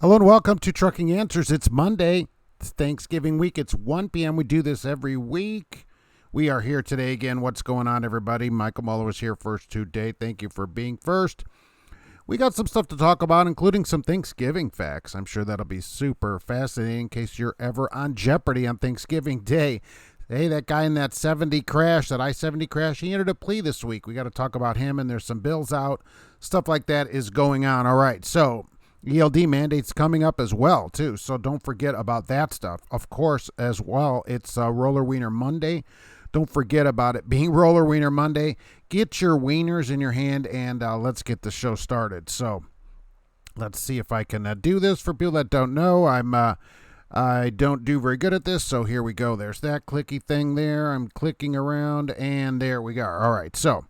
Hello and welcome to Trucking Answers. It's Monday. It's Thanksgiving week. It's 1 p.m. We do this every week. We are here today again. What's going on, everybody? Michael Muller was here first today. Thank you for being first. We got some stuff to talk about, including some Thanksgiving facts. I'm sure that'll be super fascinating in case you're ever on Jeopardy on Thanksgiving Day. Hey, that guy in that 70 crash, that I-70 crash, he entered a plea this week. We got to talk about him, and there's some bills out. Stuff like that is going on. All right, so ELD mandates coming up as well, too, so don't forget about that stuff. Of course, as well, it's Roller Wiener Monday. Don't forget about it being Roller Wiener Monday. Get your wieners in your hand, and let's get the show started. So let's see if I can do this. For people that don't know, I don't do very good at this, so here we go. There's that clicky thing there. I'm clicking around, and there we go. All right, so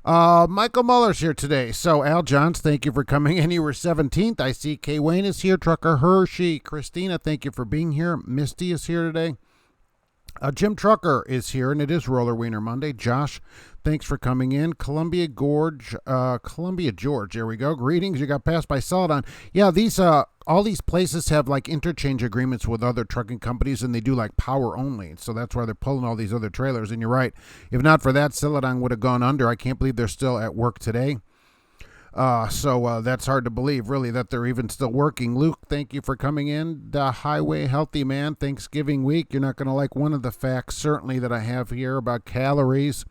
Michael Muller's here today. So Al Johns, thank you for coming in. You were 17th. I see Kay Wayne is here. Trucker Hershey. Christina, thank you for being here. Misty is here today. Jim Trucker is here, and it is Roller Wiener Monday. Josh, thanks for coming in. Columbia George, there we go. Greetings. You got passed by Celadon. Yeah, these all these places have like interchange agreements with other trucking companies, and they do like power only. So that's why they're pulling all these other trailers. And you're right. If not for that, Celadon would have gone under. I can't believe they're still at work today. So that's hard to believe, really, that they're even still working. Luke, thank you for coming in. The Highway Healthy Man, Thanksgiving week. You're not going to like one of the facts, certainly, that I have here about calories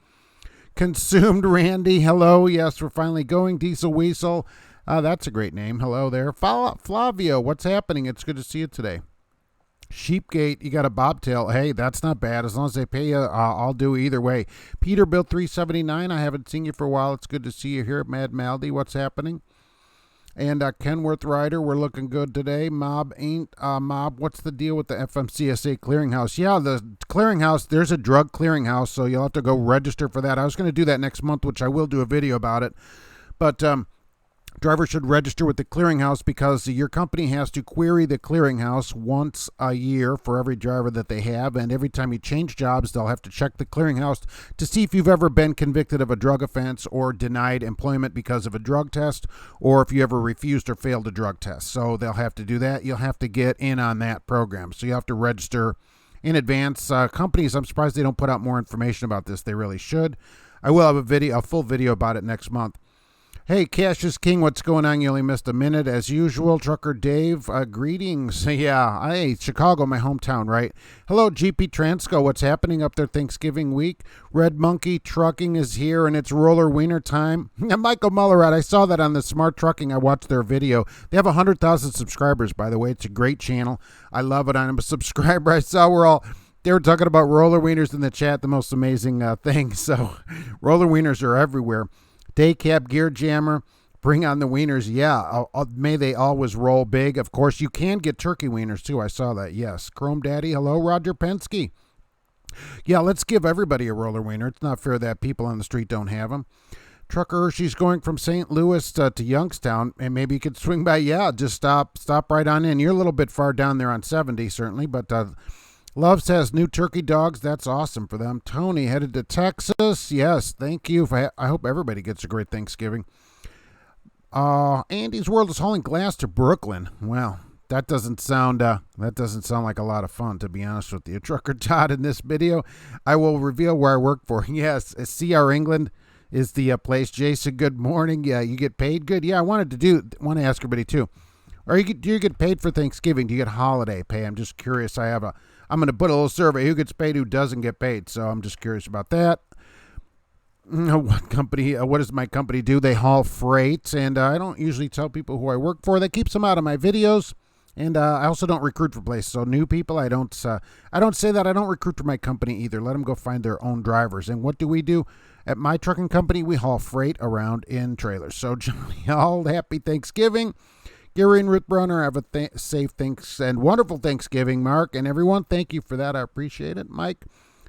consumed. Randy, hello. Yes, we're finally going. Diesel Weasel, that's a great name. Hello there. Flavio, what's happening? It's good to see you today. Sheepgate, you got a bobtail. Hey, that's not bad. As long as they pay you, I'll do either way. Peterbilt 379, I haven't seen you for a while. It's good to see you here. Mad Maldy, what's happening? And Kenworth Rider, we're looking good today. Mob ain't Mob. What's the deal with the FMCSA clearinghouse? Yeah, the clearinghouse, there's a drug clearinghouse, so you'll have to go register for that. I was going to do that next month, which I will do a video about it. But drivers should register with the clearinghouse because your company has to query the clearinghouse once a year for every driver that they have. And every time you change jobs, they'll have to check the clearinghouse to see if you've ever been convicted of a drug offense or denied employment because of a drug test, or if you ever refused or failed a drug test. So they'll have to do that. You'll have to get in on that program. So you have to register in advance. Companies, I'm surprised they don't put out more information about this. They really should. I will have a full video about it next month. Hey, Cash is King, what's going on? You only missed a minute, as usual. Trucker Dave, greetings. Yeah, hey, Chicago, my hometown, right? Hello, GP Transco, what's happening up there Thanksgiving week? Red Monkey Trucking is here, and it's Roller Wiener time. Michael Muller, I saw that on the Smart Trucking. I watched their video. They have 100,000 subscribers, by the way. It's a great channel. I love it. I'm a subscriber. I saw they were talking about roller wieners in the chat, the most amazing thing. So roller wieners are everywhere. Day Cab Gear Jammer, bring on the wieners. Yeah, may they always roll big. Of course, you can get turkey wieners, too. I saw that, yes. Chrome Daddy, hello. Roger Penske. Yeah, let's give everybody a roller wiener. It's not fair that people on the street don't have them. Trucker Hershey's going from St. Louis to Youngstown, and maybe you could swing by. Yeah, just stop right on in. You're a little bit far down there on 70, certainly, but Loves has new turkey dogs. That's awesome for them. Tony headed to Texas. Yes, thank you. I hope everybody gets a great Thanksgiving. Andy's World is hauling glass to Brooklyn. Well, that doesn't sound like a lot of fun, to be honest with you. Trucker Todd, in this video, I will reveal where I work for. Yes, CR England is the place. Jason, good morning. Yeah, you get paid good. Yeah, I want to ask everybody too. Do you get paid for Thanksgiving? Do you get holiday pay? I'm just curious. I'm going to put a little survey. Who gets paid, who doesn't get paid? So I'm just curious about that. What does my company do? They haul freight, and I don't usually tell people who I work for. That keeps them out of my videos, and I also don't recruit for places. So new people, I don't say that. I don't recruit for my company either. Let them go find their own drivers. And what do we do? At my trucking company, we haul freight around in trailers. So Johnny, all happy Thanksgiving. Gary and Ruth Brunner, have a safe and wonderful Thanksgiving, Mark, and everyone. Thank you for that. I appreciate it. Mike,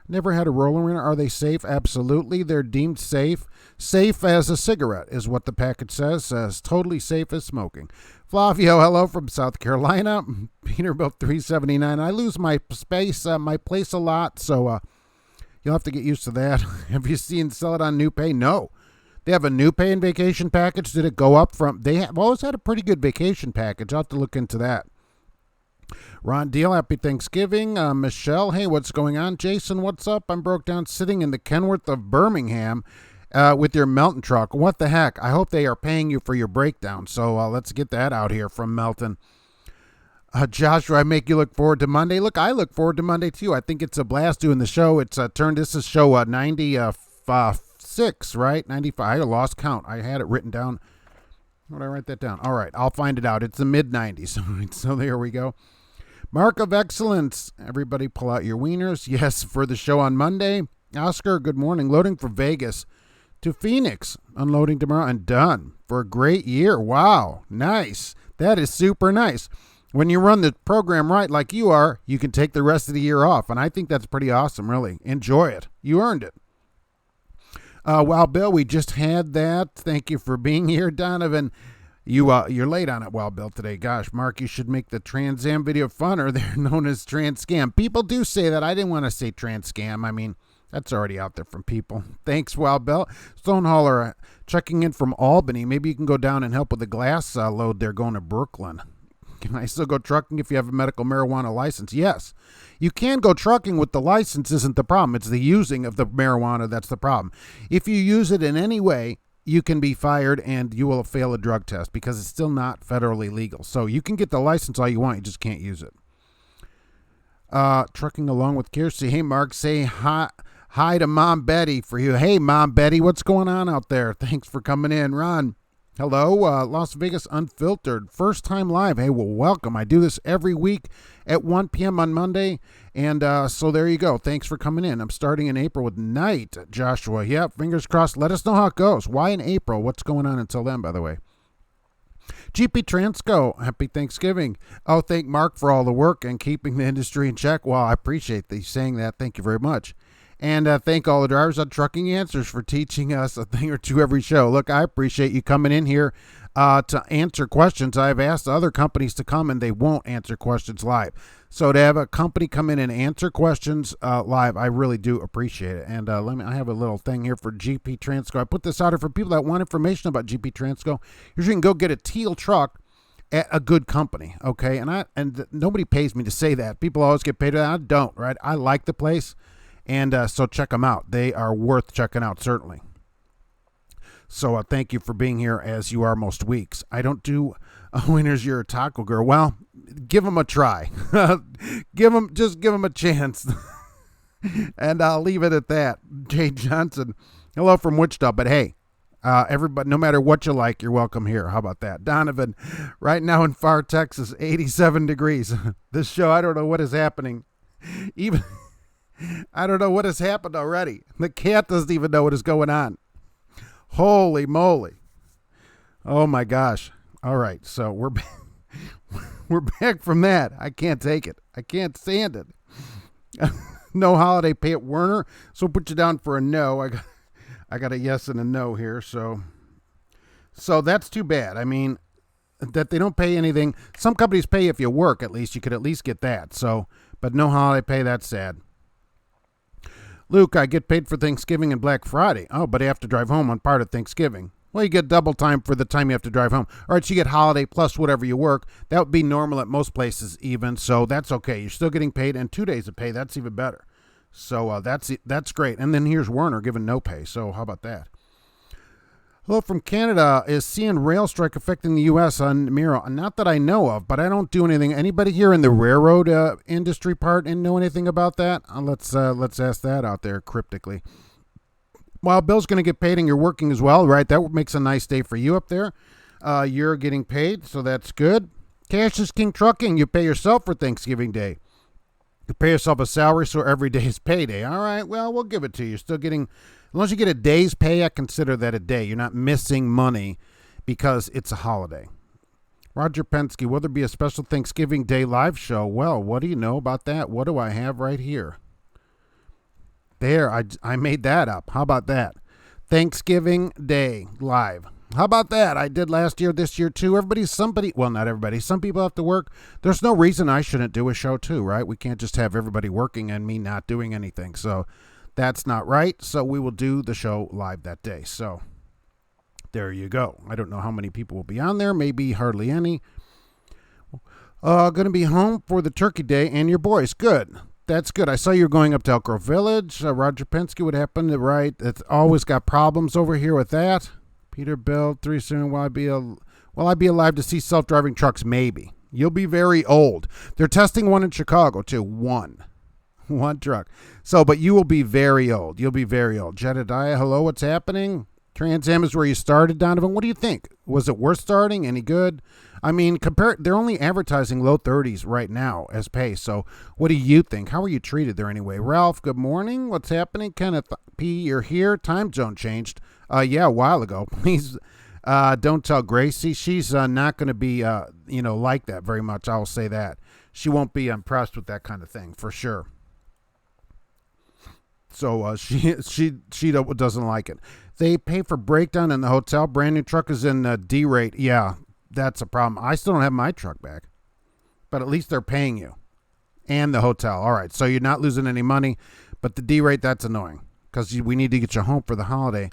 never had a roller wiener. Are they safe? Absolutely. They're deemed safe. Safe as a cigarette is what the package says. As totally safe as smoking. Flavio, hello from South Carolina. Peterbilt 379. I lose my space, my place a lot, so you'll have to get used to that. Have you seen Celadon New Pay? No. They have a new pay and vacation package. Did it go up from, always had a pretty good vacation package. I'll have to look into that. Ron Deal, happy Thanksgiving. Michelle, hey, what's going on? Jason, what's up? I'm broke down sitting in the Kenworth of Birmingham with your Melton truck. What the heck? I hope they are paying you for your breakdown. So let's get that out here from Melton. Joshua, I make you look forward to Monday. Look, I look forward to Monday too. I think it's a blast doing the show. It's this is show 96, right? 95. I lost count. I had it written down. How did I write that down? All right, I'll find it out. It's the mid-90s. So there we go. Mark of Excellence. Everybody pull out your wieners. Yes, for the show on Monday. Oscar, good morning. Loading from Vegas to Phoenix. Unloading tomorrow and done. For a great year. Wow, nice. That is super nice. When you run the program right like you are, you can take the rest of the year off. And I think that's pretty awesome, really. Enjoy it. You earned it. Well, Bill, we just had that. Thank you for being here, Donovan. You're late on it, Wild Bill, today. Gosh, Mark, you should make the Trans Am video funner. They're known as Trans Scam. People do say that. I didn't want to say Trans Scam. I mean, that's already out there from people. Thanks, Wild Bill. Stoneholler, checking in from Albany. Maybe you can go down and help with the glass load there going to Brooklyn. Can I still go trucking if you have a medical marijuana license? Yes. You can go trucking with the license isn't the problem. It's the using of the marijuana that's the problem. If you use it in any way, you can be fired and you will fail a drug test because it's still not federally legal. So you can get the license all you want, you just can't use it. Trucking along with Kirsty. Hey, Mark, say hi to Mom Betty for you. Hey, Mom Betty, what's going on out there? Thanks for coming in. Ron, hello, Las Vegas Unfiltered. First time live. Hey, well, welcome. I do this every week at 1 p.m. on Monday. And so there you go. Thanks for coming in. I'm starting in April with Night, Joshua. Yeah, fingers crossed. Let us know how it goes. Why in April? What's going on until then, by the way? GP Transco, happy Thanksgiving. Oh, thank Mark for all the work and keeping the industry in check. Well, I appreciate you saying that. Thank you very much. And thank all the drivers on Trucking Answers for teaching us a thing or two every show. Look, I appreciate you coming in here to answer questions. I've asked other companies to come and they won't answer questions live. So to have a company come in and answer questions live, I really do appreciate it. And I have a little thing here for GP Transco. I put this out here for people that want information about GP Transco. Here's where you can go get a teal truck at a good company, okay? And nobody pays me to say that. People always get paid. I don't, right? I like the place. And so check them out. They are worth checking out, certainly. So thank you for being here as you are most weeks. I don't do winners. You're a taco girl. Well, give them a try. Just give them a chance. And I'll leave it at that. Jay Johnson, hello from Wichita. But hey, everybody, no matter what you like, you're welcome here. How about that? Donovan, right now in Far Texas, 87 degrees. This show, I don't know what is happening. I don't know what has happened already. The cat doesn't even know what is going on. Holy moly. Oh my gosh. All right. So we're back from that. I can't take it. I can't stand it. No holiday pay at Werner. So we'll put you down for a no. I got a yes and a no here. So that's too bad. I mean, that they don't pay anything. Some companies pay if you work, at least. You could at least get that. So, but no holiday pay. That's sad. Luke, I get paid for Thanksgiving and Black Friday. Oh, but I have to drive home on part of Thanksgiving. Well, you get double time for the time you have to drive home. All right, so you get holiday plus whatever you work. That would be normal at most places even, so that's okay. You're still getting paid, and 2 days of pay, that's even better. So that's great. And then here's Werner giving no pay, so how about that? Hello from Canada. Is CN rail strike affecting the U.S. on Miro? Not that I know of, but I don't do anything. Anybody here in the railroad industry part and know anything about that? Let's ask that out there cryptically. Well, Bill's going to get paid and you're working as well, right? That makes a nice day for you up there. You're getting paid, so that's good. Cash is King Trucking. You pay yourself for Thanksgiving Day. You pay yourself a salary, so every day is payday. All right, well, we'll give it to you. You're still getting... As long as you get a day's pay, I consider that a day. You're not missing money because it's a holiday. Roger Penske, will there be a special Thanksgiving Day live show? Well, what do you know about that? What do I have right here? There, I made that up. How about that? Thanksgiving Day live. How about that? I did last year, this year too. Well, not everybody. Some people have to work. There's no reason I shouldn't do a show too, right? We can't just have everybody working and me not doing anything. So that's not right. So we will do the show live that day. So There you go. I don't know how many people will be on there. Maybe hardly any. Going to be home for the Turkey Day and your boys. Good. That's good. I saw you were going up to Elk Grove Village. Roger Penske, what happened? Right. It's always got problems over here with that. Peter Bill, 3 soon. Will I be alive to see self-driving trucks? Maybe. You'll be very old. They're testing one in Chicago, too. One truck. So, but you will be very old. You'll be very old. Jedediah, hello. What's happening? Trans Am is where you started, Donovan. What do you think? Was it worth starting? Any good? I mean, they're only advertising low 30s right now as pay. So what do you think? How are you treated there anyway? Ralph, good morning. What's happening? Kenneth P., you're here. Time zone changed. Yeah, a while ago. Please don't tell Gracie. She's not going to be, like that very much. I'll say that. She won't be impressed with that kind of thing for sure. So she doesn't like it. They pay for breakdown in the hotel. Brand new truck is in D rate. Yeah, that's a problem. I still don't have my truck back, but at least they're paying you and the hotel. All right, so you're not losing any money, but the D rate, that's annoying because we need to get you home for the holiday.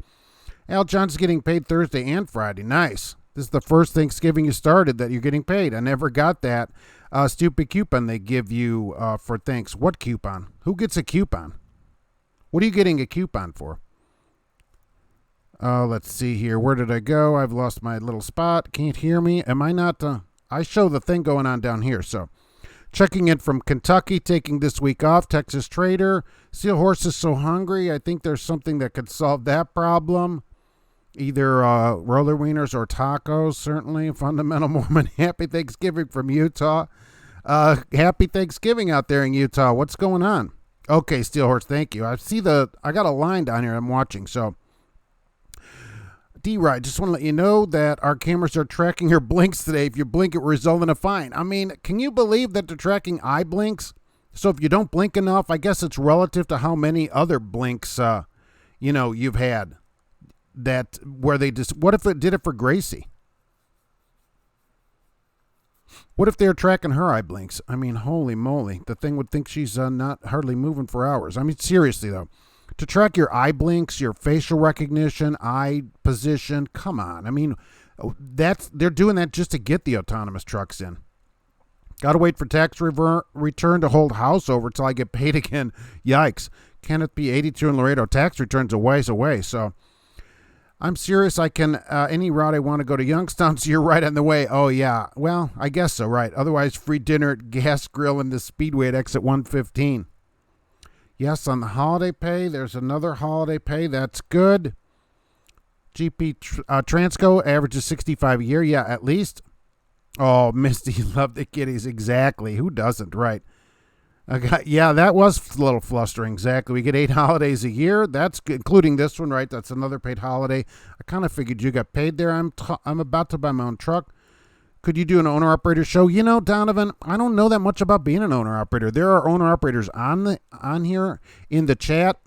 Al John's getting paid Thursday and Friday. Nice. This is the first Thanksgiving you started that you're getting paid. I never got that stupid coupon they give you for thanks. What coupon? Who gets a coupon? What are you getting a coupon for? Let's see here. Where did I go? I've lost my little spot. Can't hear me. Am I not? I show the thing going on down here. So checking in from Kentucky, taking this week off. Texas Trader. Seal Horse is so hungry. I think there's something that could solve that problem. Either roller wieners or tacos, certainly. Fundamental Mormon. Happy Thanksgiving from Utah. Happy Thanksgiving out there in Utah. What's going on? Okay, Steel Horse, thank you. I got a line down here I'm watching. So, D-Ride, just want to let you know that our cameras are tracking your blinks today. If you blink, it will result in a fine. I mean, can you believe that they're tracking eye blinks? So if you don't blink enough, I guess it's relative to how many other blinks, you've had. What if it did it for Gracie? What if they're tracking her eye blinks? I mean, holy moly. The thing would think she's not hardly moving for hours. I mean, seriously, though. To track your eye blinks, your facial recognition, eye position, come on. I mean, they're doing that just to get the autonomous trucks in. Got to wait for tax return to hold house over till I get paid again. Yikes. Can it be 82 in Laredo? Tax returns a ways away, so I'm serious. I can, any route I want to go to Youngstown, so you're right on the way. Oh, yeah. Well, I guess so, right. Otherwise, free dinner at Gas Grill in the Speedway at exit 115. Yes, on the holiday pay, there's another holiday pay. That's good. GP Transco averages 65 a year. Yeah, at least. Oh, Misty, love the kitties. Exactly. Who doesn't, right? Yeah, that was a little flustering. Exactly. We get 8 holidays a year. That's good, including this one, right? That's another paid holiday. I kind of figured you got paid there. I'm about to buy my own truck. Could you do an owner-operator show? Donovan, I don't know that much about being an owner-operator. There are owner-operators on here in the chat.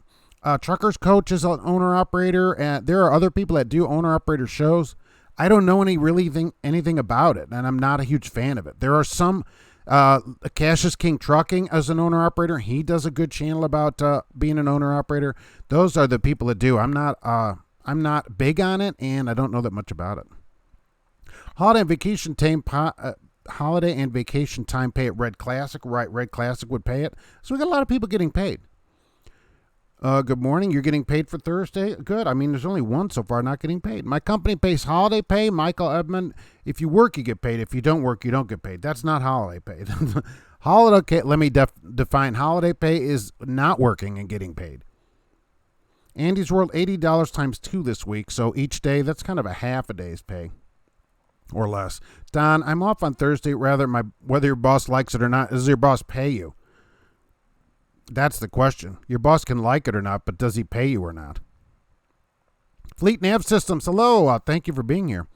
Truckers Coach is an owner-operator, and there are other people that do owner-operator shows. I don't know anything about it, and I'm not a huge fan of it. There are some, Cassius King Trucking as an owner-operator. He does a good channel about being an owner-operator. Those are the people that do. I'm not big on it, and I don't know that much about it. Holiday and vacation time pay at Red Classic. Right, Red Classic would pay it. So we got a lot of people getting paid. Good morning. You're getting paid for Thursday? Good. I mean, there's only one so far not getting paid. My company pays holiday pay. Michael Edmond, if you work, you get paid. If you don't work, you don't get paid. That's not holiday pay. Let me define holiday pay is not working and getting paid. Andy's World, $80 times 2 this week. So each day, that's kind of a half a day's pay. Or less. Don, I'm off on Thursday. Whether your boss likes it or not, does your boss pay you? That's the question. Your boss can like it or not, but does he pay you or not? Fleet Nav Systems, hello. Thank you for being here.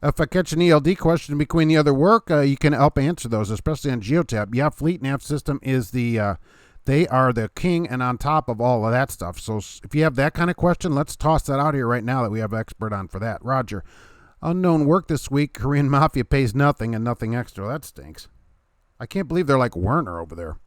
If I catch an ELD question between the other work, you can help answer those, especially on Geotab. Yeah, Fleet Nav System is they are the king and on top of all of that stuff. So if you have that kind of question, let's toss that out here right now that we have an expert on for that. Roger. Unknown work this week. Korean Mafia pays nothing and nothing extra. That stinks. I can't believe they're like Werner over there.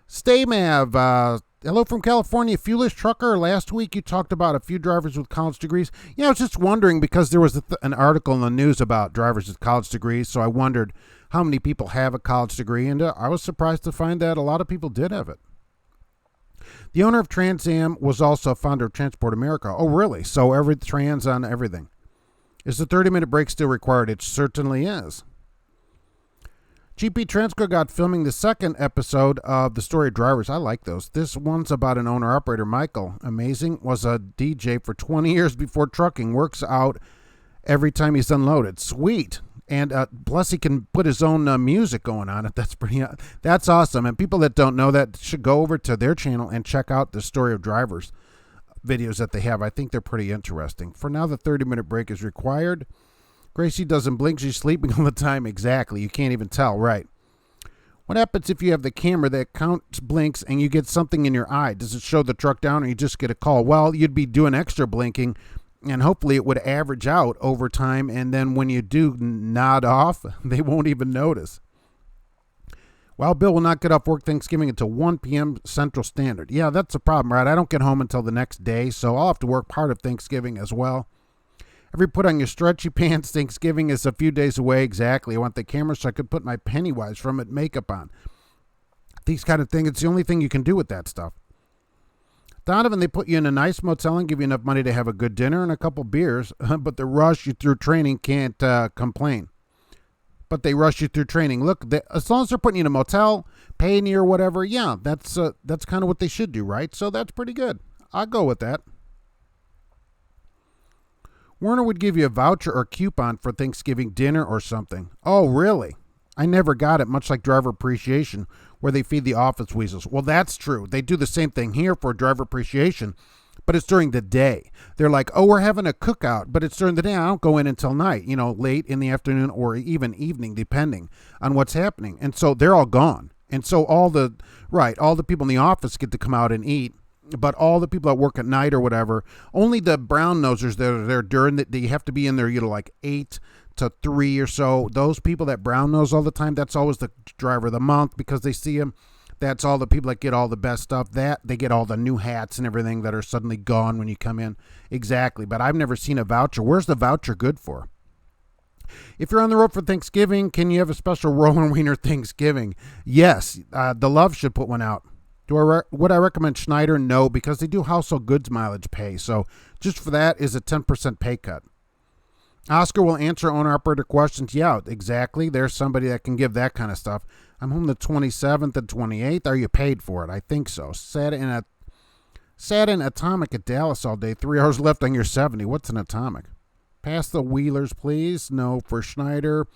Stay Mav, Hello from California, Fuelish Trucker. Last week you talked about a few drivers with college degrees. Yeah, I was just wondering because there was an article in the news about drivers with college degrees, so I wondered how many people have a college degree, and I was surprised to find that a lot of people did have it. The owner of Trans Am was also a founder of Transport America. Oh, really? So every trans on everything. Is the 30-minute break still required? It certainly is. GP Transco got filming the second episode of The Story of Drivers. I like those. This one's about an owner-operator, Michael. Amazing. Was a DJ for 20 years before trucking. Works out every time he's unloaded. Sweet. And plus he can put his own music going on it. That's awesome. And people that don't know that should go over to their channel and check out The Story of Drivers videos that they have. I think they're pretty interesting. For now, the 30-minute break is required. Gracie doesn't blink. She's sleeping all the time. Exactly. You can't even tell, right? What happens if you have the camera that counts blinks and you get something in your eye? Does it show the truck down or you just get a call? Well, you'd be doing extra blinking, and hopefully it would average out over time, and then when you do nod off, they won't even notice. Well, Bill will not get off work Thanksgiving until 1 p.m. Central Standard. Yeah, that's a problem, right? I don't get home until the next day, so I'll have to work part of Thanksgiving as well. Every put on your stretchy pants, Thanksgiving is a few days away. Exactly. I want the camera so I could put my Pennywise from it makeup on. These kind of things, it's the only thing you can do with that stuff. Donovan, they put you in a nice motel and give you enough money to have a good dinner and a couple beers, but the rush you through training can't complain. But they rush you through training. Look, as long as they're putting you in a motel, paying you or whatever, yeah, that's kind of what they should do, right? So that's pretty good. I'll go with that. Werner would give you a voucher or coupon for Thanksgiving dinner or something. Oh, really? I never got it, much like driver appreciation, where they feed the office weasels. Well, that's true. They do the same thing here for driver appreciation, but it's during the day. They're like, oh, we're having a cookout, but it's during the day. I don't go in until night, late in the afternoon or even evening, depending on what's happening. And so they're all gone. And so all the people in the office get to come out and eat. But all the people that work at night or whatever, only the brown nosers that are there during the, they have to be in there, like 8 to 3 or so. Those people that brown nose all the time, that's always the driver of the month because they see him. That's all the people that get all the best stuff. That they get all the new hats and everything that are suddenly gone when you come in. Exactly. But I've never seen a voucher. Where's the voucher good for? If you're on the road for Thanksgiving, can you have a special roll and wiener Thanksgiving? Yes. The Love should put one out. Would I recommend Schneider? No, because they do household goods mileage pay. So just for that is a 10% pay cut. Oscar will answer owner-operator questions. Yeah, exactly. There's somebody that can give that kind of stuff. I'm home the 27th and 28th. Are you paid for it? I think so. Sat in Atomic at Dallas all day. 3 hours left on your 70. What's an Atomic? Pass the Wheelers, please. No for Schneider.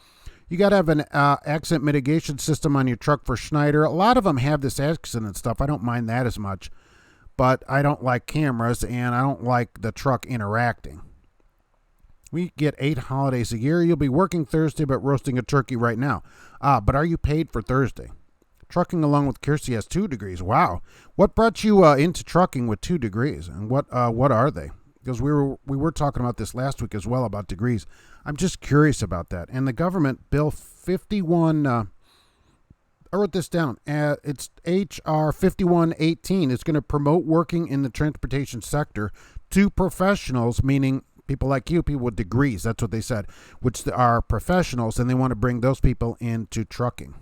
You got to have an accident mitigation system on your truck for Schneider. A lot of them have this accident stuff. I don't mind that as much. But I don't like cameras, and I don't like the truck interacting. We get 8 holidays a year. You'll be working Thursday, but roasting a turkey right now. But are you paid for Thursday? Trucking along with Kirsty has 2 degrees. Wow. What brought you into trucking with 2 degrees? And what are they? Because we were talking about this last week as well about degrees. I'm just curious about that. And the government, Bill 51, I wrote this down. It's HR 5118. It's going to promote working in the transportation sector to professionals, meaning people like you, people with degrees. That's what they said, which are professionals, and they want to bring those people into trucking.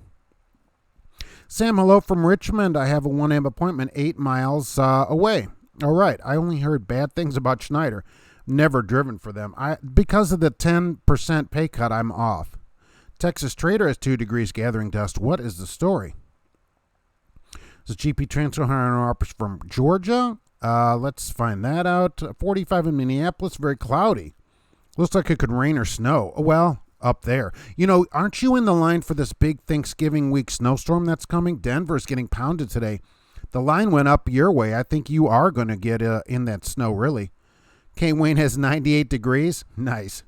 Sam, hello from Richmond. I have a 1 a.m. appointment 8 miles away. All right. I only heard bad things about Schneider. Never driven for them. Because of the 10% pay cut, I'm off. Texas Trader has 2 degrees gathering dust. What is the story? This is GP Transfer Hiring from Georgia. Let's find that out. 45 in Minneapolis, very cloudy. Looks like it could rain or snow. Well, up there. Aren't you in the line for this big Thanksgiving week snowstorm that's coming? Denver's getting pounded today. The line went up your way. I think you are going to get in that snow, really. K. Wayne has 98 degrees. Nice.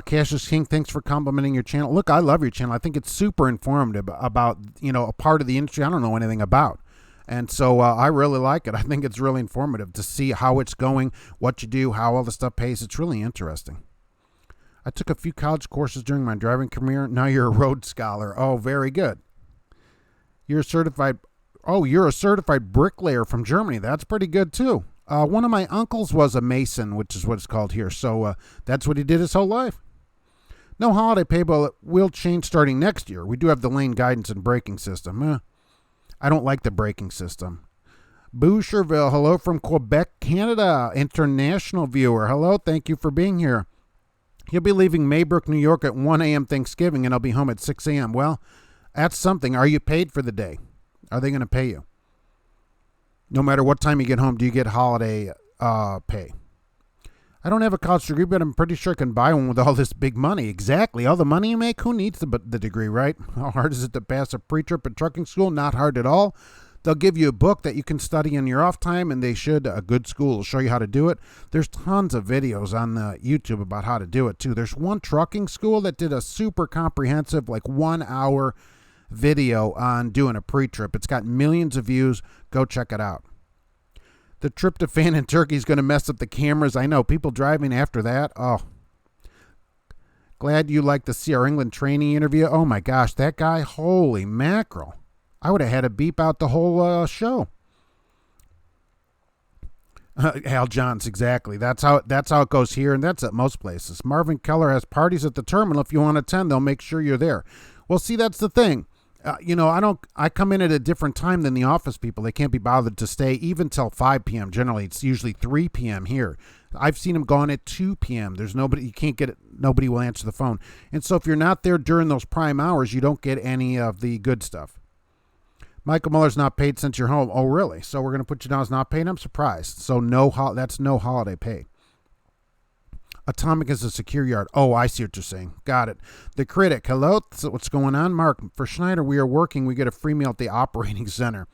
Cassius King, thanks for complimenting your channel. Look, I love your channel. I think it's super informative about, a part of the industry I don't know anything about. And so I really like it. I think it's really informative to see how it's going, what you do, how all the stuff pays. It's really interesting. I took a few college courses during my driving career. Now you're a Rhodes Scholar. Oh, very good. You're a certified Oh, you're a certified bricklayer from Germany. That's pretty good, too. One of my uncles was a mason, which is what it's called here. So that's what he did his whole life. No holiday pay, but it will change starting next year. We do have the lane guidance and braking system. I don't like the braking system. Boucherville, hello from Quebec, Canada. International viewer. Hello, thank you for being here. He'll be leaving Maybrook, New York at 1 a.m. Thanksgiving, and I'll be home at 6 a.m. Well, that's something. Are you paid for the day? Are they going to pay you? No matter what time you get home, do you get holiday pay? I don't have a college degree, but I'm pretty sure I can buy one with all this big money. Exactly. All the money you make, who needs the degree, right? How hard is it to pass a pre-trip at trucking school? Not hard at all. They'll give you a book that you can study in your off time, and they should. A good school will show you how to do it. There's tons of videos on YouTube about how to do it, too. There's one trucking school that did a super comprehensive, like 1 hour video on doing a pre-trip. It's got millions of views. Go check it out. The tryptophan in turkey is going to mess up the cameras. I know. People driving after that. Oh. Glad you like the CR England training interview. Oh, my gosh. That guy, holy mackerel. I would have had to beep out the whole show. Hal Johns, exactly. That's how it goes here, and that's at most places. Marvin Keller has parties at the terminal. If you want to attend, they'll make sure you're there. Well, see, that's the thing. I come in at a different time than the office people. They can't be bothered to stay even till 5 p.m. Generally, it's usually 3 p.m. here. I've seen them gone at 2 p.m. There's nobody, you can't get it. Nobody will answer the phone. And so if you're not there during those prime hours, you don't get any of the good stuff. Michael Muller's not paid since you're home. Oh, really? So we're going to put you down as not paid? I'm surprised. So that's no holiday pay. Atomic is a secure yard. Oh, I see what you're saying. Got it. The Critic. Hello. So what's going on? Mark, for Schneider, we are working. We get a free meal at the operating center.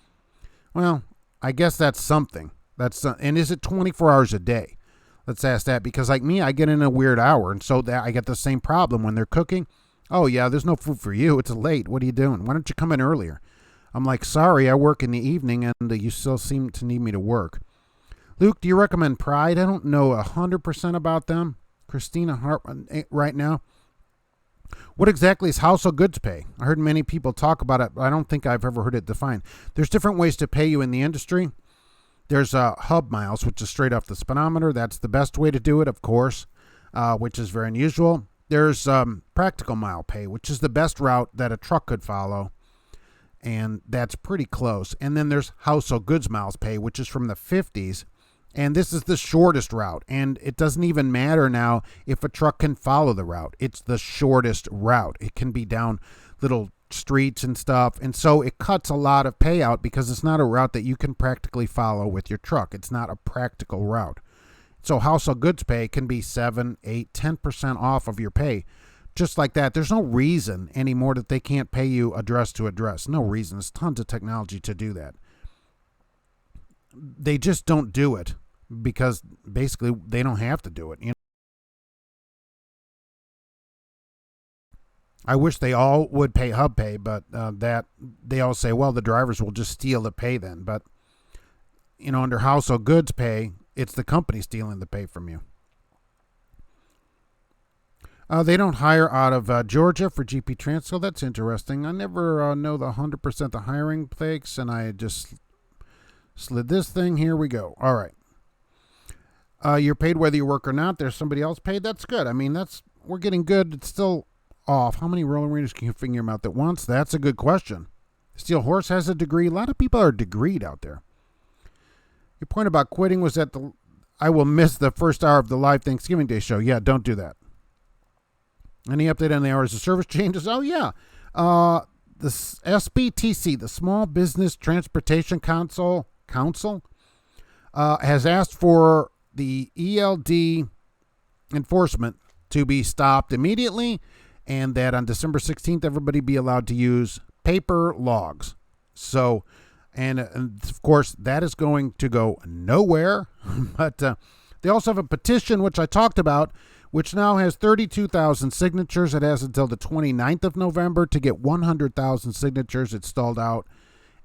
Well, I guess that's something. And is it 24 hours a day? Let's ask that, because like me, I get in a weird hour, and so that I get the same problem when they're cooking. Oh, yeah, there's no food for you. It's late. What are you doing? Why don't you come in earlier? I'm like, sorry, I work in the evening, and you still seem to need me to work. Luke, do you recommend Pride? I don't know 100% about them. Christina Hart right now. What exactly is household goods pay? I heard many people talk about it, but I don't think I've ever heard it defined. There's different ways to pay you in the industry. There's hub miles, which is straight off the speedometer. That's the best way to do it, of course, which is very unusual. There's practical mile pay, which is the best route that a truck could follow. And that's pretty close. And then there's household goods miles pay, which is from the 50s. And this is the shortest route. And it doesn't even matter now if a truck can follow the route. It's the shortest route. It can be down little streets and stuff. And so it cuts a lot of payout because it's not a route that you can practically follow with your truck. It's not a practical route. So household goods pay can be 7, 8, 10% off of your pay. Just like that. There's no reason anymore that they can't pay you address to address. No reason. There's tons of technology to do that. They just don't do it because basically they don't have to do it. You know? I wish they all would pay hub pay, but that they all say, well, the drivers will just steal the pay then. But, under household goods pay, it's the company stealing the pay from you. They don't hire out of Georgia for GP Transco. That's interesting. I never know the 100% the hiring place, and I just slid this thing. Here we go. All right. You're paid whether you work or not. There's somebody else paid. That's good. I mean, we're getting good. It's still off. How many roller readers can you figure them out at once? That's a good question. Steel Horse has a degree. A lot of people are degreed out there. Your point about quitting was that I will miss the first hour of the live Thanksgiving Day show. Yeah, don't do that. Any update on the hours of service changes? Oh, yeah. The SBTC, the Small Business Transportation Council, has asked for the ELD enforcement to be stopped immediately, and that on December 16th, everybody be allowed to use paper logs. So, and of course, that is going to go nowhere. But they also have a petition, which I talked about, which now has 32,000 signatures. It has until the 29th of November to get 100,000 signatures. It's stalled out,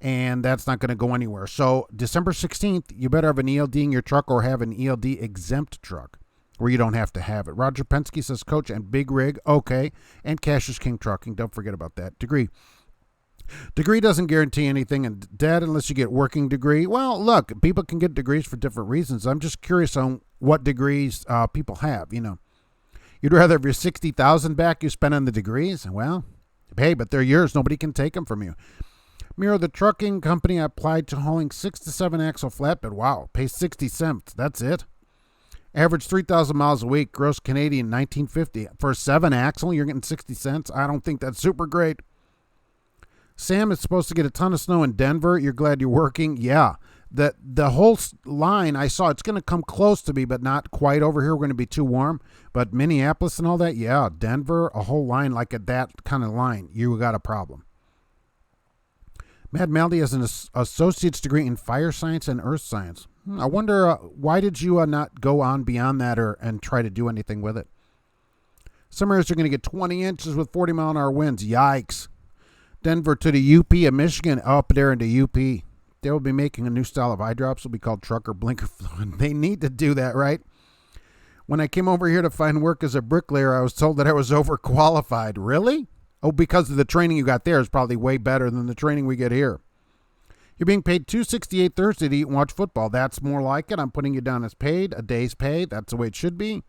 and that's not going to go anywhere. So December 16th, you better have an ELD in your truck or have an ELD exempt truck where you don't have to have it. Roger Penske says, Coach, and Big Rig, okay, and Cash is King Trucking. Don't forget about that degree. Degree doesn't guarantee anything, and debt unless you get working degree. Well, look, people can get degrees for different reasons. I'm just curious on what degrees people have. You'd rather have your 60,000 back you spent on the degrees. Well, hey, but they're yours. Nobody can take them from you. Mirror, the trucking company I applied to hauling 6 to 7 axle flatbed. Wow, pay 60 cents. That's it. Average 3,000 miles a week. Gross Canadian 1950 for a 7 axle. You're getting 60 cents. I don't think that's super great. Sam, is supposed to get a ton of snow in Denver. You're glad you're working? Yeah. The whole line I saw, it's going to come close to me, but not quite over here. We're going to be too warm. But Minneapolis and all that, yeah. Denver, a whole line like that kind of line, you got a problem. Mad Melody has an associate's degree in fire science and earth science. I wonder, why did you not go on beyond that and try to do anything with it? Some areas are going to get 20 inches with 40-mile-an-hour winds. Yikes. Denver to the UP of Michigan, up there into UP. They will be making a new style of eye drops. It'll be called trucker blinker fluid. They need to do that, right? When I came over here to find work as a bricklayer, I was told that I was overqualified. Really? Oh, because of the training you got there is probably way better than the training we get here. You're being paid $2.68 Thursday to eat and watch football. That's more like it. I'm putting you down as paid, a day's pay. That's the way it should be.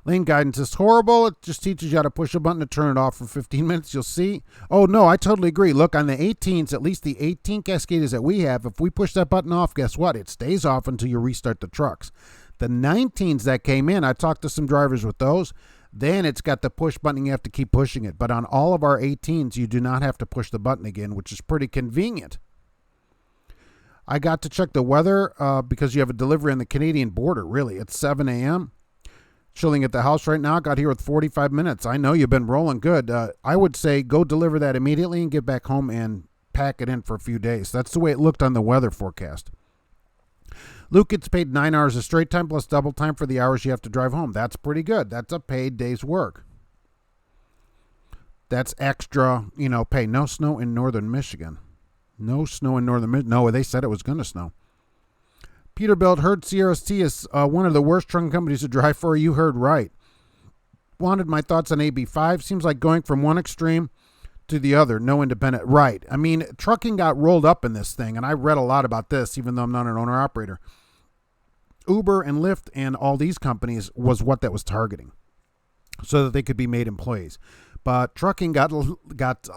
Lane guidance is horrible. It just teaches you how to push a button to turn it off for 15 minutes. You'll see. Oh, no, I totally agree. Look, on the 18s, at least the 18 Cascaders that we have, if we push that button off, guess what? It stays off until you restart the trucks. The 19s that came in, I talked to some drivers with those. Then it's got the push button. You have to keep pushing it. But on all of our 18s, you do not have to push the button again, which is pretty convenient. I got to check the weather because you have a delivery on the Canadian border, really. It's 7 a.m. Chilling at the house right now. Got here with 45 minutes. I know you've been rolling good. I would say go deliver that immediately and get back home and pack it in for a few days. That's the way it looked on the weather forecast. Luke gets paid 9 hours of straight time plus double time for the hours you have to drive home. That's pretty good. That's a paid day's work. That's extra, pay. No snow in northern Michigan. No snow in northern Michigan. No, they said it was going to snow. Peterbilt heard CRST is one of the worst trucking companies to drive for. You heard right. Wanted my thoughts on AB5. Seems like going from one extreme to the other. No independent. Right. I mean, trucking got rolled up in this thing, and I read a lot about this, even though I'm not an owner-operator. Uber and Lyft and all these companies was what that was targeting so that they could be made employees. But trucking got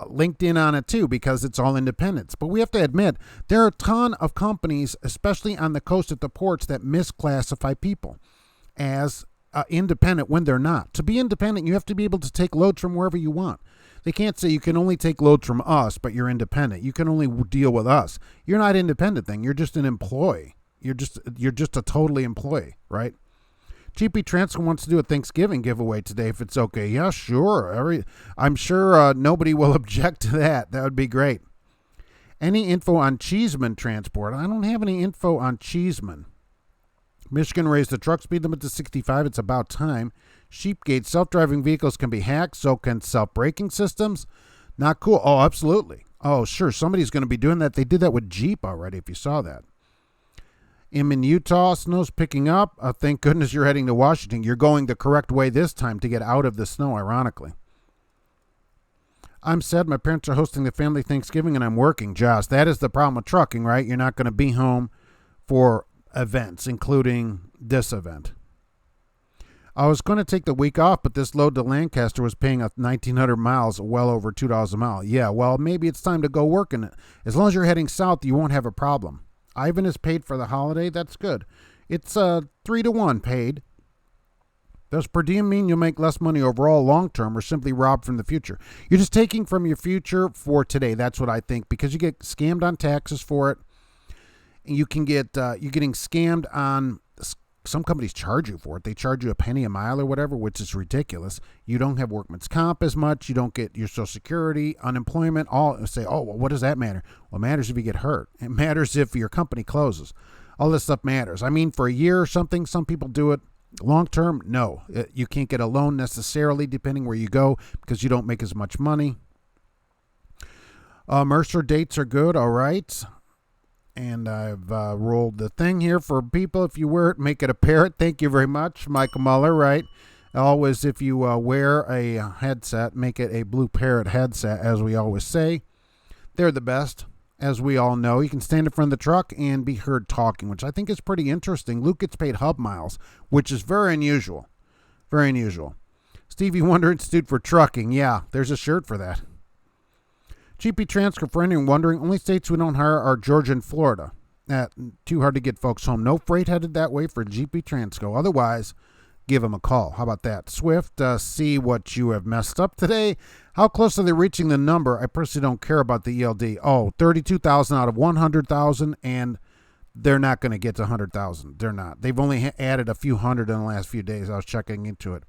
linked in on it too because it's all independents. But we have to admit, there are a ton of companies, especially on the coast at the ports, that misclassify people as independent when they're not. To be independent, you have to be able to take loads from wherever you want. They can't say you can only take loads from us, but you're independent. You can only deal with us. You're not independent then. You're just an employee. You're just a totally employee, right? GP Transfer wants to do a Thanksgiving giveaway today if it's okay. Yeah, sure. I'm sure nobody will object to that. That would be great. Any info on Cheeseman Transport? I don't have any info on Cheeseman. Michigan raised the truck speed limit to 65. It's about time. Sheepgate, self-driving vehicles can be hacked. So can self-braking systems. Not cool. Oh, absolutely. Oh, sure. Somebody's going to be doing that. They did that with Jeep already, if you saw that. I'm in Utah. Snow's picking up. Thank goodness you're heading to Washington. You're going the correct way this time to get out of the snow, ironically. I'm sad my parents are hosting the family Thanksgiving and I'm working. Josh, that is the problem with trucking, right? You're not going to be home for events, including this event. I was going to take the week off, but this load to Lancaster was paying 1,900 miles, well over $2 a mile. Yeah, well, maybe it's time to go work in it. As long as you're heading south, you won't have a problem. Ivan is paid for the holiday. That's good. It's 3-to-1 paid. Does per diem mean you'll make less money overall long term or simply robbed from the future? You're just taking from your future for today. That's what I think, because you get scammed on taxes for it. And you can get you're getting scammed on. Some companies charge you for it. They charge you a penny a mile or whatever, which is ridiculous. You don't have workman's comp as much. You don't get your Social Security, unemployment, all. Say, oh, well, what does that matter? Well, it matters if you get hurt. It matters if your company closes. All this stuff matters. I mean, for a year or something, some people do it. Long term, no. You can't get a loan necessarily, depending where you go, because you don't make as much money. Mercer dates are good. All right. And I've rolled the thing here for people. If you wear it, make it a parrot. Thank you very much, Michael Muller, right? Always, if you wear a headset, make it a Blue Parrot headset, as we always say. They're the best, as we all know. You can stand in front of the truck and be heard talking, which I think is pretty interesting. Luke gets paid hub miles, which is very unusual. Very unusual. Stevie Wonder Institute for Trucking. Yeah, there's a shirt for that. GP transfer, for anyone wondering, only states we don't hire are Georgia and Florida. Too hard to get folks home. No freight headed that way for GP Transco. Otherwise, give them a call. How about that? Swift, see what you have messed up today. How close are they reaching the number? I personally don't care about the ELD. 32,000 out of 100,000, and they're not going to get to 100,000. They're not. They've only added a few hundred in the last few days. I was checking into it.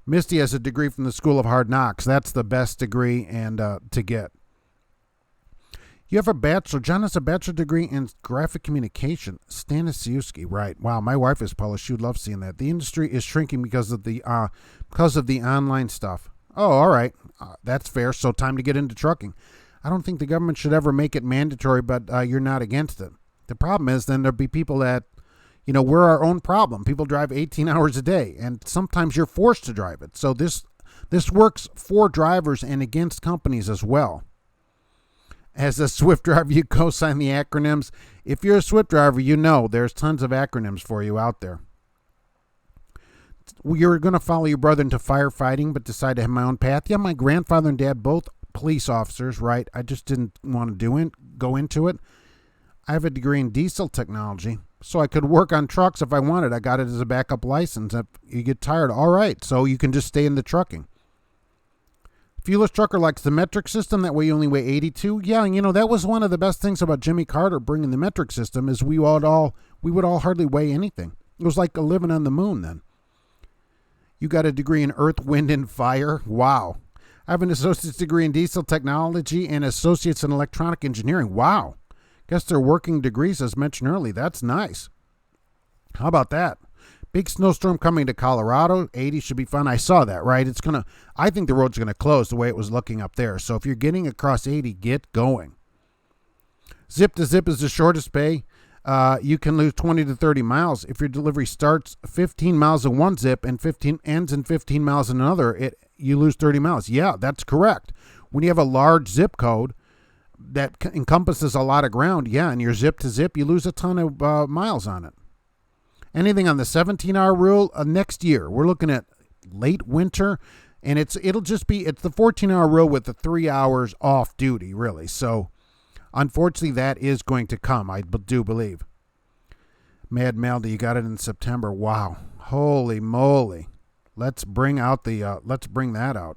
Misty has a degree from the School of Hard Knocks. That's the best degree and to get. You have a bachelor. John has a bachelor degree in graphic communication. Stanisiewski, right? Wow, my wife is Polish. She would love seeing that. The industry is shrinking because of the online stuff. Oh, all right, that's fair. So time to get into trucking. I don't think the government should ever make it mandatory, but you're not against it. The problem is then there'll be people that, we're our own problem. People drive 18 hours a day, and sometimes you're forced to drive it. So this works for drivers and against companies as well. As a Swift driver, you co-sign the acronyms. If you're a Swift driver, there's tons of acronyms for you out there. You're going to follow your brother into firefighting, but decide to have my own path. Yeah, my grandfather and dad, both police officers, right? I just didn't want to go into it. I have a degree in diesel technology, so I could work on trucks if I wanted. I got it as a backup license. If you get tired, all right, so you can just stay in the trucking. Fuelless trucker likes the metric system. That way you only weigh 82. Yeah, that was one of the best things about Jimmy Carter bringing the metric system is we would all hardly weigh anything. It was like living on the moon then. You got a degree in earth, wind, and fire. Wow. I have an associate's degree in diesel technology and associates in electronic engineering. Wow. Guess they're working degrees as mentioned earlier. That's nice. How about that? Big snowstorm coming to Colorado. 80 should be fun. I saw that, right? I think the road's going to close the way it was looking up there. So if you're getting across 80, get going. Zip to zip is the shortest pay. You can lose 20 to 30 miles. If your delivery starts 15 miles in one zip and 15 ends in 15 miles in another, you lose 30 miles. Yeah, that's correct. When you have a large zip code that encompasses a lot of ground, yeah, and you're zip to zip, you lose a ton of miles on it. Anything on the 17-hour rule next year. We're looking at late winter, and it's the 14-hour rule with the 3 hours off duty, really. So, unfortunately, that is going to come, I do believe. Mad Melody, you got it in September. Wow. Holy moly. Let's bring that out.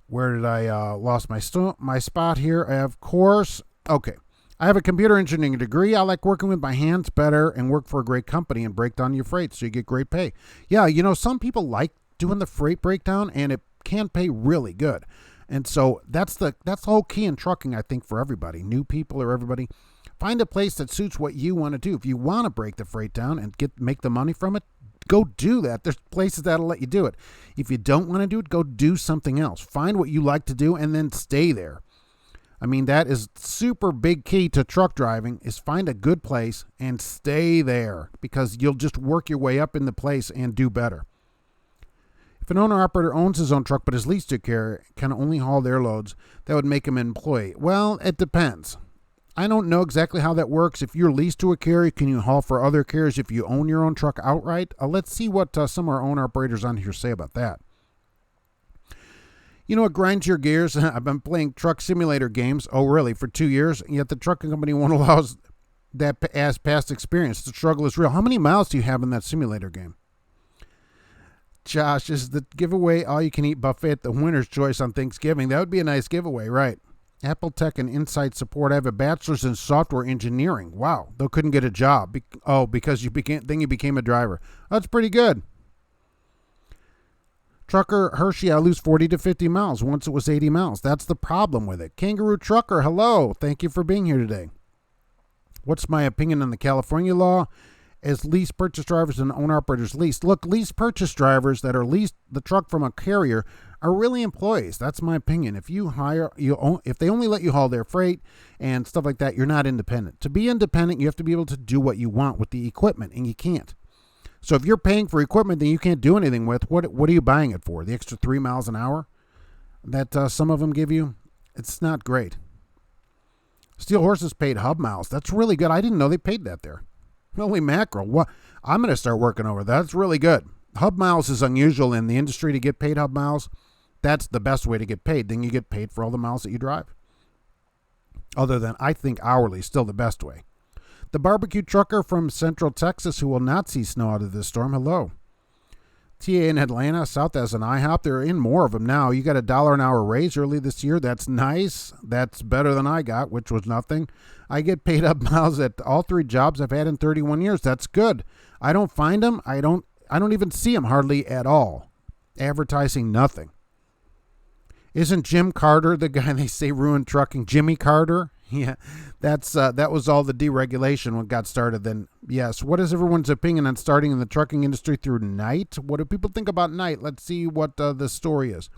Where did I lost my spot here? Of course. Okay. I have a computer engineering degree. I like working with my hands better and work for a great company and break down your freight so you get great pay. Yeah, some people like doing the freight breakdown and it can pay really good. And so that's the whole key in trucking, I think, for everybody, new people or everybody. Find a place that suits what you want to do. If you want to break the freight down and make the money from it, go do that. There's places that'll let you do it. If you don't want to do it, go do something else. Find what you like to do and then stay there. I mean, that is super big key to truck driving is find a good place and stay there because you'll just work your way up in the place and do better. If an owner-operator owns his own truck but is leased to a carrier, can only haul their loads, that would make him an employee. Well, it depends. I don't know exactly how that works. If you're leased to a carrier, can you haul for other carriers if you own your own truck outright? Let's see what some of our owner-operators on here say about that. You know what grinds your gears? I've been playing truck simulator games, for 2 years, yet the trucking company won't allow us that as past experience. The struggle is real. How many miles do you have in that simulator game? Josh, is the giveaway all-you-can-eat buffet at the winner's choice on Thanksgiving? That would be a nice giveaway, right? Apple Tech and Insight Support. I have a bachelor's in software engineering. Wow, they couldn't get a job. Because you became a driver. That's pretty good. Trucker Hershey, I lose 40 to 50 miles. Once it was 80 miles. That's the problem with it. Kangaroo Trucker, hello. Thank you for being here today. What's my opinion on the California law? As lease purchase drivers and owner-operators leased. Look, lease purchase drivers that are leased the truck from a carrier are really employees. That's my opinion. If if they only let you haul their freight and stuff like that, you're not independent. To be independent, you have to be able to do what you want with the equipment, and you can't. So if you're paying for equipment that you can't do anything with, what are you buying it for? The extra 3 miles an hour that some of them give you? It's not great. Steel Horses paid hub miles. That's really good. I didn't know they paid that there. Holy mackerel. What? I'm going to start working over that. That's really good. Hub miles is unusual in the industry to get paid hub miles. That's the best way to get paid. Then you get paid for all the miles that you drive. Other than, I think hourly is still the best way. The barbecue trucker from Central Texas who will not see snow out of this storm. Hello. TA in Atlanta, South as an IHOP. They're in more of them now. You got $1 an hour raise early this year. That's nice. That's better than I got, which was nothing. I get paid up miles at all 3 jobs I've had in 31 years. That's good. I don't find them. I don't even see them hardly at all. Advertising, nothing. Isn't Jim Carter the guy they say ruined trucking? Jimmy Carter? Yeah, that was all the deregulation when it got started. Then, yes, what is everyone's opinion on starting in the trucking industry through night? What do people think about night? Let's see what the story is.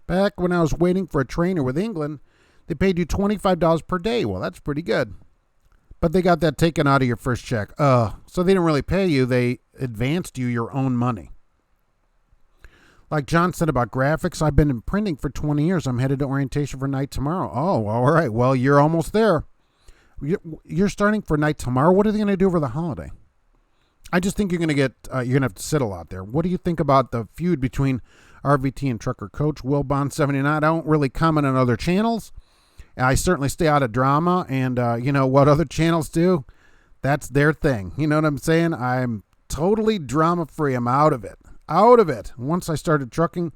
Back when I was waiting for a trainer with England, they paid you $25 per day. Well, that's pretty good. But they got that taken out of your first check. So they didn't really pay you. They advanced you your own money. Like John said about graphics, I've been in printing for 20 years. I'm headed to orientation for night tomorrow. Oh, all right. Well, you're almost there. You're starting for night tomorrow. What are they going to do over the holiday? I just think you're going to have to sit a lot there. What do you think about the feud between RVT and Trucker Coach Wilbon79? I don't really comment on other channels. I certainly stay out of drama, and you know what other channels do? That's their thing. You know what I'm saying? I'm totally drama-free. I'm out of it. Out of it. Once I started trucking,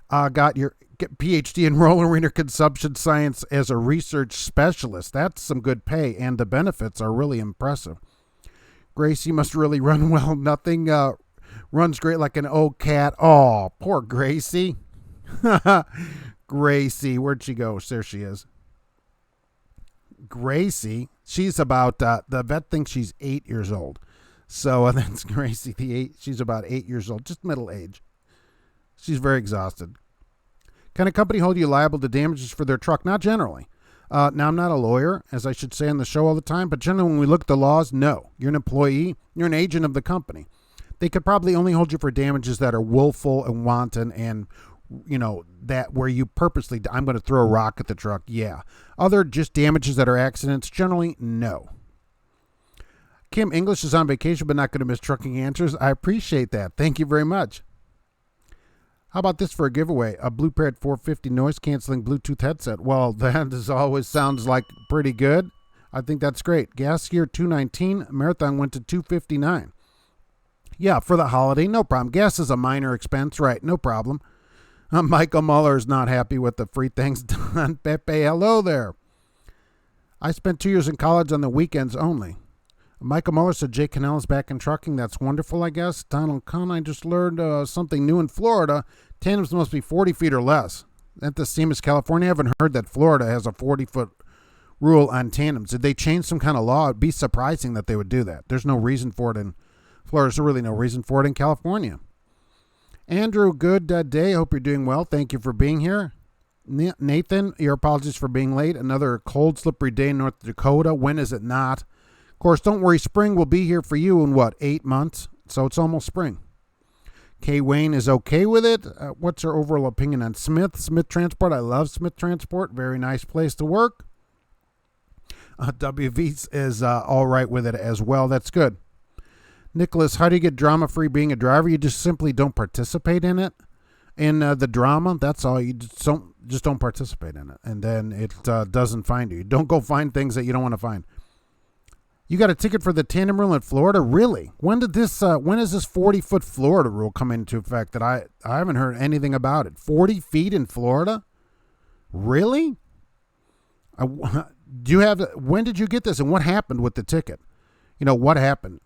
got your PhD in roller reader consumption science as a research specialist. That's some good pay, and the benefits are really impressive. Gracie must really run well. Nothing runs great like an old cat. Oh, poor Gracie. Gracie, where'd she go? There she is. Gracie, she's about, the vet thinks she's 8 years old. So that's Gracie, she's about 8 years old, just middle age. She's very exhausted. Can a company hold you liable to damages for their truck? Not generally. Now, I'm not a lawyer, as I should say on the show all the time, but generally when we look at the laws, no. You're an employee. You're an agent of the company. They could probably only hold you for damages that are willful and wanton and, you know, that where you purposely, I'm going to throw a rock at the truck, yeah. Other just damages that are accidents, generally, no. Kim, English is on vacation, but not going to miss trucking answers. I appreciate that. Thank you very much. How about this for a giveaway? A Blue Parrot 450 noise-canceling Bluetooth headset. Well, that is always sounds like pretty good. I think that's great. Gas year 219. Marathon went to 259. Yeah, for the holiday, no problem. Gas is a minor expense, right? No problem. Michael Muller is not happy with the free things done. Pepe, hello there. I spent 2 years in college on the weekends only. Michael Muller said Jay Cannell is back in trucking. That's wonderful, I guess. Donald Kahn, I just learned something new in Florida. Tandems must be 40 feet or less. At the same as California, I haven't heard that Florida has a 40-foot rule on tandems. Did they change some kind of law? It'd be surprising that they would do that. There's no reason for it in Florida. There's really no reason for it in California. Andrew, good day. Hope you're doing well. Thank you for being here. Nathan, your apologies for being late. Another cold, slippery day in North Dakota. When is it not? Of course, don't worry. Spring will be here for you in, 8 months? So it's almost spring. Kay Wayne is okay with it. What's her overall opinion on Smith? Smith Transport. I love Smith Transport. Very nice place to work. WV is all right with it as well. That's good. Nicholas, how do you get drama-free being a driver? You just simply don't participate in it. In the drama, that's all. You just don't participate in it. And then it doesn't find you. Don't go find things that you don't want to find. You got a ticket for the tandem rule in Florida? Really? When is this 40-foot Florida rule come into effect that I haven't heard anything about it? 40 feet in Florida? Really? When did you get this and what happened with the ticket? You know, what happened?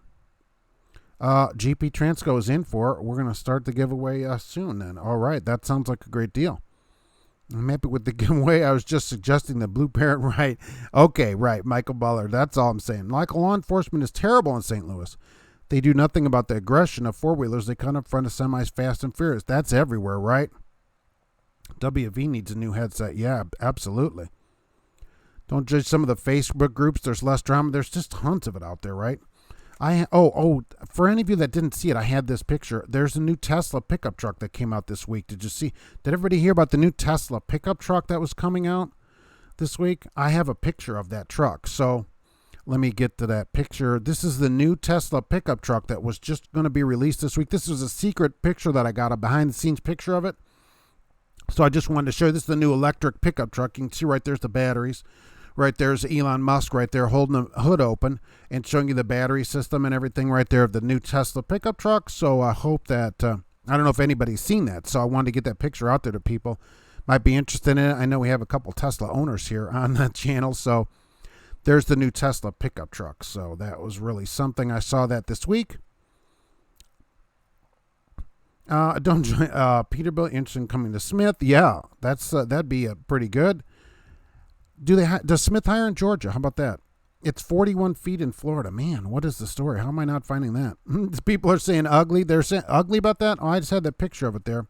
GP Transco is in for it. We're going to start the giveaway soon then. All right. That sounds like a great deal. I'm happy with the giveaway. I was just suggesting the Blue Parrot, right? Okay, right. Michael Buller. That's all I'm saying. Like law enforcement is terrible in St. Louis. They do nothing about the aggression of four-wheelers. They cut in front of semis fast and furious. That's everywhere, right? WV needs a new headset. Yeah, absolutely. Don't judge some of the Facebook groups. There's less drama. There's just tons of it out there, right? For any of you that didn't see it, I had this picture. There's a new Tesla pickup truck that came out this week. Did you see? Did everybody hear about the new Tesla pickup truck that was coming out this week? I have a picture of that truck. So let me get to that picture. This is the new Tesla pickup truck that was just going to be released this week. This was a secret picture that I got, a behind the scenes picture of it. So I just wanted to show you. This is the new electric pickup truck. You can see right there's the batteries. Right there's Elon Musk right there holding the hood open and showing you the battery system and everything right there of the new Tesla pickup truck. So I hope that, I don't know if anybody's seen that. So I wanted to get that picture out there to people. Might be interested in it. I know we have a couple Tesla owners here on the channel. So there's the new Tesla pickup truck. So that was really something. I saw that this week. Don't join Peterbilt interested in coming to Smith. Yeah, that'd be pretty good. Does Smith hire in Georgia? How about that? It's 41 feet in Florida. Man, what is the story? How am I not finding that? People are saying ugly. They're saying ugly about that? Oh, I just had that picture of it there.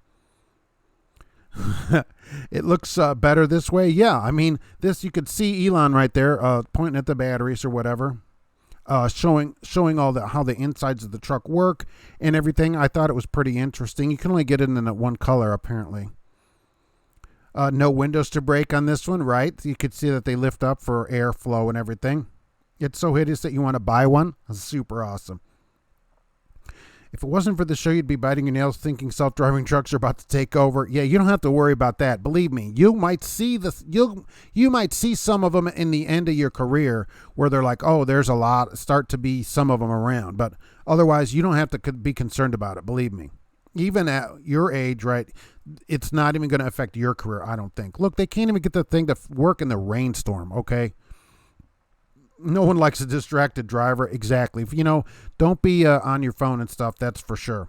It looks better this way. Yeah, I mean, this, you could see Elon right there pointing at the batteries or whatever, showing all how the insides of the truck work and everything. I thought it was pretty interesting. You can only get it in one color, apparently. No windows to break on this one, right? You could see that they lift up for airflow and everything. It's so hideous that you want to buy one. That's super awesome. If it wasn't for the show, you'd be biting your nails thinking self-driving trucks are about to take over. Yeah, you don't have to worry about that. Believe me, you might see you might see some of them in the end of your career where they're like, oh, there's a lot, start to be some of them around. But otherwise, you don't have to be concerned about it. Believe me. Even at your age, right, it's not even going to affect your career, I don't think. Look, they can't even get the thing to work in the rainstorm, okay? No one likes a distracted driver. Exactly. Don't be on your phone and stuff, that's for sure.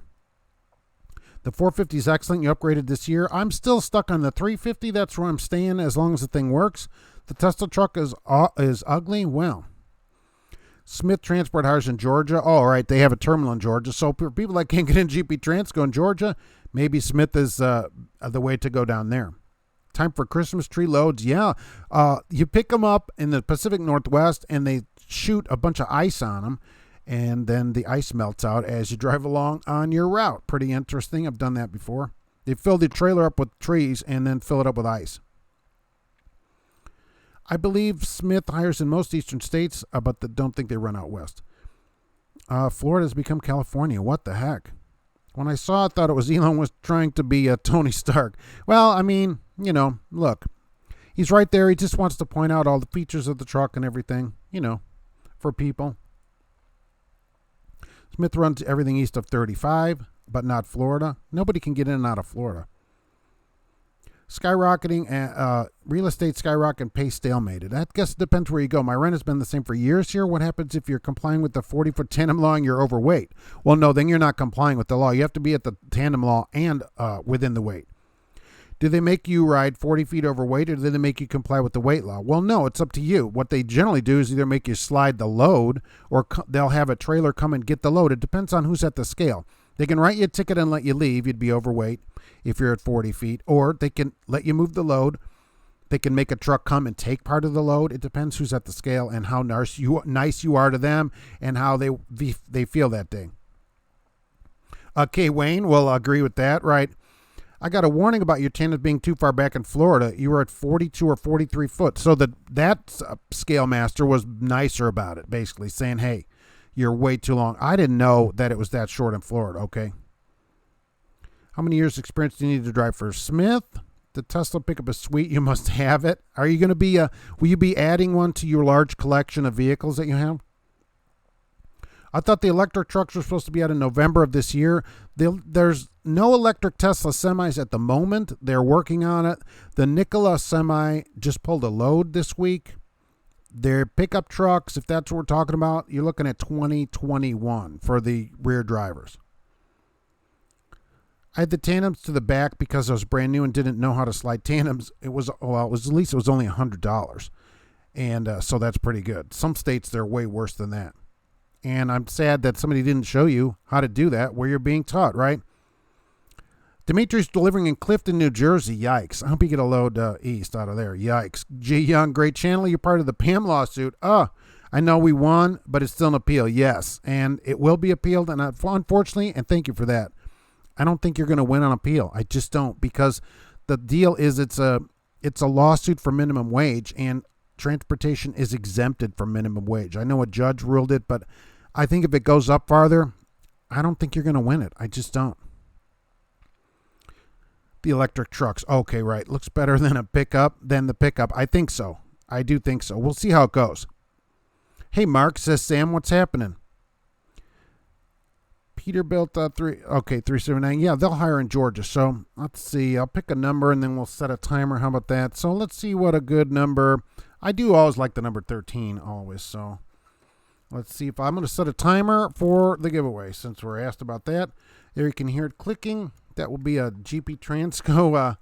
The 450 is excellent. You upgraded this year. I'm still stuck on the 350. That's where I'm staying as long as the thing works. The Tesla truck is ugly. Well, Smith Transport hires in Georgia. Oh, all right, they have a terminal in Georgia. So for people that can't get in GP Trans, go in Georgia, maybe Smith is the way to go down there. Time for Christmas tree loads. Yeah, you pick them up in the Pacific Northwest, and they shoot a bunch of ice on them, and then the ice melts out as you drive along on your route. Pretty interesting. I've done that before. They fill the trailer up with trees and then fill it up with ice. I believe Smith hires in most eastern states, but don't think they run out west. Florida has become California. What the heck? When I saw it, I thought it was Elon was trying to be Tony Stark. Well, I mean, look, he's right there. He just wants to point out all the features of the truck and everything, for people. Smith runs everything east of 35, but not Florida. Nobody can get in and out of Florida. Skyrocketing, real estate skyrocket and pay stalemated. I guess it depends where you go. My rent has been the same for years here. What happens if you're complying with the 40-foot tandem law and you're overweight? Well, no, then you're not complying with the law. You have to be at the tandem law and within the weight. Do they make you ride 40 feet overweight, or do they make you comply with the weight law? Well, no, it's up to you. What they generally do is either make you slide the load, or they'll have a trailer come and get the load. It depends on who's at the scale. They can write you a ticket and let you leave. You'd be overweight if you're at 40 feet. Or they can let you move the load. They can make a truck come and take part of the load. It depends who's at the scale and how nice you are to them and how they feel that day. Okay, Wayne will agree with that, right? I got a warning about your tandems being too far back in Florida. You were at 42 or 43 foot. So that scale master was nicer about it, basically saying, hey, you're way too long. I didn't know that it was that short in Florida, okay? How many years experience do you need to drive for Smith? The Tesla pickup is sweet. You must have it. Are you going to be, will you be adding one to your large collection of vehicles that you have? I thought the electric trucks were supposed to be out in November of this year. There's no electric Tesla semis at the moment. They're working on it. The Nikola semi just pulled a load this week. Their pickup trucks, if that's what we're talking about, you're looking at 2021 for the rear drivers. I had the tandems to the back because I was brand new and didn't know how to slide tandems. It was only $100. And so that's pretty good. Some states, they're way worse than that. And I'm sad that somebody didn't show you how to do that where you're being taught, right? Dimitri's delivering in Clifton, New Jersey. Yikes. I hope you get a load east out of there. Yikes. G. Young, great channel. You're part of the Pam lawsuit. I I know we won, but it's still an appeal. Yes, and it will be appealed. And unfortunately, and thank you for that, I don't think you're going to win on appeal. I just don't, because the deal is it's a lawsuit for minimum wage, and transportation is exempted from minimum wage. I know a judge ruled it, but I think if it goes up farther, I don't think you're going to win it. I just don't. The electric trucks. Okay, right. Looks better than the pickup. I think so. I do think so. We'll see how it goes. Hey, Mark, says Sam, what's happening? Peterbilt 379. Yeah, they'll hire in Georgia. So let's see. I'll pick a number and then we'll set a timer. How about that? So let's see what a good number. I do always like the number 13 always. So let's see if I'm going to set a timer for the giveaway since we're asked about that. There you can hear it clicking. That will be a GP Transco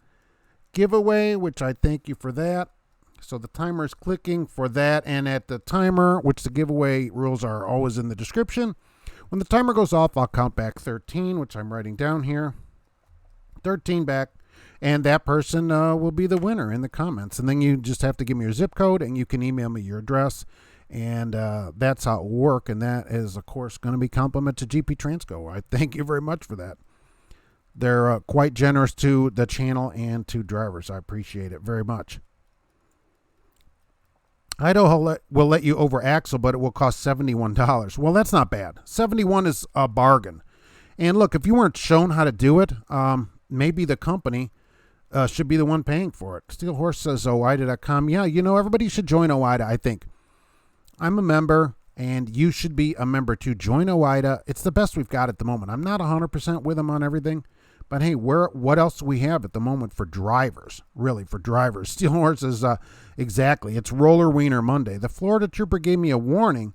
giveaway, which I thank you for that. So the timer is clicking for that, and at the timer, which the giveaway rules are always in the description, when the timer goes off, I'll count back 13, which I'm writing down here. 13 back, and that person will be the winner in the comments. And then you just have to give me your zip code, and you can email me your address, and that's how it will work. And that is, of course, going to be compliment to GP Transco. I thank you very much for that. They're quite generous to the channel and to drivers. I appreciate it very much. Idaho will let you over axle, but it will cost $71. Well, that's not bad. $71 is a bargain. And look, if you weren't shown how to do it, maybe the company should be the one paying for it. Steel Horse says OIDA.com. Yeah, everybody should join OIDA, I think. I'm a member, and you should be a member too. Join OIDA. It's the best we've got at the moment. I'm not 100% with them on everything. But hey, what else do we have at the moment for drivers? Really, for drivers. Steel Horse is exactly. It's Roller Wiener Monday. The Florida trooper gave me a warning,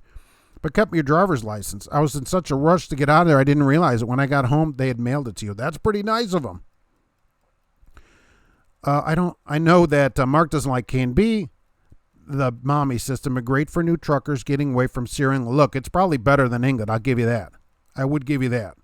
but kept me your driver's license. I was in such a rush to get out of there, I didn't realize it. When I got home, they had mailed it to you. That's pretty nice of them. I know that Mark doesn't like K&B. The mommy system are great for new truckers getting away from Syria. Look, it's probably better than England. I'll give you that. I would give you that.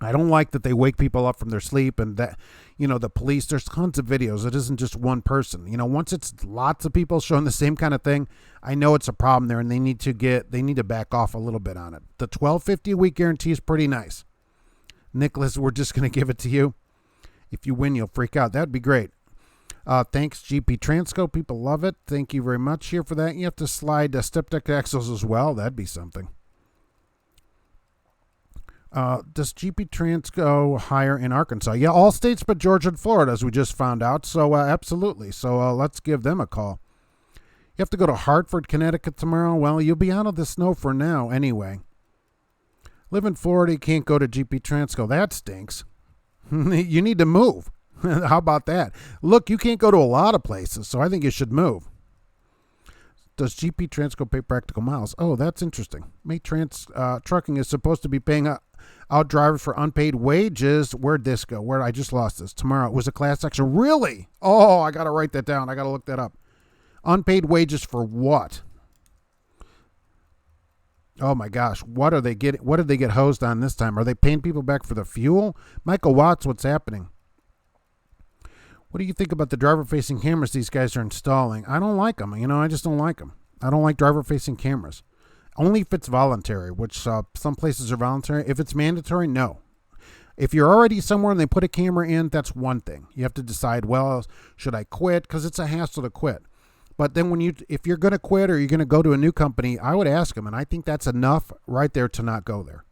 I don't like that they wake people up from their sleep and that, the police, there's tons of videos. It isn't just one person. Once it's lots of people showing the same kind of thing, I know it's a problem there and they need to back off a little bit on it. The $12.50 a week guarantee is pretty nice. Nicholas, we're just going to give it to you. If you win, you'll freak out. That'd be great. Thanks, GP Transco. People love it. Thank you very much here for that. You have to slide step deck axles as well. That'd be something. Does GP Transco hire in Arkansas? Yeah, all states but Georgia and Florida, as we just found out. So absolutely. So let's give them a call. You have to go to Hartford, Connecticut tomorrow. Well, you'll be out of the snow for now anyway. Live in Florida, you can't go to GP Transco. That stinks. You need to move. How about that? Look, you can't go to a lot of places, so I think you should move. Does GP Transco pay practical miles? Oh, that's interesting. Trucking is supposed to be paying out drivers for unpaid wages. Where'd this go? I just lost this. Tomorrow it was a class action. Really? Oh, I got to write that down. I got to look that up. Unpaid wages for what? Oh my gosh. What are they getting? What did they get hosed on this time? Are they paying people back for the fuel? Michael Watts, what's happening? What do you think about the driver-facing cameras these guys are installing? I don't like them. I just don't like them. I don't like driver-facing cameras. Only if it's voluntary, which some places are voluntary. If it's mandatory, no. If you're already somewhere and they put a camera in, that's one thing. You have to decide, well, should I quit? Because it's a hassle to quit. But then if you're going to quit or you're going to go to a new company, I would ask them, and I think that's enough right there to not go there.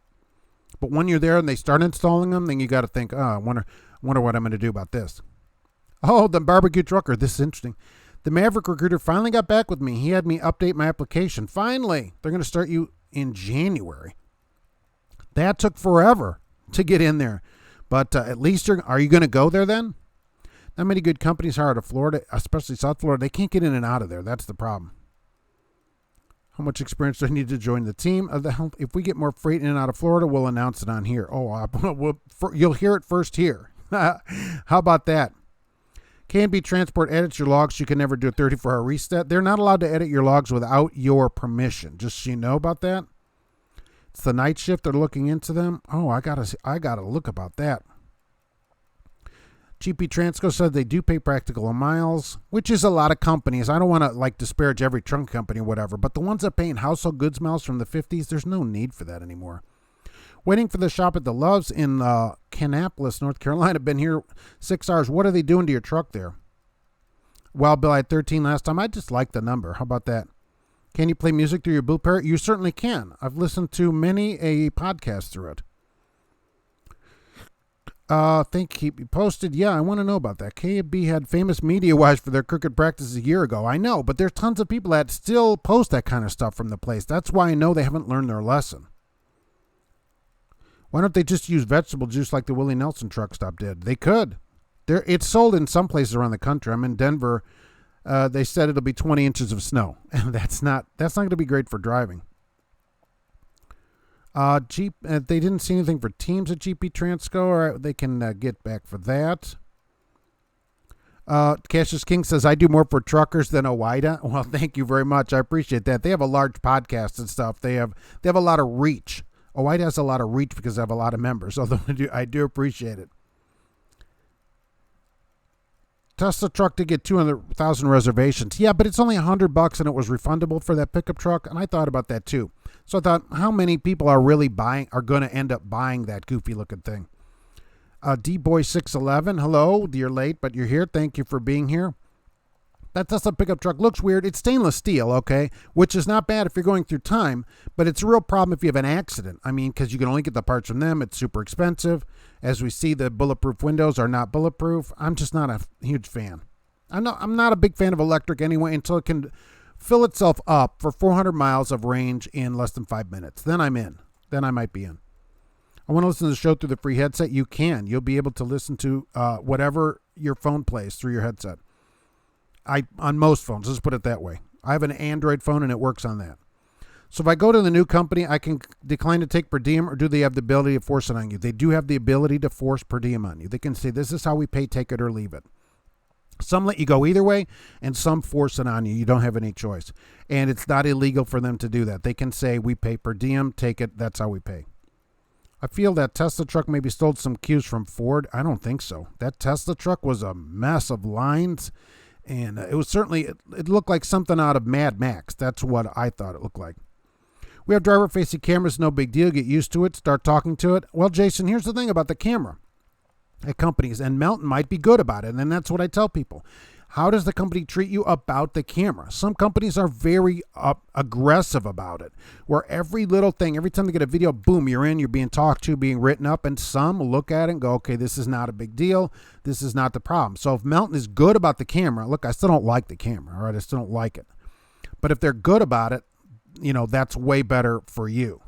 But when you're there and they start installing them, then you got to think, I wonder what I'm going to do about this. Oh, the barbecue trucker. This is interesting. The Maverick recruiter finally got back with me. He had me update my application. Finally, they're going to start you in January. That took forever to get in there. But at least are you going to go there then? Not many good companies hire out of Florida, especially South Florida. They can't get in and out of there. That's the problem. How much experience do I need to join the team? If we get more freight in and out of Florida, we'll announce it on here. Oh, you'll hear it first here. How about that? K&B Transport edits your logs. You can never do a 34-hour reset. They're not allowed to edit your logs without your permission. Just so you know about that. It's the night shift. They're looking into them. Oh, I gotta look about that. GP Transco said they do pay practical miles, which is a lot of companies. I don't want to disparage every trunk company or whatever, but the ones that pay in household goods miles from the 50s, there's no need for that anymore. Waiting for the shop at the Loves in Kannapolis, North Carolina. Been here 6 hours. What are they doing to your truck there? Well, Bill, I had 13 last time. I just like the number. How about that? Can you play music through your Blue Parrot? You certainly can. I've listened to many a podcast through it. Keep you posted. Yeah, I want to know about that. KFB had famous media-wise for their crooked practices a year ago. I know, but there's tons of people that still post that kind of stuff from the place. That's why I know they haven't learned their lesson. Why don't they just use vegetable juice like the Willie Nelson truck stop did? They could. It's sold in some places around the country. I'm in Denver. They said it'll be 20 inches of snow, and that's not going to be great for driving. They didn't see anything for teams at GP Transco, or they can get back for that. Cassius King says, I do more for truckers than OIDA. Well, thank you very much. I appreciate that. They have a large podcast and stuff. They have a lot of reach. OIDA has a lot of reach because they have a lot of members, although I do appreciate it. Tesla truck to get 200,000 reservations. Yeah, but it's only $100 and it was refundable for that pickup truck, and I thought about that too. So I thought, how many people are going to end up buying that goofy looking thing? D-Boy611, hello, you're late, but you're here. Thank you for being here. That Tesla pickup truck looks weird. It's stainless steel, okay, which is not bad if you're going through time, but it's a real problem if you have an accident. I mean, because you can only get the parts from them. It's super expensive. As we see, the bulletproof windows are not bulletproof. I'm just not a huge fan. I'm not a big fan of electric anyway until it can fill itself up for 400 miles of range in less than 5 minutes. Then I'm in. Then I might be in. I want to listen to the show through the free headset. You can. You'll be able to listen to whatever your phone plays through your headset. On most phones, let's put it that way. I have an Android phone and it works on that. So if I go to the new company, I can decline to take per diem, or do they have the ability to force it on you? They do have the ability to force per diem on you. They can say, this is how we pay, take it or leave it. Some let you go either way, and some force it on you. You don't have any choice. And it's not illegal for them to do that. They can say, we pay per diem, take it, that's how we pay. I feel that Tesla truck maybe stole some cues from Ford. I don't think so. That Tesla truck was a mess of lines. And it was certainly, it looked like something out of Mad Max. That's what I thought it looked like. We have driver-facing cameras, no big deal. Get used to it. Start talking to it. Well, Jason, here's the thing about the camera at companies, and Melton might be good about it, and that's what I tell people. How does the company treat you about the camera? Some companies are very aggressive about it, where every little thing, every time they get a video, boom, you're in, you're being talked to, being written up, and some look at it and go, okay, this is not a big deal. This is not the problem. So if Melton is good about the camera, look, I still don't like the camera, all right? I still don't like it. But if they're good about it, that's way better for you.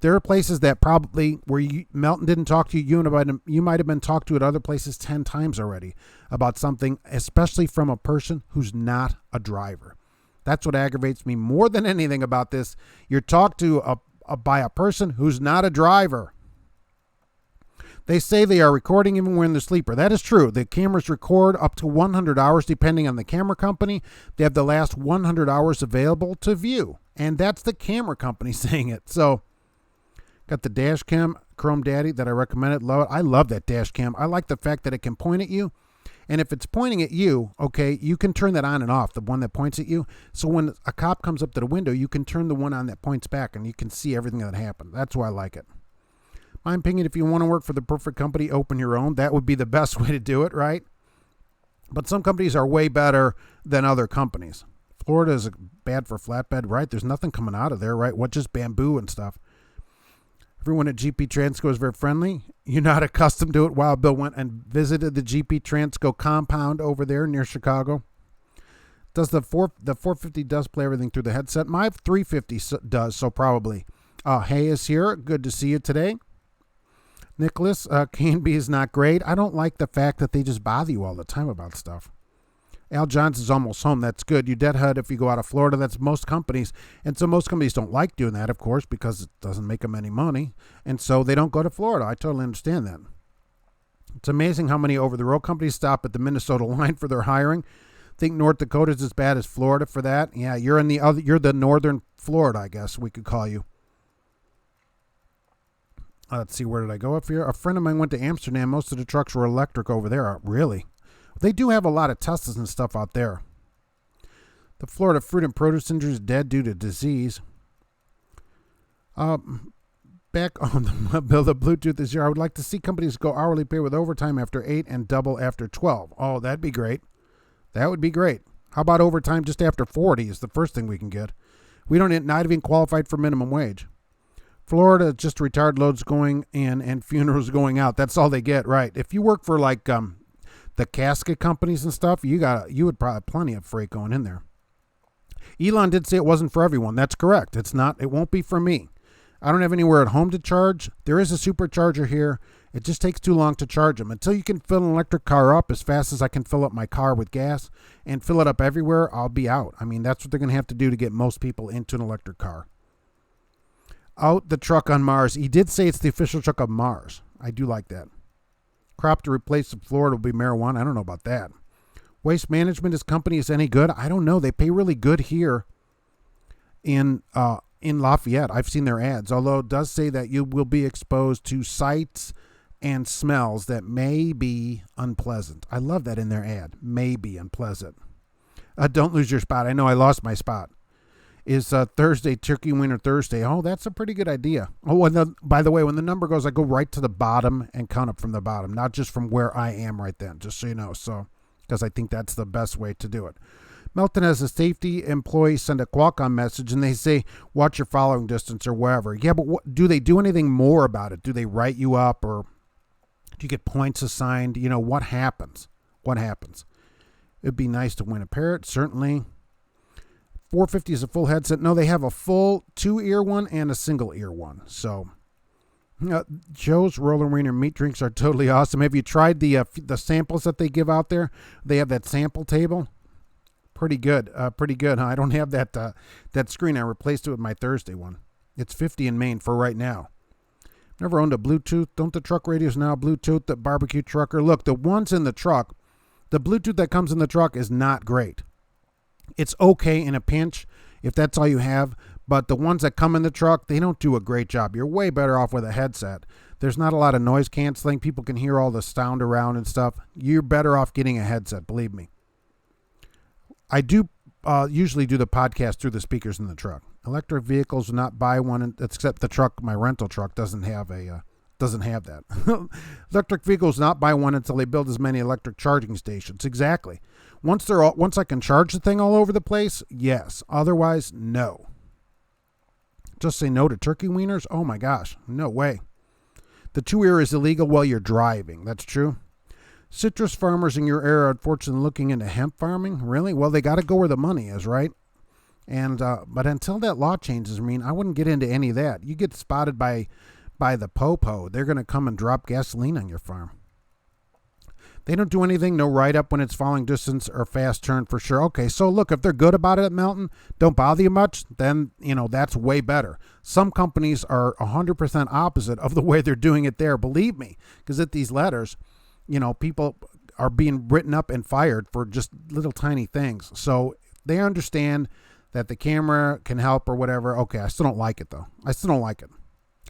There are places that probably where Melton didn't talk to you, you might have been talked to at other places 10 times already about something, especially from a person who's not a driver. That's what aggravates me more than anything about this. You're talked to by a person who's not a driver. They say they are recording even when they're sleeper. That is true. The cameras record up to 100 hours depending on the camera company. They have the last 100 hours available to view. And that's the camera company saying it. So got the dash cam Chrome Daddy that I recommended. Love it. I love that dash cam. I like the fact that it can point at you. And if it's pointing at you, okay, you can turn that on and off, the one that points at you. So when a cop comes up to the window, you can turn the one on that points back and you can see everything that happened. That's why I like it. My opinion, if you want to work for the perfect company, open your own. That would be the best way to do it, right? But some companies are way better than other companies. Florida is bad for flatbed, right? There's nothing coming out of there, right? What, just bamboo and stuff. Everyone at GP Transco is very friendly. You're not accustomed to it. Wild Bill went and visited the GP Transco compound over there near Chicago. Does the 450 does play everything through the headset? My 350 does, so probably. Hay is here. Good to see you today. Nicholas, K&B is not great. I don't like the fact that they just bother you all the time about stuff. Al Johnson's almost home. That's good. You deadhead if you go out of Florida. That's most companies. And so most companies don't like doing that, of course, because it doesn't make them any money. And so they don't go to Florida. I totally understand that. It's amazing how many over-the-road companies stop at the Minnesota line for their hiring. Think North Dakota is as bad as Florida for that. Yeah, you're the northern Florida, I guess we could call you. Let's see, where did I go up here? A friend of mine went to Amsterdam. Most of the trucks were electric over there. Really? They do have a lot of Teslas and stuff out there. The Florida fruit and produce industry is dead due to disease. Back on the bill, the Bluetooth this year, I would like to see companies go hourly pay with overtime after 8 and double after 12. Oh, that'd be great. That would be great. How about overtime just after 40 is the first thing we can get. We don't not even qualified for minimum wage. Florida, just retired loads going in and funerals going out. That's all they get, right? If you work for like the casket companies and stuff, you would probably have plenty of freight going in there. Elon did say it wasn't for everyone. That's correct. It's not. It won't be for me. I don't have anywhere at home to charge. There is a supercharger here. It just takes too long to charge them. Until you can fill an electric car up as fast as I can fill up my car with gas and fill it up everywhere, I'll be out. I mean, that's what they're going to have to do to get most people into an electric car. Out the truck on Mars. He did say it's the official truck of Mars. I do like that. Crop to replace the Florida will be marijuana. I don't know about that. Waste management, is company is any good? I don't know. They pay really good here in Lafayette. I've seen their ads, although it does say that you will be exposed to sights and smells that may be unpleasant. I love that in their ad. May be unpleasant. Don't lose your spot. I know I lost my spot. Is Thursday, Turkey Wiener Thursday. Oh, that's a pretty good idea. Oh, and by the way, when the number goes, I go right to the bottom and count up from the bottom, not just from where I am right then, just so you know. So, because I think that's the best way to do it. Melton has a safety employee send a Qualcomm message and they say, watch your following distance or wherever. Yeah, but do they do anything more about it? Do they write you up or do you get points assigned? You know, what happens? What happens? It'd be nice to win a parrot, certainly. 450 is a full headset. No, they have a full 2-ear one and a single ear one. So, Joe's Roller Wiener meat drinks are totally awesome. Have you tried the samples that they give out there? They have that sample table. Pretty good. Pretty good, huh? I don't have that screen. I replaced it with my Thursday one. It's 50 in Maine for right now. Never owned a Bluetooth. Don't the truck radios now Bluetooth? The barbecue trucker. Look, the ones in the truck, the Bluetooth that comes in the truck is not great. It's okay in a pinch if that's all you have, but the ones that come in the truck, they don't do a great job. You're way better off with a headset. There's not a lot of noise canceling. People can hear all the sound around and stuff. You're better off getting a headset, believe me. I do usually do the podcast through the speakers in the truck. Electric vehicles will not buy one, except the truck, my rental truck, doesn't have that. Electric vehicles not buy one until they build as many electric charging stations. Exactly. Once I can charge the thing all over the place, yes. Otherwise, no. Just say no to turkey wieners? Oh my gosh, no way. The 2-ear is illegal while you're driving. That's true. Citrus farmers in your area are unfortunately looking into hemp farming. Really? Well, they got to go where the money is, right? And but until that law changes, I wouldn't get into any of that. You get spotted by the popo, they're going to come and drop gasoline on your farm. They don't do anything, no write-up when it's falling distance or fast turn for sure. Okay, so look, if they're good about it at Melton, don't bother you much, then, that's way better. Some companies are 100% opposite of the way they're doing it there, believe me, because at these letters, people are being written up and fired for just little tiny things. So they understand that the camera can help or whatever. Okay, I still don't like it, though. I still don't like it.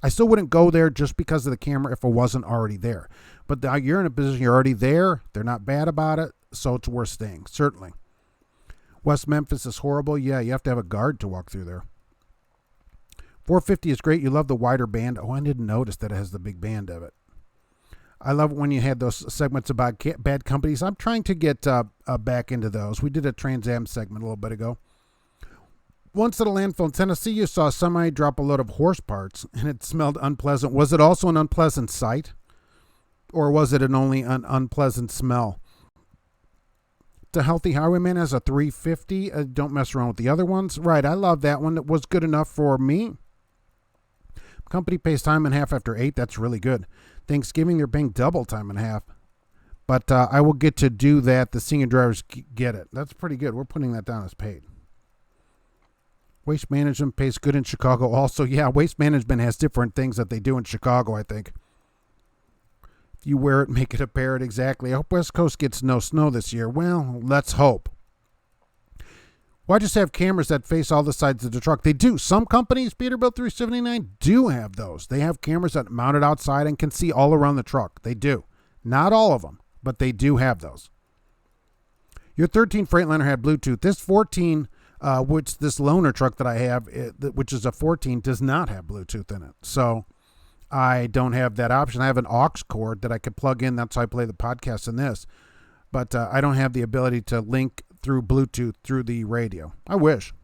I still wouldn't go there just because of the camera if it wasn't already there. But now you're in a position, you're already there. They're not bad about it, so it's worth staying, certainly. West Memphis is horrible. Yeah, you have to have a guard to walk through there. 450 is great. You love the wider band. Oh, I didn't notice that it has the big band of it. I love it when you had those segments about bad companies. I'm trying to get back into those. We did a Trans Am segment a little bit ago. Once at a landfill in Tennessee, you saw a semi drop a load of horse parts, and it smelled unpleasant. Was it also an unpleasant sight, or was it only an unpleasant smell? The Healthy Highwayman has a 350. Don't mess around with the other ones. Right, I love that one. It was good enough for me. Company pays time and a half after 8. That's really good. Thanksgiving, they're paying double time and a half. But I will get to do that. The senior drivers get it. That's pretty good. We're putting that down as paid. Waste Management pays good in Chicago also. Yeah, Waste Management has different things that they do in Chicago, I think. If you wear it, make it a parrot. Exactly. I hope West Coast gets no snow this year. Well, let's hope. Why just have cameras that face all the sides of the truck? They do. Some companies, Peterbilt 379, do have those. They have cameras that mounted outside and can see all around the truck. They do. Not all of them, but they do have those. Your 13 Freightliner had Bluetooth. This 14, which this loaner truck that I have, which is a 14, does not have Bluetooth in it. So I don't have that option. I have an aux cord that I could plug in. That's how I play the podcast in this. But I don't have the ability to link through Bluetooth through the radio. I wish.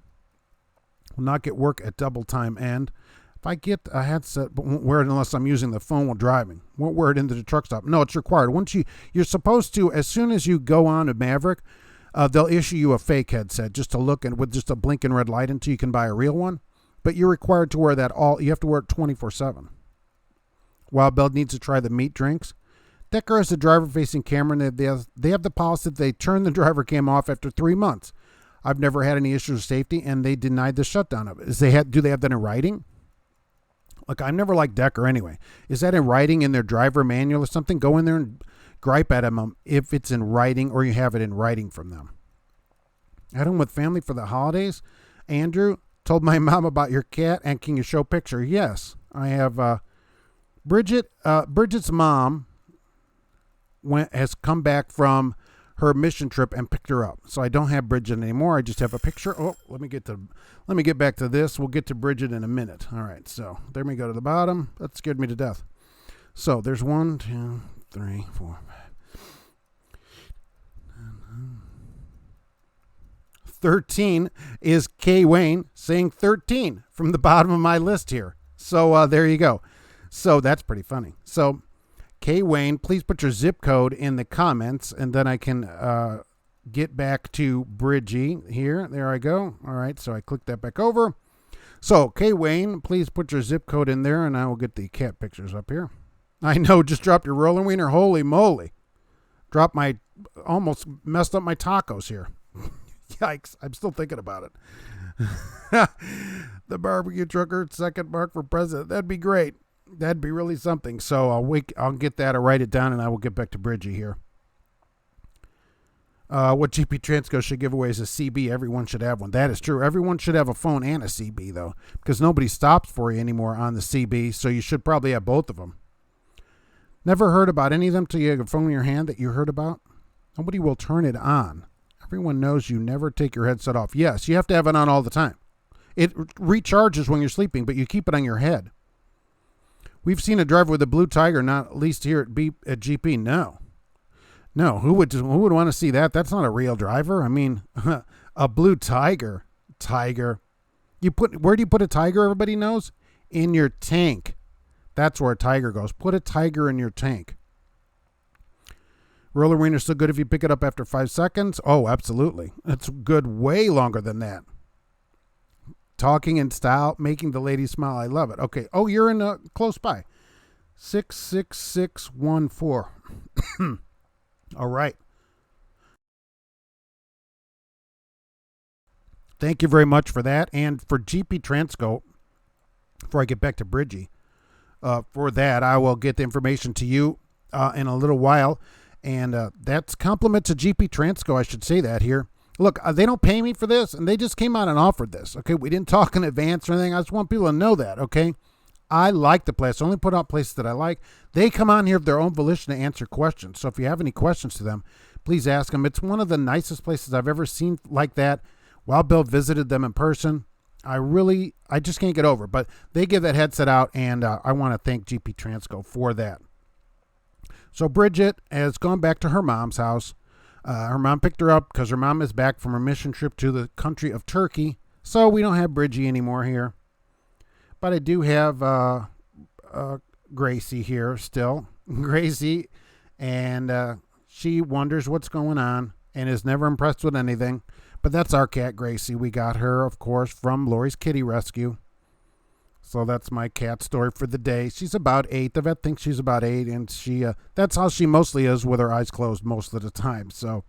Will not get work at double time. And if I get a headset, but won't wear it unless I'm using the phone while driving. Won't wear it into the truck stop. No, it's required. Once you're supposed to, as soon as you go on to Maverick, they'll issue you a fake headset just to look and with just a blinking red light until you can buy a real one. But you're required to wear that you have to wear it 24/7. Wild Bill needs to try the meat drinks. Decker has a driver-facing camera, and they have the policy that they turn the driver cam off after 3 months. I've never had any issues with safety, and they denied the shutdown of it. Do they have that in writing? Look, I've never liked Decker anyway. Is that in writing in their driver manual or something? Go in there and gripe at them if it's in writing or you have it in writing from them. At home with family for the holidays. Andrew told my mom about your cat, and can you show picture? Yes, I have Bridget's mom has come back from her mission trip and picked her up. So I don't have Bridget anymore. I just have a picture. Oh, let me get back to this. We'll get to Bridget in a minute. All right. So there we go to the bottom. That scared me to death. So there's 1, 2, 3, 4, 5. 13 is K. Wayne saying 13 from the bottom of my list here. So there you go. So that's pretty funny. So K. Wayne, please put your zip code in the comments, and then I can get back to Bridgie here. There I go. All right, so I click that back over. So K. Wayne, please put your zip code in there, and I will get the cat pictures up here. I know, just dropped your roller wiener. Holy moly. Almost messed up my tacos here. Yikes, I'm still thinking about it. The barbecue trucker, second mark for president. That'd be great. That'd be really something. So I'll get that. I'll write it down, and I will get back to Bridgie here. What GP Transco should give away is a CB. Everyone should have one. That is true. Everyone should have a phone and a CB, though, because nobody stops for you anymore on the CB, so you should probably have both of them. Never heard about any of them till you have a phone in your hand that you heard about? Nobody will turn it on. Everyone knows you never take your headset off. Yes, you have to have it on all the time. It recharges when you're sleeping, but you keep it on your head. We've seen a driver with a blue Tiger, not at least here at GP. No. Who would want to see that? That's not a real driver. I mean, a blue Tiger. Where do you put a Tiger? Everybody knows in your tank. That's where a Tiger goes. Put a Tiger in your tank. Roller wiener's so good if you pick it up after 5 seconds. Oh, absolutely. It's good way longer than that. Talking in style, making the ladies smile. I love it. Okay. Oh, you're in close by. 66614. All right. Thank you very much for that. And for GP Transco, before I get back to Bridgie, for that, I will get the information to you in a little while. And that's compliment to GP Transco. I should say that here. Look, they don't pay me for this, and they just came out and offered this. Okay, we didn't talk in advance or anything. I just want people to know that. Okay, I like the place. I only put out places that I like. They come on here of their own volition to answer questions. So if you have any questions to them, please ask them. It's one of the nicest places I've ever seen like that. Wild Bill visited them in person. I just can't get over it. But they give that headset out, and I want to thank GP Transco for that. So Bridget has gone back to her mom's house. Her mom picked her up because her mom is back from her mission trip to the country of Turkey. So we don't have Bridgie anymore here. But I do have Gracie here still. Gracie, and she wonders what's going on and is never impressed with anything. But that's our cat, Gracie. We got her, of course, from Lori's Kitty Rescue. So that's my cat story for the day. She's about 8. The vet thinks she's about 8, and that's how she mostly is, with her eyes closed most of the time. So,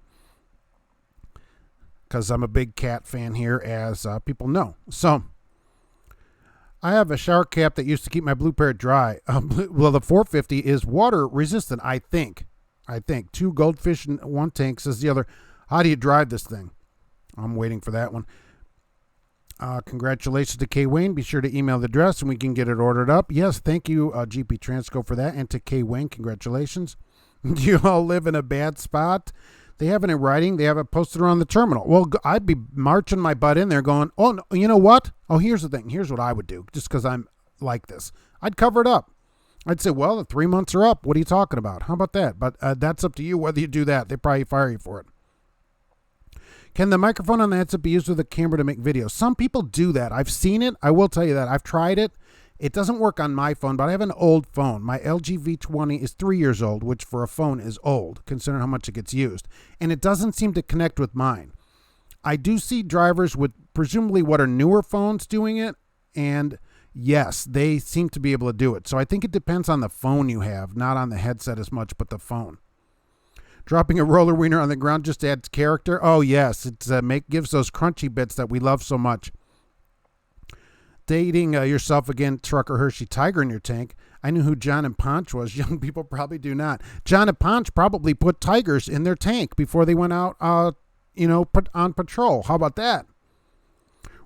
because I'm a big cat fan here, as people know. So, I have a shower cap that used to keep my blue parrot dry. Well, the 450 is water resistant, I think. 2 goldfish in one tank, says the other. How do you drive this thing? I'm waiting for that one. Congratulations to Kay Wayne. Be sure to email the address and we can get it ordered up. Yes, thank you, GP Transco, for that. And to Kay Wayne, congratulations. Do you all live in a bad spot? They have it in writing. They have it posted around the terminal. Well, I'd be marching my butt in there going, oh, no, you know what? Oh, here's the thing. Here's what I would do just because I'm like this. I'd cover it up. I'd say, well, the 3 months are up. What are you talking about? How about that? But that's up to you whether you do that. They probably fire you for it. Can the microphone on the headset be used with a camera to make videos? Some people do that. I've seen it. I will tell you that. I've tried it. It doesn't work on my phone, but I have an old phone. My LG V20 is 3 years old, which for a phone is old, considering how much it gets used. And it doesn't seem to connect with mine. I do see drivers with presumably what are newer phones doing it, and yes, they seem to be able to do it. So I think it depends on the phone you have, not on the headset as much, but the phone. Dropping a roller wiener on the ground just adds character. Oh, yes. It gives those crunchy bits that we love so much. Dating yourself again, Trucker Hershey Tiger in your tank. I knew who John and Ponch was. Young people probably do not. John and Ponch probably put tigers in their tank before they went out, on patrol. How about that?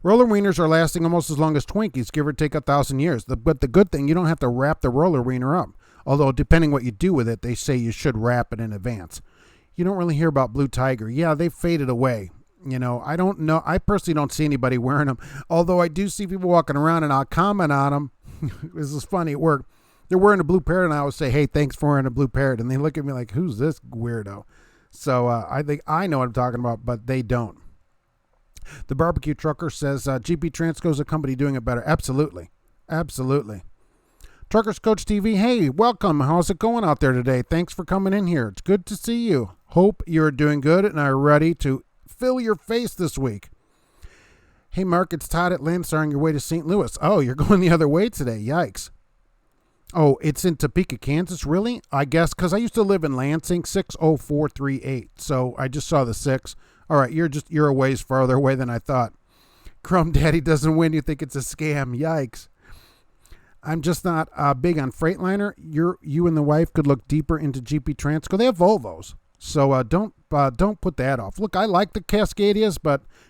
Roller wieners are lasting almost as long as Twinkies, give or take 1,000 years. But the good thing, you don't have to wrap the roller wiener up. Although, depending what you do with it, they say you should wrap it in advance. You don't really hear about Blue Tiger. Yeah, they've faded away. I don't know. I personally don't see anybody wearing them. Although I do see people walking around, and I'll comment on them. This is funny at work. They're wearing a blue parrot, and I always say, hey, thanks for wearing a blue parrot. And they look at me like, who's this weirdo? So I think I know what I'm talking about, but they don't. The Barbecue Trucker says, GP Transco is a company doing it better. Absolutely. Absolutely. Truckers Coach TV, hey, welcome. How's it going out there today? Thanks for coming in here. It's good to see you. Hope you're doing good and are ready to fill your face this week. Hey, Mark, it's Todd at Landstar on your way to St. Louis. Oh, you're going the other way today. Yikes. Oh, it's in Topeka, Kansas, really? I guess, because I used to live in Lansing, 60438. So I just saw the 6. All right, you're a ways farther away than I thought. Crumb Daddy doesn't win. You think it's a scam. Yikes. I'm just not big on Freightliner. You and the wife could look deeper into GP Transco. They have Volvos, so don't put that off. Look, I like the Cascadias,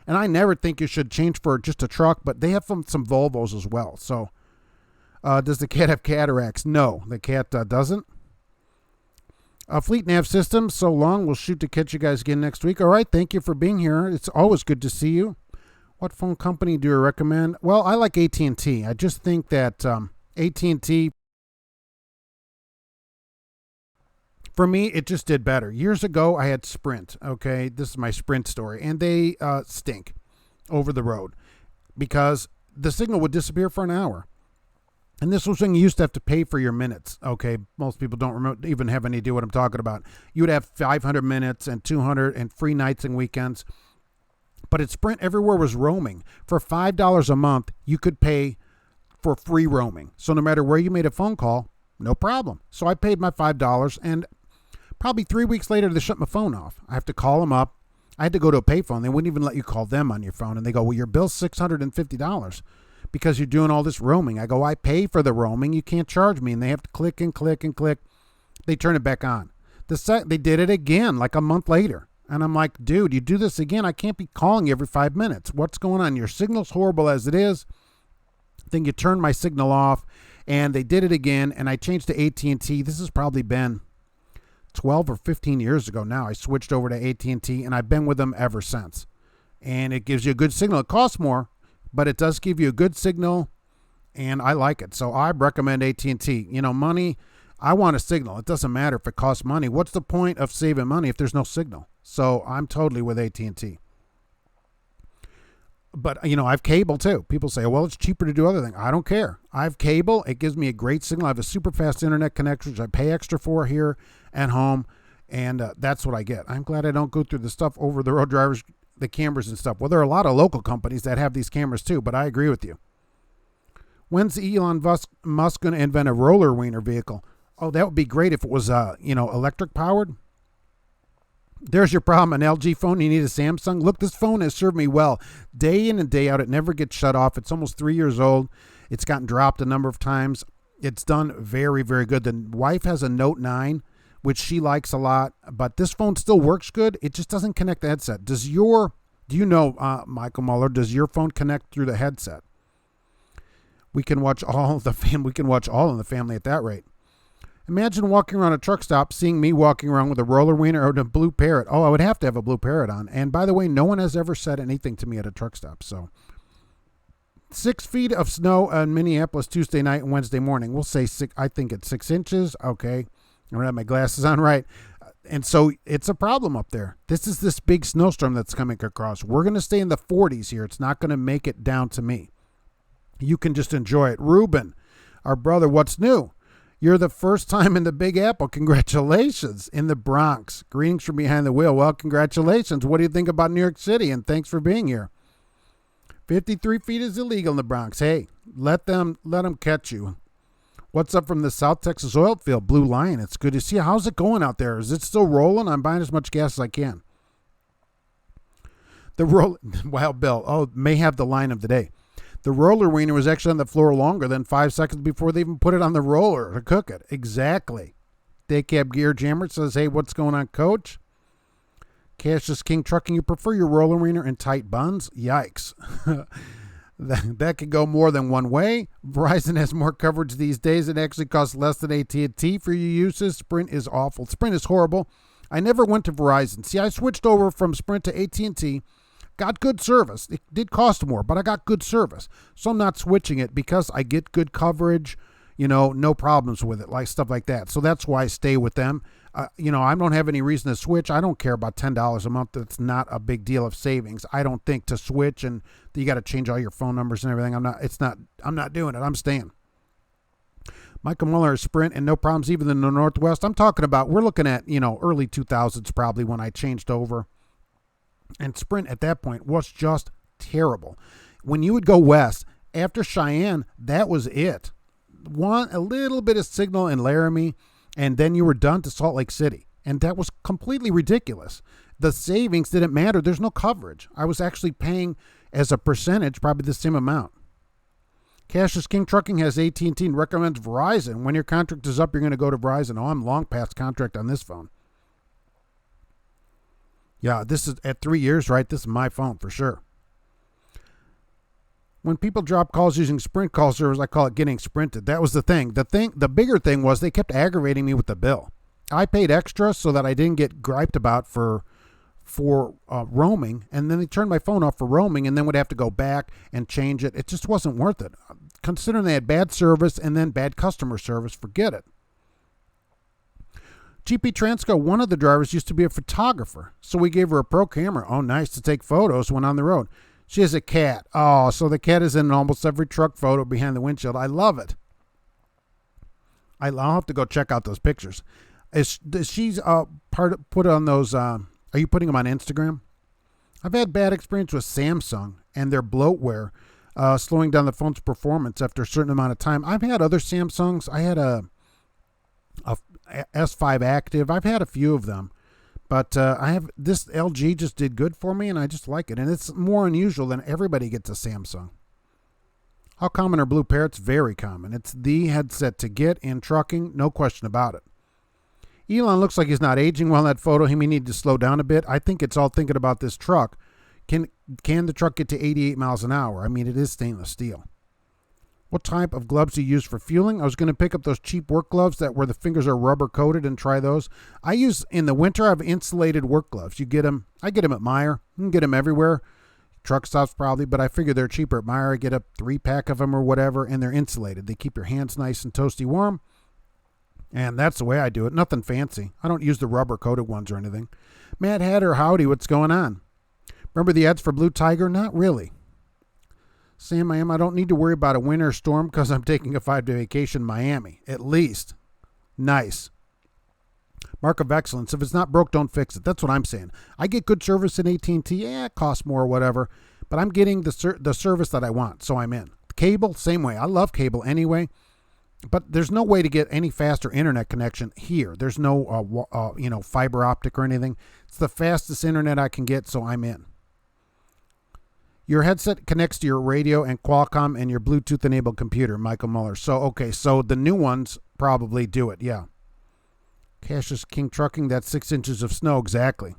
and I never think you should change for just a truck, but they have some Volvos as well. So, does the cat have cataracts? No, the cat doesn't. Fleet Nav Systems, so long. We'll shoot to catch you guys again next week. All right, thank you for being here. It's always good to see you. What phone company do you recommend? Well, I like AT&T. I just think that AT&T, for me, it just did better. Years ago, I had Sprint, okay? This is my Sprint story. And they stink over the road because the signal would disappear for an hour. And this was when you used to have to pay for your minutes, okay? Most people don't even have any idea what I'm talking about. You would have 500 minutes and 200 and free nights and weekends. But at Sprint, everywhere was roaming. For $5 a month, you could pay for free roaming. So no matter where you made a phone call, no problem. So I paid my $5, and probably 3 weeks later, they shut my phone off. I have to call them up. I had to go to a payphone. They wouldn't even let you call them on your phone. And they go, well, your bill's $650 because you're doing all this roaming. I go, I pay for the roaming. You can't charge me. And they have to click and click and click. They turn it back on. They did it again like a month later. And I'm like, dude, you do this again, I can't be calling you every 5 minutes. What's going on? Your signal's horrible as it is. Then you turn my signal off, and they did it again, and I changed to AT&T. This has probably been 12 or 15 years ago now. I switched over to AT&T, and I've been with them ever since. And it gives you a good signal. It costs more, but it does give you a good signal, and I like it. So I recommend AT&T. Money, I want a signal. It doesn't matter if it costs money. What's the point of saving money if there's no signal? So I'm totally with AT&T. But, I have cable too. People say, well, it's cheaper to do other things. I don't care. I have cable. It gives me a great signal. I have a super fast internet connection, which I pay extra for here at home. And that's what I get. I'm glad I don't go through the stuff over the road drivers, the cameras and stuff. Well, there are a lot of local companies that have these cameras too, but I agree with you. When's Elon Musk going to invent a roller wiener vehicle? Oh, that would be great if it was, electric powered. There's your problem. An LG phone, you need a Samsung. Look, this phone has served me well. Day in and day out, it never gets shut off. It's almost 3 years old. It's gotten dropped a number of times. It's done very, very good. The wife has a Note 9, which she likes a lot, but this phone still works good. It just doesn't connect the headset. Does your Do you know, Michael Muller, does your phone connect through the headset? We can watch all the We can watch All in the Family at that rate. Imagine walking around a truck stop, seeing me walking around with a roller wiener or a blue parrot. Oh, I would have to have a blue parrot on. And by the way, no one has ever said anything to me at a truck stop. So 6 feet of snow in Minneapolis Tuesday night and Wednesday morning. We'll say I think it's 6 inches. Okay. I don't have my glasses on right. And so it's a problem up there. This big snowstorm that's coming across. We're going to stay in the 40s here. It's not going to make it down to me. You can just enjoy it. Ruben, our brother, what's new? You're the first time in the Big Apple. Congratulations. In the Bronx. Greetings from behind the wheel. Well, congratulations. What do you think about New York City? And thanks for being here. 53 feet is illegal in the Bronx. Hey, let them catch you. What's up from the South Texas oil field? Blue Lion. It's good to see you. How's it going out there? Is it still rolling? I'm buying as much gas as I can. Wild Bill. Oh, may have the line of the day. The roller wiener was actually on the floor longer than 5 seconds before they even put it on the roller to cook it. Exactly. Daycab Gear Jammer says, hey, what's going on, Coach? Cassius King Trucking, you prefer your roller wiener in tight buns? Yikes. that could go more than one way. Verizon has more coverage these days. It actually costs less than AT&T for your uses. Sprint is awful. Sprint is horrible. I never went to Verizon. See, I switched over from Sprint to AT&T. Got good service. It did cost more, but I got good service. So I'm not switching it because I get good coverage, no problems with it, like stuff like that. So that's why I stay with them. I don't have any reason to switch. I don't care about $10 a month. That's not a big deal of savings. I don't think to switch and you got to change all your phone numbers and everything. I'm not doing it. I'm staying. Michael Muller is Sprint and no problems even in the Northwest. I'm talking about, we're looking at, early 2000s probably when I changed over. And Sprint at that point was just terrible. When you would go west, after Cheyenne, that was it. A little bit of signal in Laramie, and then you were done to Salt Lake City. And that was completely ridiculous. The savings didn't matter. There's no coverage. I was actually paying as a percentage probably the same amount. Cassius King Trucking has AT&T and recommends Verizon. When your contract is up, you're going to go to Verizon. Oh, I'm long past contract on this phone. Yeah, this is at 3 years, right? This is my phone for sure. When people drop calls using Sprint call service, I call it getting sprinted. That was the thing. The bigger thing was they kept aggravating me with the bill. I paid extra so that I didn't get griped about for roaming, and then they turned my phone off for roaming, and then would have to go back and change it. It just wasn't worth it. Considering they had bad service and then bad customer service, forget it. GP Transco, one of the drivers used to be a photographer, so we gave her a pro camera. Oh, nice to take photos when on the road. She has a cat. Oh, so the cat is in almost every truck photo behind the windshield. I love it. I'll have to go check out those pictures. She's put on those. Are you putting them on Instagram? I've had bad experience with Samsung and their bloatware slowing down the phone's performance after a certain amount of time. I've had other Samsungs. I had a S5 Active. I've had a few of them, but I have this LG just did good for me, and I just like it. And it's more unusual than everybody gets a Samsung. How common are blue parrots? Very common. It's the headset to get in trucking, no question about it. Elon looks like he's not aging well in that photo. He may need to slow down a bit. I think it's all thinking about this truck. Can the truck get to 88 miles an hour? I mean, it is stainless steel. What type of gloves do you use for fueling? I was going to pick up those cheap work gloves where the fingers are rubber coated and try those. I use, in the winter, I have insulated work gloves. You get them, I get them at Meijer. You can get them everywhere. Truck stops probably, but I figure they're cheaper at Meijer. I get a 3-pack of them or whatever, and they're insulated. They keep your hands nice and toasty warm. And that's the way I do it. Nothing fancy. I don't use the rubber coated ones or anything. Mad Hatter, howdy, what's going on? Remember the ads for Blue Tiger? Not really. Sam, I don't need to worry about a winter storm because I'm taking a 5-day vacation in Miami. At least. Nice. Mark of excellence. If it's not broke, don't fix it. That's what I'm saying. I get good service in AT&T. Yeah, it costs more or whatever. But I'm getting the service that I want, so I'm in. Cable, same way. I love cable anyway. But there's no way to get any faster internet connection here. There's no fiber optic or anything. It's the fastest internet I can get, so I'm in. Your headset connects to your radio and Qualcomm and your Bluetooth-enabled computer, Michael Muller. So the new ones probably do it, yeah. Cassius King Trucking, that's 6 inches of snow, exactly.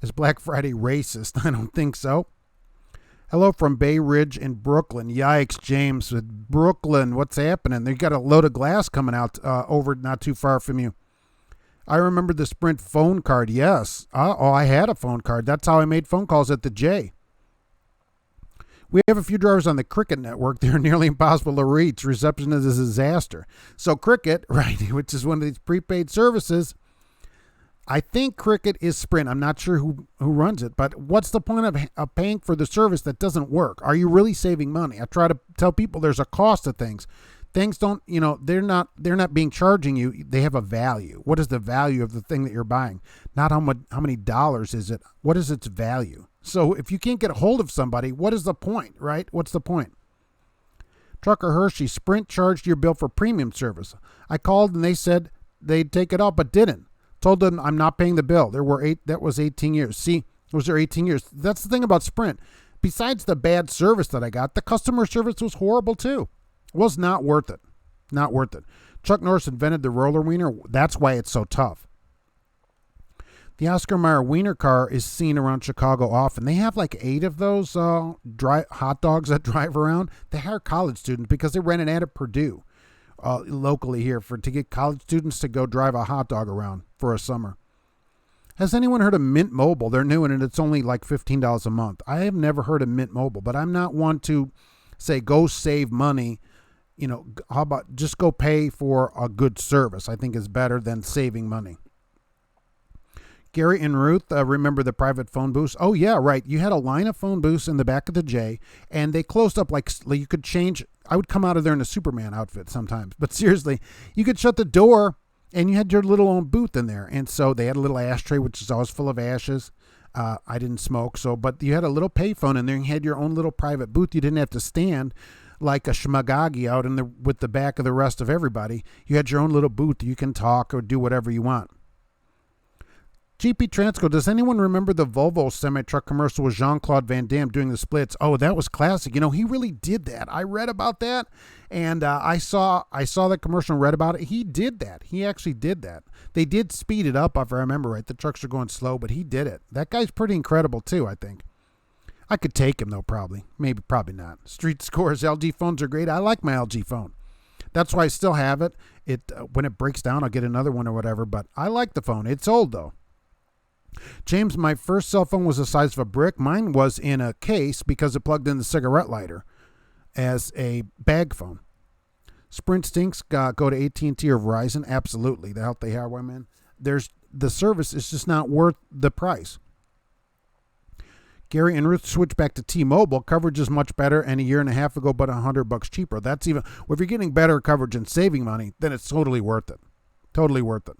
Is Black Friday racist? I don't think so. Hello from Bay Ridge in Brooklyn. Yikes, James. With Brooklyn, what's happening? They got a load of glass coming out over not too far from you. I remember the Sprint phone card. Yes. I had a phone card. That's how I made phone calls at the J. We have a few drivers on the Cricket network. They're nearly impossible to reach. Reception is a disaster. So Cricket, right, which is one of these prepaid services, I think Cricket is Sprint. I'm not sure who runs it, but what's the point of paying for the service that doesn't work? Are you really saving money? I try to tell people there's a cost to things. Things don't, they're not being charging you. They have a value. What is the value of the thing that you're buying? Not how many dollars is it? What is its value? So if you can't get a hold of somebody, what is the point, right? What's the point? Trucker Hershey, Sprint charged your bill for premium service. I called and they said they'd take it off, but didn't. Told them I'm not paying the bill. That was 18 years. See, was there 18 years? That's the thing about Sprint. Besides the bad service that I got, the customer service was horrible too. Was not worth it. Not worth it. Chuck Norris invented the roller wiener. That's why it's so tough. The Oscar Mayer Wiener car is seen around Chicago often. They have like 8 of those hot dogs that drive around. They hire college students because they rent an ad at Purdue locally here to get college students to go drive a hot dog around for a summer. Has anyone heard of Mint Mobile? They're new and it's only like $15 a month. I have never heard of Mint Mobile, but I'm not one to say go save money. How about just go pay for a good service? I think is better than saving money. Gary and Ruth, remember the private phone booths? Oh, yeah, right. You had a line of phone booths in the back of the J, and they closed up like you could change. I would come out of there in a Superman outfit sometimes. But seriously, you could shut the door, and you had your little own booth in there. And so they had a little ashtray, which is always full of ashes. I didn't smoke, but you had a little payphone in there, and you had your own little private booth. You didn't have to stand like a schmagagi out with the back of the rest of everybody. You had your own little booth. You can talk or do whatever you want. GP Transco, does anyone remember the Volvo semi-truck commercial with Jean-Claude Van Damme doing the splits? Oh, that was classic. He really did that. I read about that, and I saw that commercial and read about it. He did that. He actually did that. They did speed it up, if I remember right. The trucks are going slow, but he did it. That guy's pretty incredible, too, I think. I could take him, though, probably. Maybe, probably not. Street Scores, LG phones are great. I like my LG phone. That's why I still have it. When it breaks down, I'll get another one or whatever, but I like the phone. It's old, though. James, my first cell phone was the size of a brick. Mine was in a case because it plugged in the cigarette lighter as a bag phone. Sprint stinks. Go to AT&T or Verizon. Absolutely. The help they have, man. The service is just not worth the price. Gary and Ruth switched back to T-Mobile. Coverage is much better, and a year and a half ago, but $100 cheaper. That's even. Well, if you're getting better coverage and saving money, then it's totally worth it. Totally worth it.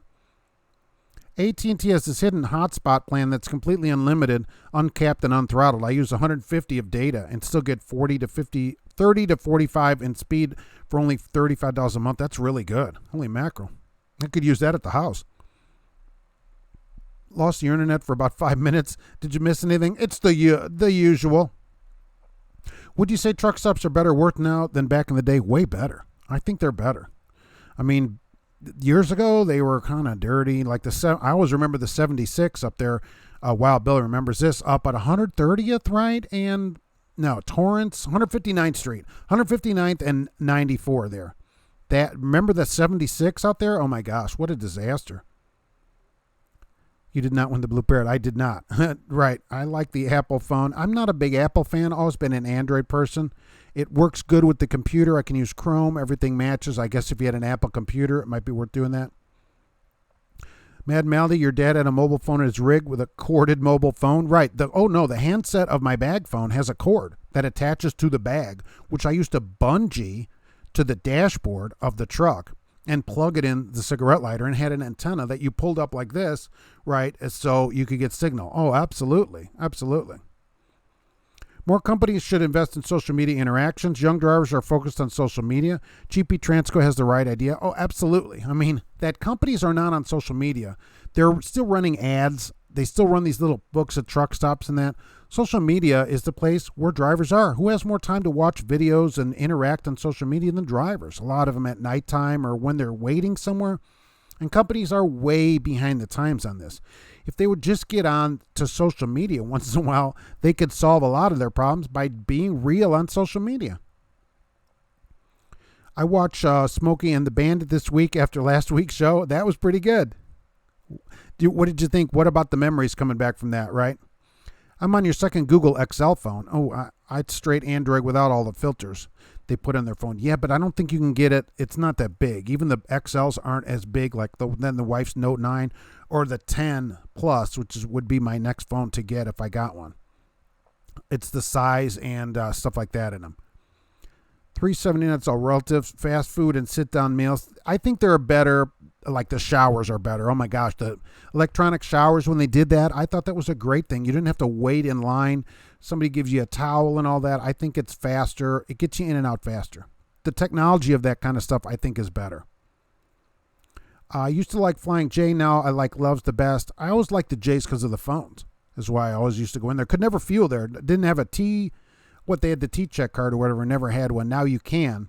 AT&T has this hidden hotspot plan that's completely unlimited, uncapped, and unthrottled. I use 150 of data and still get 30 to 45 in speed for only $35 a month. That's really good. Holy mackerel. I could use that at the house. Lost your internet for about 5 minutes. Did you miss anything? It's the usual. Would you say truck stops are better worth now than back in the day? Way better. I think they're better. I mean, years ago, they were kind of dirty. I always remember the 76 up there. Wild Bill remembers this up at 130th, right? And no, Torrance, 159th Street, 159th and 94 there. Remember the 76 out there? Oh my gosh, what a disaster. You did not win the Blue Parrot. I did not. Right. I like the Apple phone. I'm not a big Apple fan. Always been an Android person. It works good with the computer. I can use Chrome. Everything matches. I guess if you had an Apple computer, it might be worth doing that. Mad Maldy, your dad had a mobile phone in his rig with a corded mobile phone. Right. The handset of my bag phone has a cord that attaches to the bag, which I used to bungee to the dashboard of the truck and plug it in the cigarette lighter, and had an antenna that you pulled up like this, right, so you could get signal. Oh, absolutely. Absolutely. More companies should invest in social media interactions. Young drivers are focused on social media. GP Transco has the right idea. Oh, absolutely. I mean, that companies are not on social media. They're still running ads. They still run these little books at truck stops and that. Social media is the place where drivers are. Who has more time to watch videos and interact on social media than drivers? A lot of them at nighttime or when they're waiting somewhere. And companies are way behind the times on this. If they would just get on to social media once in a while, they could solve a lot of their problems by being real on social media. I watched Smokey and the Bandit this week after last week's show. That was pretty good. What did you think? What about the memories coming back from that, right? I'm on your second Google XL phone. Oh, I'd straight Android without all the filters they put on their phone. Yeah, but I don't think you can get it. It's not that big. Even the XLs aren't as big like the wife's Note 9 or the 10 Plus, which would be my next phone to get if I got one. It's the size and stuff like that in them. $3.79, that's all relative. Fast food and sit-down meals. I think they're better, like the showers are better. Oh my gosh, the electronic showers, when they did that, I thought that was a great thing. You didn't have to wait in line. Somebody gives you a towel and all that. I think it's faster. It gets you in and out faster. The technology of that kind of stuff, I think, is better. I used to like Flying J. Now I like Love's the best. I always liked the J's because of the phones. That's why I always used to go in there. Could never fuel there. Didn't have a they had the T-check card or whatever. Never had one. Now you can.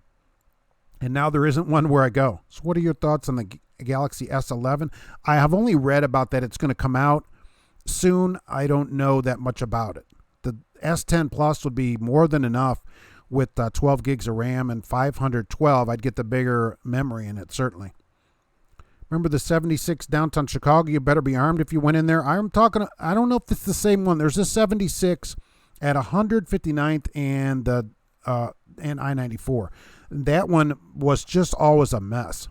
And now there isn't one where I go. So what are your thoughts on the Galaxy S11? I have only read about that. It's going to come out soon. I don't know that much about it. The S10 Plus would be more than enough with 12 gigs of RAM and 512. I'd get the bigger memory in it, certainly. Remember the 76 downtown Chicago? You better be armed if you went in there. I don't know if it's the same one. There's a 76 at 159th and I-94. That one was just always a mess.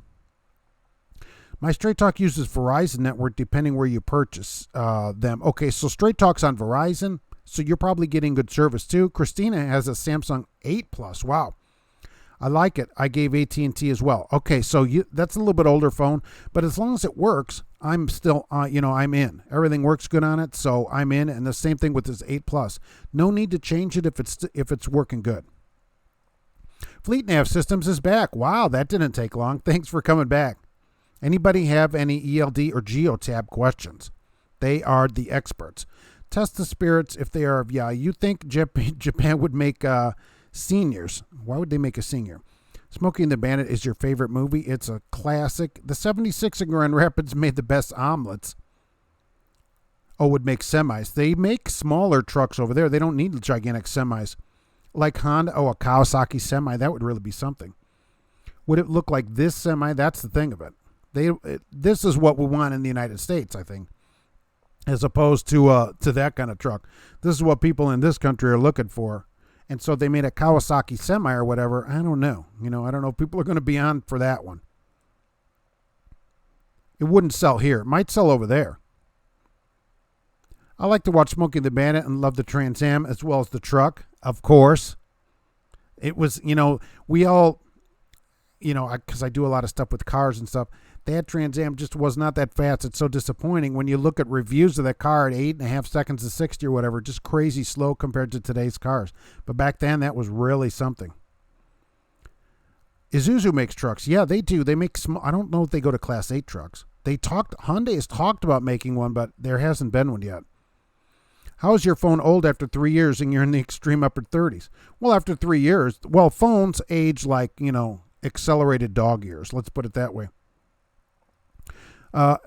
My Straight Talk uses Verizon network depending where you purchase them. Okay, so Straight Talk's on Verizon, so you're probably getting good service too. Christina has a Samsung 8 Plus. Wow. I like it. I gave AT&T as well. Okay, so that's a little bit older phone, but as long as it works, I'm still, I'm in. Everything works good on it, so I'm in. And the same thing with this 8 Plus. No need to change it if it's working good. Fleet Nav Systems is back. Wow, that didn't take long. Thanks for coming back. Anybody have any ELD or Geotab questions? They are the experts. Test the spirits if they are. Yeah, you think Japan would make seniors? Why would they make a senior? Smokey and the Bandit is your favorite movie. It's a classic. The 76 in Grand Rapids made the best omelets. Oh, would make semis. They make smaller trucks over there. They don't need gigantic semis. Like Honda, a Kawasaki semi, that would really be something. Would it look like this semi? That's the thing of it. This is what we want in the United States, I think, as opposed to that kind of truck. This is what people in this country are looking for. And so they made a Kawasaki semi or whatever. I don't know. I don't know if people are going to be on for that one. It wouldn't sell here. It might sell over there. I like to watch Smokey the Bandit and love the Trans Am as well as the truck, of course. It was, we all, because I do a lot of stuff with cars and stuff. That Trans Am just was not that fast. It's so disappointing when you look at reviews of that car at 8.5 seconds to 60 or whatever, just crazy slow compared to today's cars. But back then, that was really something. Isuzu makes trucks. Yeah, they do. They make small. I don't know if they go to Class 8 trucks. Hyundai has talked about making one, but there hasn't been one yet. How is your phone old after 3 years and you're in the extreme upper 30s? Well, after 3 years, phones age like, accelerated dog years. Let's put it that way.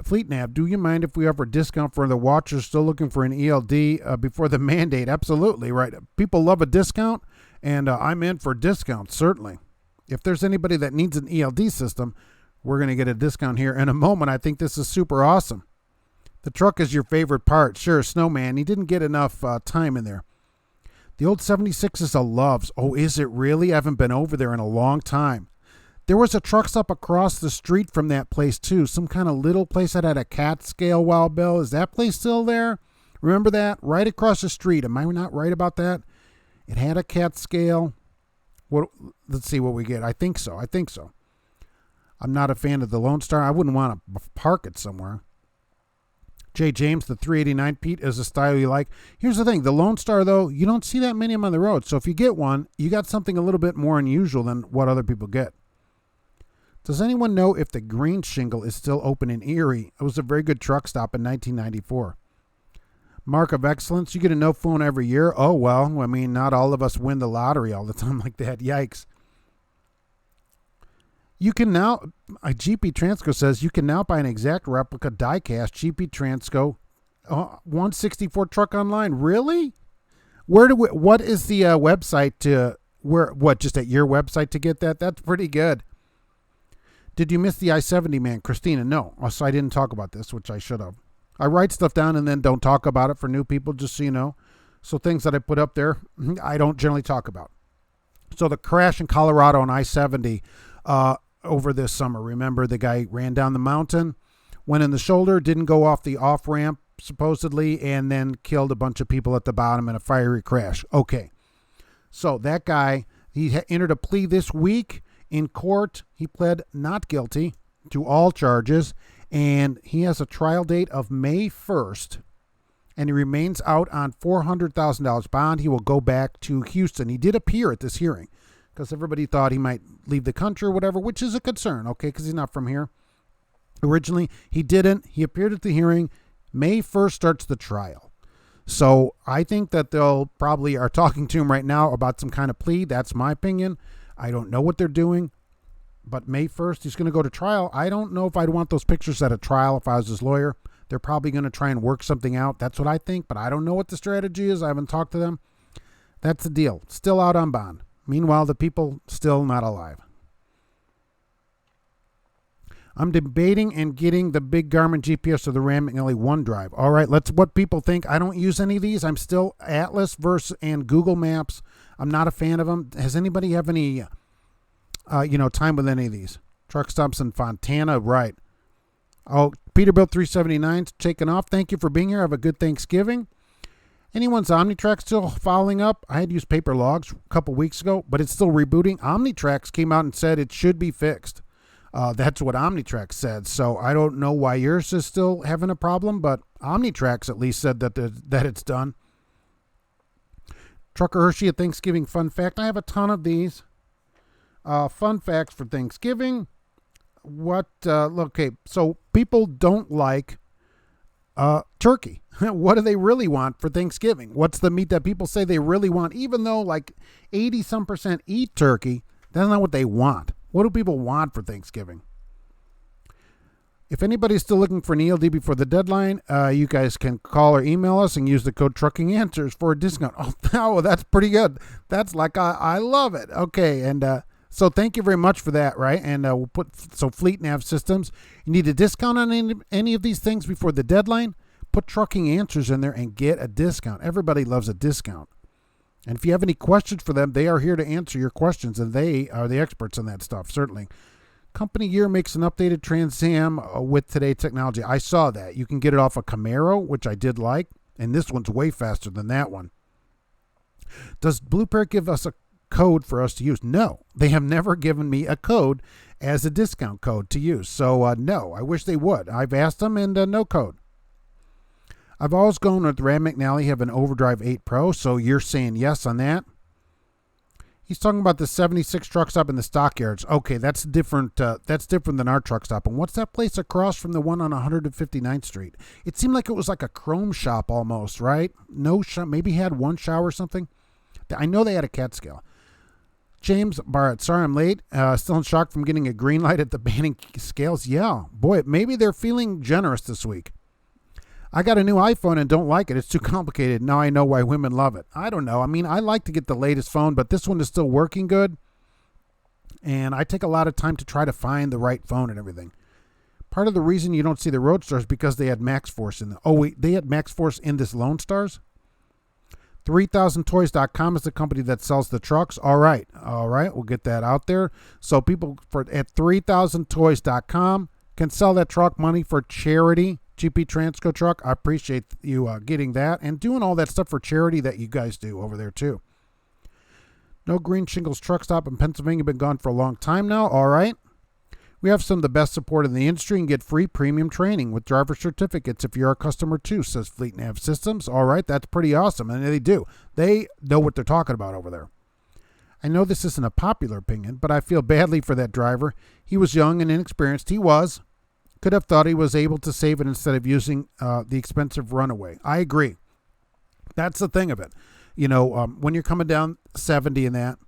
Fleet Nav, do you mind if we offer a discount for the watchers still looking for an ELD before the mandate? Absolutely, right. People love a discount, and I'm in for discounts, certainly. If there's anybody that needs an ELD system, we're going to get a discount here in a moment. I think this is super awesome. The truck is your favorite part. Sure, Snowman. He didn't get enough time in there. The old 76 is a Love's. Oh, is it really? I haven't been over there in a long time. There was a truck stop across the street from that place, too. Some kind of little place that had a cat scale, Wild Bill. Is that place still there? Remember that? Right across the street. Am I not right about that? It had a cat scale. Let's see what we get. I think so. I'm not a fan of the Lone Star. I wouldn't want to park it somewhere. J. James, the 389 Pete is a style you like. Here's the thing. The Lone Star, though, you don't see that many of them on the road. So if you get one, you got something a little bit more unusual than what other people get. Does anyone know if the Green Shingle is still open in Erie? It was a very good truck stop in 1994. Mark of Excellence, you get a no phone every year. Oh, well, not all of us win the lottery all the time like that. Yikes. You can now, GP Transco says you can now buy an exact replica die-cast GP Transco 164 truck online. Really? What is the website to, just at your website to get that? That's pretty good. Did you miss the I-70 man, Christina? No. So I didn't talk about this, which I should have. I write stuff down and then don't talk about it for new people, just so you know. So things that I put up there, I don't generally talk about. So the crash in Colorado on I-70 over this summer. Remember, the guy ran down the mountain, went in the shoulder, didn't go off the off-ramp, supposedly, and then killed a bunch of people at the bottom in a fiery crash. Okay. So that guy, he entered a plea this week in court. He pled not guilty to all charges, and he has a trial date of May 1st, and he remains out on $400,000 bond. He will go back to Houston. He did appear at this hearing because everybody thought he might leave the country or whatever, which is a concern, okay, because he's not from here. Originally, he didn't. He appeared at the hearing. May 1st starts the trial. So I think that they'll probably are talking to him right now about some kind of plea. That's my opinion. I don't know what they're doing, but May 1st, he's going to go to trial. I don't know if I'd want those pictures at a trial if I was his lawyer. They're probably going to try and work something out. That's what I think, but I don't know what the strategy is. I haven't talked to them. That's the deal. Still out on bond. Meanwhile, the people still not alive. I'm debating and getting the big Garmin GPS or the Ram McNally OneDrive. All right, let's what people think. I don't use any of these. I'm still Atlas versus and Google Maps. I'm not a fan of them. Has anybody have any, time with any of these? Truck stops in Fontana, right? Oh, Peterbilt 379's taken off. Thank you for being here. Have a good Thanksgiving. Anyone's OmniTrack still following up? I had used paper logs a couple weeks ago, but it's still rebooting. OmniTrack came out and said it should be fixed. That's what OmniTrack said. So I don't know why yours is still having a problem, but OmniTrack's at least said that it's done. Trucker Hershey, a Thanksgiving fun fact. I have a ton of these. Fun facts for Thanksgiving. Okay, so people don't like turkey. What do they really want for Thanksgiving? What's the meat that people say they really want? Even though like 80% eat turkey, that's not what they want. What do people want for Thanksgiving? If anybody's still looking for an ELD before the deadline, you guys can call or email us and use the code TruckingAnswers for a discount. Oh, that's pretty good. That's like, I love it. Okay, and so thank you very much for that, right? And we'll put, so Fleet Nav Systems, you need a discount on any of these things before the deadline? Put Trucking Answers in there and get a discount. Everybody loves a discount. And if you have any questions for them, they are here to answer your questions, and they are the experts in that stuff, certainly. Company Gear makes an updated Trans Am with today's technology. I saw that. You can get it off a Camaro, which I did like, and this one's way faster than that one. Does Blue Parrot give us a code for us to use? No, they have never given me a code as a discount code to use. So, no, I wish they would. I've asked them, and no code. I've always gone with Ram McNally, have an Overdrive 8 Pro, so you're saying yes on that. He's talking about the 76 truck stop in the stockyards. Okay, that's different. That's different than our truck stop. And what's that place across from the one on 159th Street? It seemed like it was like a chrome shop almost, right? No shop, maybe had one shower or something. I know they had a cat scale. James Barrett, sorry I'm late. Still in shock from getting a green light at the banning scales. Yeah, boy, maybe they're feeling generous this week. I got a new iPhone and don't like it. It's too complicated. Now I know why women love it. I don't know. I mean, I like to get the latest phone, but this one is still working good. And I take a lot of time to try to find the right phone and everything. Part of the reason you don't see the Roadster is because they had Max Force in them. Oh, wait, they had Max Force in this Lone Stars? 3000toys.com is the company that sells the trucks. All right. We'll get that out there. So people at 3000toys.com can sell that truck, money for charity. GP Transco truck. I appreciate you getting that and doing all that stuff for charity that you guys do over there too. No Green Shingles truck stop in Pennsylvania. Been gone for a long time now. All right. We have some of the best support in the industry and get free premium training with driver certificates if you're a customer too, says Fleet Nav Systems. All right. That's pretty awesome. And they do. They know what they're talking about over there. I know this isn't a popular opinion, but I feel badly for that driver. He was young and inexperienced. He was. Could have thought he was able to save it instead of using the expensive runaway. I agree. That's the thing of it. You know, when you're coming down 70 and that,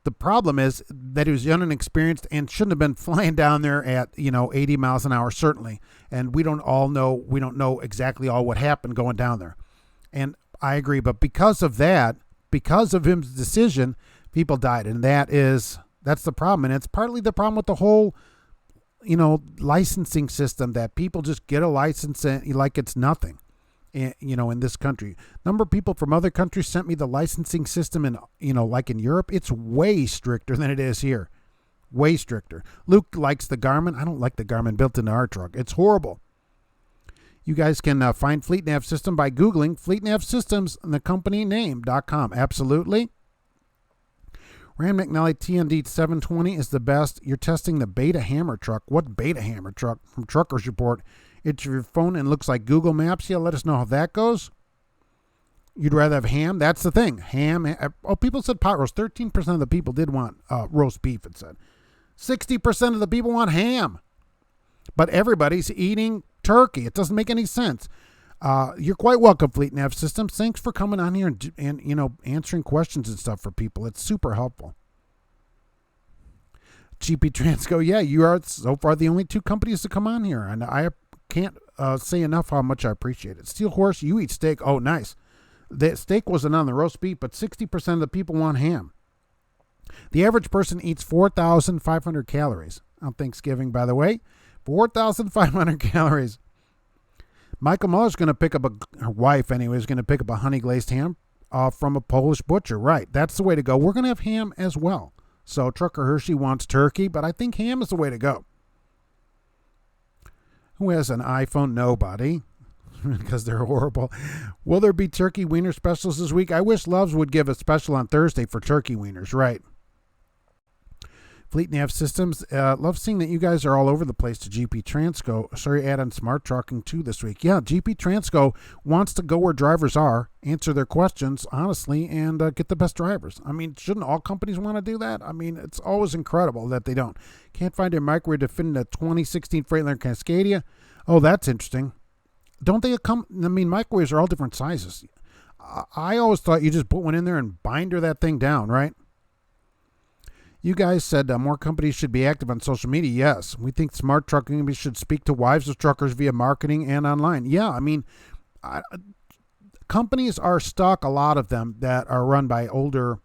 The problem is that he was young and inexperienced and shouldn't have been flying down there at 80 miles an hour, certainly. And we don't know exactly all what happened going down there. And I agree, but because of his decision, people died, and that's the problem. And it's partly the problem with the whole licensing system, that people just get a license like it's nothing. In this country, number of people from other countries sent me the licensing system, and like in Europe, it's way stricter than it is here. Way stricter. Luke likes the Garmin. I don't like the Garmin built into our truck. It's horrible. You guys can find Fleet Nav System by Googling Fleet Nav Systems and the company name.com. Absolutely. Rand McNally TND 720 is the best. You're testing the Beta Hammer truck. What Beta Hammer truck? From Truckers Report. It's your phone and looks like Google Maps. Yeah, let us know how that goes. You'd rather have ham? That's the thing. Ham. Oh, people said pot roast. 13% of the people did want roast beef, it said. 60% of the people want ham. But everybody's eating turkey. It doesn't make any sense. You're quite welcome, Fleet Nav Systems. Thanks for coming on here and answering questions and stuff for people. It's super helpful. GP Transco, yeah, you are so far the only two companies to come on here, and I can't say enough how much I appreciate it. Steel Horse, you eat steak. Oh, nice. The steak wasn't on the roast beef, but 60% of the people want ham. The average person eats 4,500 calories on Thanksgiving, by the way. 4,500 calories. Michael Muller's going to pick up her wife anyway, is going to pick up a honey glazed ham from a Polish butcher. Right. That's the way to go. We're going to have ham as well. So Trucker Hershey wants turkey, but I think ham is the way to go. Who has an iPhone? Nobody, because they're horrible. Will there be turkey wiener specials this week? I wish Loves would give a special on Thursday for turkey wieners. Right. Fleet Nav Systems. Love seeing that you guys are all over the place to GP Transco. Sorry, add on Smart Trucking too this week. Yeah, GP Transco wants to go where drivers are, answer their questions honestly, and get the best drivers. I mean, shouldn't all companies want to do that? I mean, it's always incredible that they don't. Can't find a microwave to fit in a 2016 Freightliner Cascadia. Oh, that's interesting. Don't they come? I mean, microwaves are all different sizes. I always thought you just put one in there and binder that thing down, right? You guys said more companies should be active on social media. Yes, we think Smart Trucking should speak to wives of truckers via marketing and online. Yeah, I mean, companies are stuck, a lot of them that are run by older,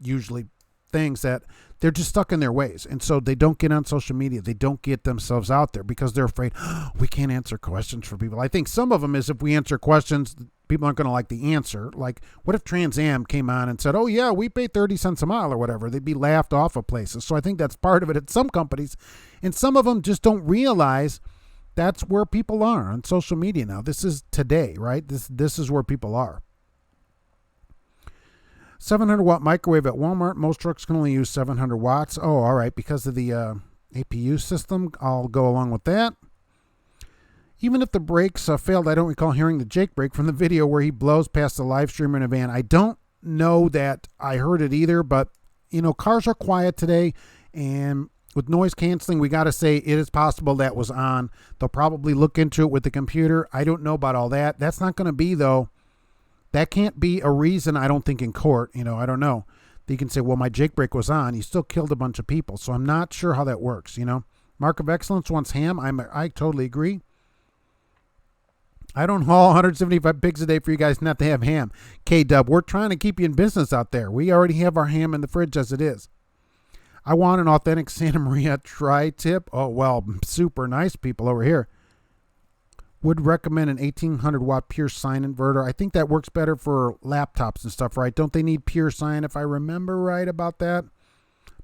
usually things that they're just stuck in their ways. And so they don't get on social media. They don't get themselves out there because they're afraid, we can't answer questions for people. I think some of them is if we answer questions, people aren't going to like the answer. Like, what if Trans Am came on and said, oh, yeah, we pay 30 cents a mile or whatever? They'd be laughed off of places. So I think that's part of it at some companies. And some of them just don't realize that's where people are on social media now. This is today, right? This is where people are. 700-watt microwave at Walmart. Most trucks can only use 700 watts. Oh, all right. Because of the APU system, I'll go along with that. Even if the brakes failed, I don't recall hearing the Jake brake from the video where he blows past the live streamer in a van. I don't know that I heard it either, but, cars are quiet today, and with noise canceling, we got to say it is possible that was on. They'll probably look into it with the computer. I don't know about all that. That's not going to be, though. That can't be a reason, I don't think, in court. I don't know. You can say, well, my Jake brake was on. You still killed a bunch of people. So I'm not sure how that works, Mark of Excellence wants ham. I totally agree. I don't haul 175 pigs a day for you guys not to have ham. K-Dub, we're trying to keep you in business out there. We already have our ham in the fridge as it is. I want an authentic Santa Maria tri-tip. Oh, well, super nice people over here. Would recommend an 1800-watt pure sine inverter. I think that works better for laptops and stuff, right? Don't they need pure sine, if I remember right about that?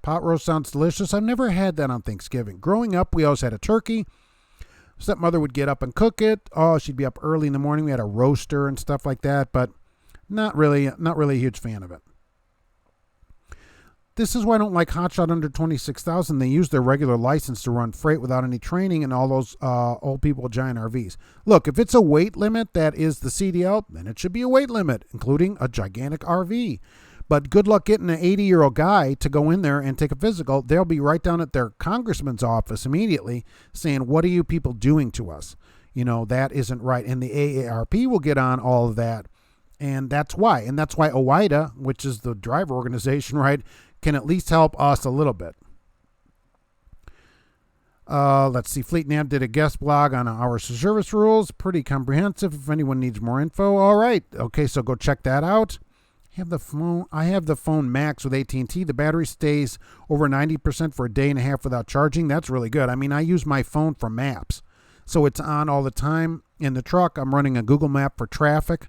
Pot roast sounds delicious. I've never had that on Thanksgiving. Growing up, we always had a turkey. Stepmother would get up and cook it. Oh, she'd be up early in the morning. We had a roaster and stuff like that, but not really a huge fan of it. This is why I don't like Hotshot under 26,000. They use their regular license to run freight without any training and all those old people with giant RVs. Look, if it's a weight limit that is the CDL, then it should be a weight limit, including a gigantic RV. But good luck getting an 80-year-old guy to go in there and take a physical. They'll be right down at their congressman's office immediately saying, what are you people doing to us? That isn't right. And the AARP will get on all of that. And that's why. And that's why OIDA, which is the driver organization, right, can at least help us a little bit. Let's see. Fleet Nav did a guest blog on hours of service rules. Pretty comprehensive if anyone needs more info. All right. Okay, so go check that out. I have the phone Max with AT&T. The battery stays over 90% for a day and a half without charging. That's really good. I mean, I use my phone for maps. So it's on all the time. In the truck, I'm running a Google map for traffic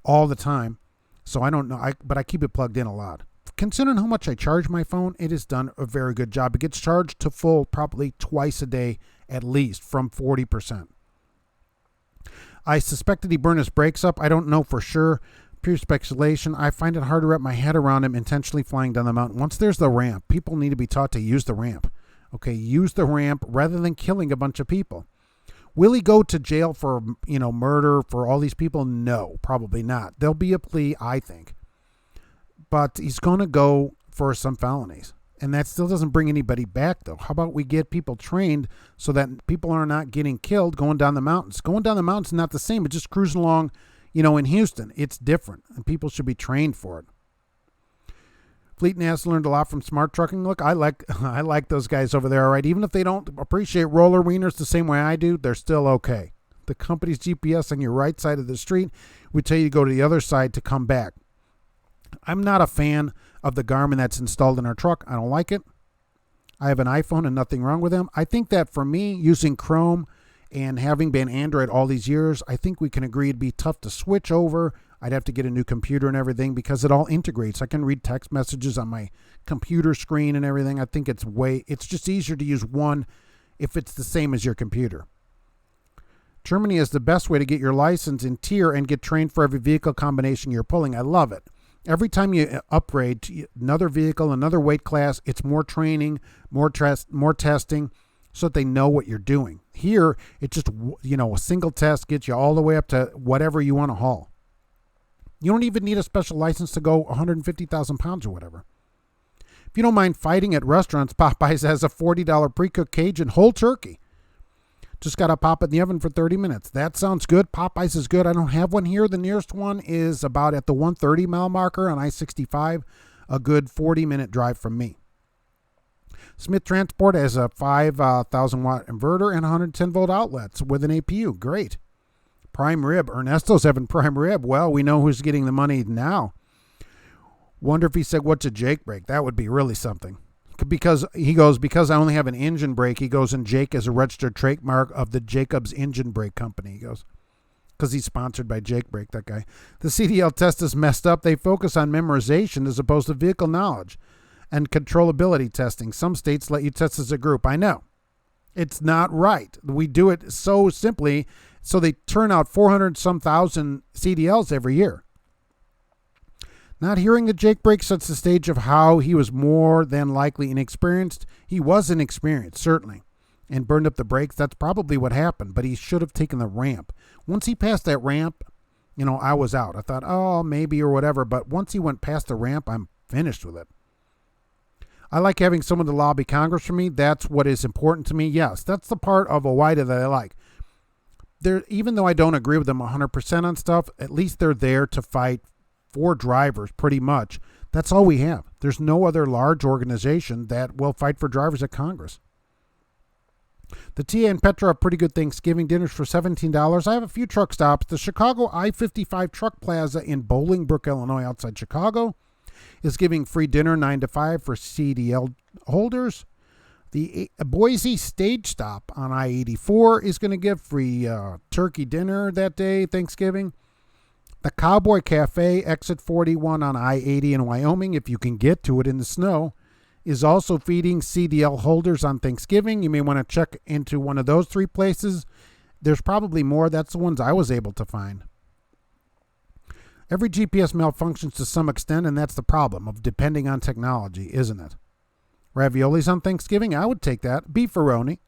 all the time. So I don't know, but I keep it plugged in a lot. Considering how much I charge my phone, it has done a very good job. It gets charged to full probably twice a day at least from 40%. I suspected he burned his brakes up. I don't know for sure. Pure speculation. I find it hard to wrap my head around him intentionally flying down the mountain. Once there's the ramp, people need to be taught to use the ramp. Okay, use the ramp rather than killing a bunch of people. Will he go to jail for, murder for all these people? No, probably not. There'll be a plea, I think. But he's going to go for some felonies. And that still doesn't bring anybody back, though. How about we get people trained so that people are not getting killed going down the mountains? Going down the mountains is not the same. It's just cruising along. In Houston, it's different, and people should be trained for it. Fleet Nas learned a lot from Smart Trucking. Look, I like those guys over there, all right? Even if they don't appreciate roller wieners the same way I do, they're still okay. The company's GPS on your right side of the street would tell you to go to the other side to come back. I'm not a fan of the Garmin that's installed in our truck. I don't like it. I have an iPhone and nothing wrong with them. I think that for me, using Chrome and having been Android all these years, I think we can agree it'd be tough to switch over. I'd have to get a new computer and everything because it all integrates. I can read text messages on my computer screen and everything. I think it's just easier to use one if it's the same as your computer. Germany is the best way to get your license in tier and get trained for every vehicle combination you're pulling. I love it. Every time you upgrade to another vehicle, another weight class, it's more training, more testing, so that they know what you're doing. Here, it's just, a single test gets you all the way up to whatever you want to haul. You don't even need a special license to go 150,000 pounds or whatever. If you don't mind fighting at restaurants, Popeyes has a $40 pre-cooked Cajun whole turkey. Just got to pop it in the oven for 30 minutes. That sounds good. Popeyes is good. I don't have one here. The nearest one is about at the 130 mile marker on I-65, a good 40-minute drive from me. Smith Transport has a 5,000 watt inverter and 110 volt outlets with an APU. Great. Prime rib. Ernesto's having prime rib. Well, we know who's getting the money now. Wonder if he said, what's a Jake brake? That would be really something. Because I only have an engine brake, he goes, and Jake is a registered trademark of the Jacobs Engine Brake Company. He goes, because he's sponsored by Jake Brake, that guy. The CDL test is messed up. They focus on memorization as opposed to vehicle knowledge and controllability testing. Some states let you test as a group. I know. It's not right. We do it so simply, so they turn out 400-some thousand CDLs every year. Not hearing the Jake Brake sets the stage of how he was more than likely inexperienced. He was inexperienced, certainly, and burned up the brakes. That's probably what happened, but he should have taken the ramp. Once he passed that ramp, I was out. I thought, oh, maybe or whatever, but once he went past the ramp, I'm finished with it. I like having someone to lobby Congress for me. That's what is important to me. Yes, that's the part of OOIDA that I like. Even though I don't agree with them 100% on stuff, at least they're there to fight for drivers, pretty much. That's all we have. There's no other large organization that will fight for drivers at Congress. The TA and Petra have pretty good Thanksgiving dinners for $17. I have a few truck stops. The Chicago I-55 Truck Plaza in Bolingbrook, Illinois, outside Chicago, is giving free dinner 9 to 5 for CDL holders. The Boise Stage Stop on I-84 is going to give free turkey dinner that day, Thanksgiving. The Cowboy Cafe, exit 41 on I-80 in Wyoming, if you can get to it in the snow, is also feeding CDL holders on Thanksgiving. You may want to check into one of those three places. There's probably more. That's the ones I was able to find. Every GPS malfunctions to some extent, and that's the problem of depending on technology, isn't it? Raviolis on Thanksgiving? I would take that. Beefaroni.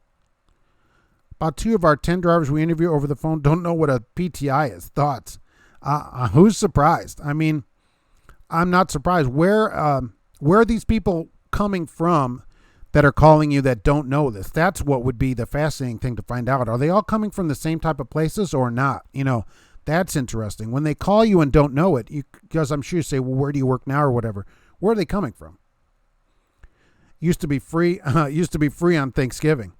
About 2 of our 10 drivers we interview over the phone don't know what a PTI is. Thoughts? Who's surprised? I mean, I'm not surprised. Where are these people coming from that are calling you that don't know this? That's what would be the fascinating thing to find out. Are they all coming from the same type of places or not? That's interesting. When they call you and don't know it, because I'm sure you say, well, where do you work now or whatever? Where are they coming from? Used to be free. Used to be free on Thanksgiving.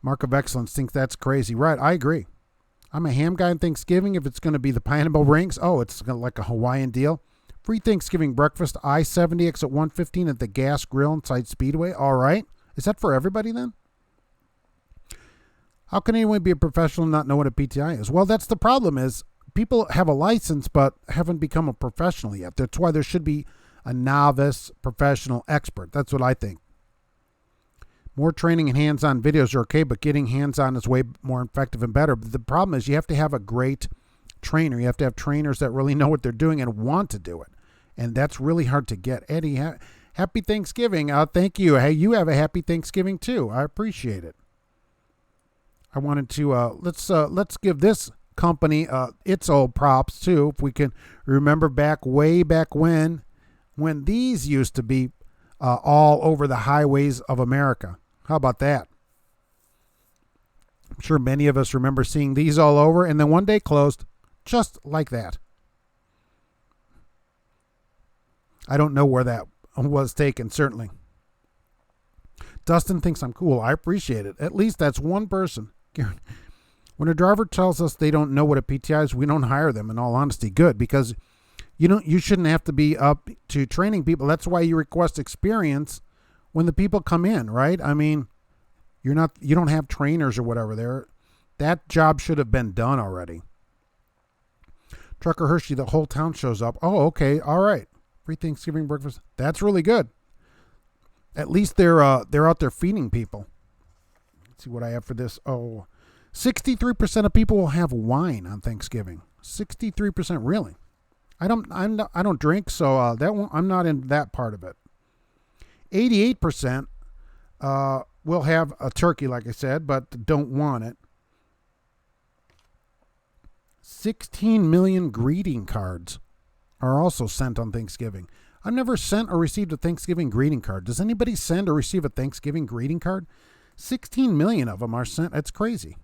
Mark of Excellence thinks that's crazy. Right, I agree. I'm a ham guy on Thanksgiving. If it's going to be the pineapple rings, it's like a Hawaiian deal. Free Thanksgiving breakfast, I-70 exit 115 at the Gas Grill inside Speedway. All right. Is that for everybody then? How can anyone be a professional and not know what a PTI is? Well, that's the problem is people have a license but haven't become a professional yet. That's why there should be a novice, professional, expert. That's what I think. More training and hands-on videos are okay, but getting hands-on is way more effective and better. But the problem is you have to have a great trainer. You have to have trainers that really know what they're doing and want to do it. And that's really hard to get. Eddie, happy Thanksgiving. Thank you. Hey, you have a happy Thanksgiving too. I appreciate it. I wanted to let's give this company its old props too. If we can remember way back when these used to be all over the highways of America. How about that? I'm sure many of us remember seeing these all over, and then one day closed just like that. I don't know where that was taken, certainly. Dustin thinks I'm cool. I appreciate it. At least that's one person. When a driver tells us they don't know what a PTI is, we don't hire them, in all honesty. Good, because you shouldn't have to be up to training people. That's why you request experience when the people come in, right? I mean, you don't have trainers or whatever there. That job should have been done already. Trucker Hershey, the whole town shows up. Oh, okay, all right. Free Thanksgiving breakfast. That's really good. At least they're out there feeding people. Let's see what I have for this. 63% of people will have wine on Thanksgiving. 63%, really. I don't drink, so I'm not in that part of it. 88% will have a turkey, like I said, but don't want it. 16 million greeting cards are also sent on Thanksgiving. I've never sent or received a Thanksgiving greeting card. Does anybody send or receive a Thanksgiving greeting card? 16 million of them are sent. That's crazy.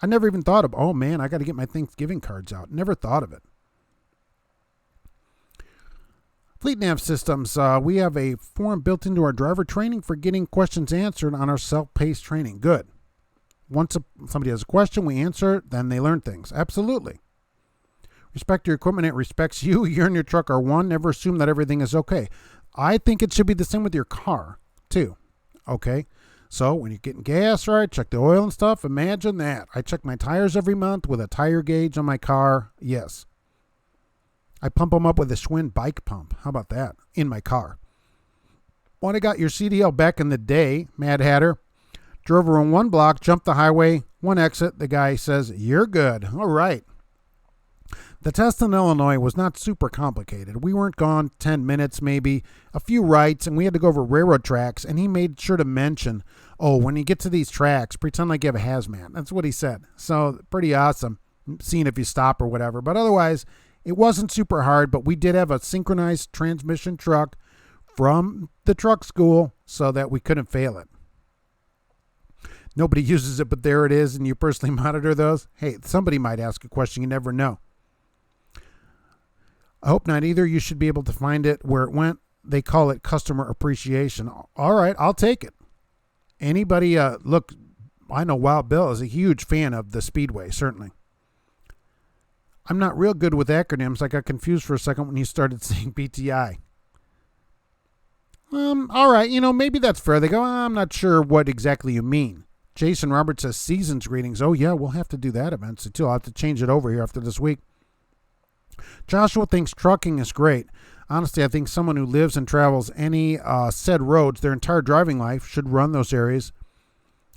I never even thought of, oh man, I got to get my Thanksgiving cards out. Never thought of it. Fleet Nav Systems, we have a form built into our driver training for getting questions answered on our self-paced training. Good. Once somebody has a question, we answer it, then they learn things. Absolutely. Respect your equipment. It respects you. You and your truck are one. Never assume that everything is okay. I think it should be the same with your car, too. Okay? So when you're getting gas, right, check the oil and stuff. Imagine that. I check my tires every month with a tire gauge on my car. Yes. I pump them up with a Schwinn bike pump. How about that? In my car. When I got your CDL back in the day, Mad Hatter, drove around one block, jumped the highway, one exit. The guy says, you're good. All right. The test in Illinois was not super complicated. We weren't gone 10 minutes, maybe a few rights, and we had to go over railroad tracks, and he made sure to mention, when you get to these tracks, pretend like you have a hazmat. That's what he said. So pretty awesome, seeing if you stop or whatever. But otherwise, it wasn't super hard, but we did have a synchronized transmission truck from the truck school so that we couldn't fail it. Nobody uses it, but there it is, and you personally monitor those. Hey, somebody might ask a question. You never know. I hope not either. You should be able to find it where it went. They call it customer appreciation. All right, I'll take it. Anybody, look, I know Wild Bill is a huge fan of the Speedway, certainly. I'm not real good with acronyms. I got confused for a second when you started saying BTI. All right, maybe that's fair. They go, I'm not sure what exactly you mean. Jason Roberts says season's greetings. Oh, yeah, we'll have to do that eventually, too. I'll have to change it over here after this week. Joshua thinks trucking is great. Honestly, I think someone who lives and travels any said roads their entire driving life should run those areas,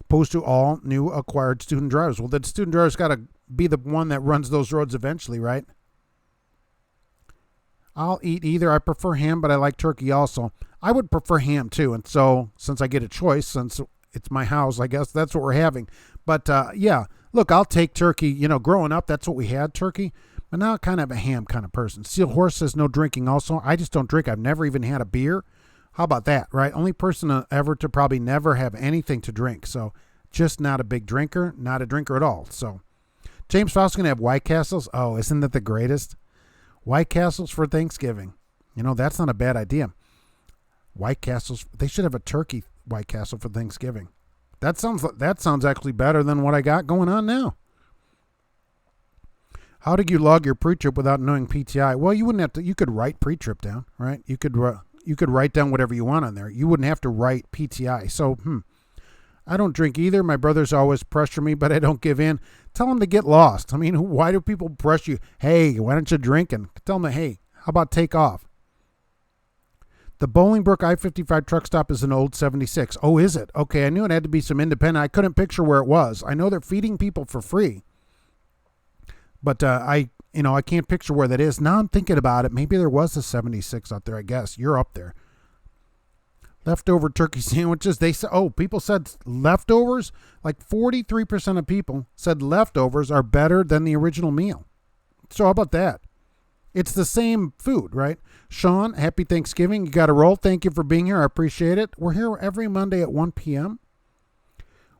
opposed to all new acquired student drivers. Well, the student driver's got to be the one that runs those roads eventually, right? I'll eat either. I prefer ham, but I like turkey also. I would prefer ham too, and so since I get a choice, since it's my house, I guess that's what we're having. But yeah, look, I'll take turkey. Growing up, that's what we had, turkey. But now I'm kind of a ham kind of person. Steel Horse says no drinking also. I just don't drink. I've never even had a beer. How about that, right? Only person ever to probably never have anything to drink. So just not a big drinker, not a drinker at all. So James Faust going to have White Castles. Oh, isn't that the greatest? White Castles for Thanksgiving. That's not a bad idea. White Castles. They should have a turkey White Castle for Thanksgiving. That sounds actually better than what I got going on now. How do you log your pre-trip without knowing PTI? Well, you wouldn't have to. You could write pre-trip down, right? You could write down whatever you want on there. You wouldn't have to write PTI. So, I don't drink either. My brothers always pressure me, but I don't give in. Tell them to get lost. I mean, why do people pressure you? Hey, why don't you drink? And tell them, hey, how about take off? The Bolingbrook I-55 truck stop is an old 76. Oh, is it? Okay, I knew it had to be some independent. I couldn't picture where it was. I know they're feeding people for free, but I can't picture where that is. Now I'm thinking about it. Maybe there was a 76 out there. I guess you're up there. Leftover turkey sandwiches. People said leftovers. Like 43% of people said leftovers are better than the original meal. So how about that? It's the same food, right? Sean, happy Thanksgiving. You got to roll. Thank you for being here. I appreciate it. We're here every Monday at 1 p.m.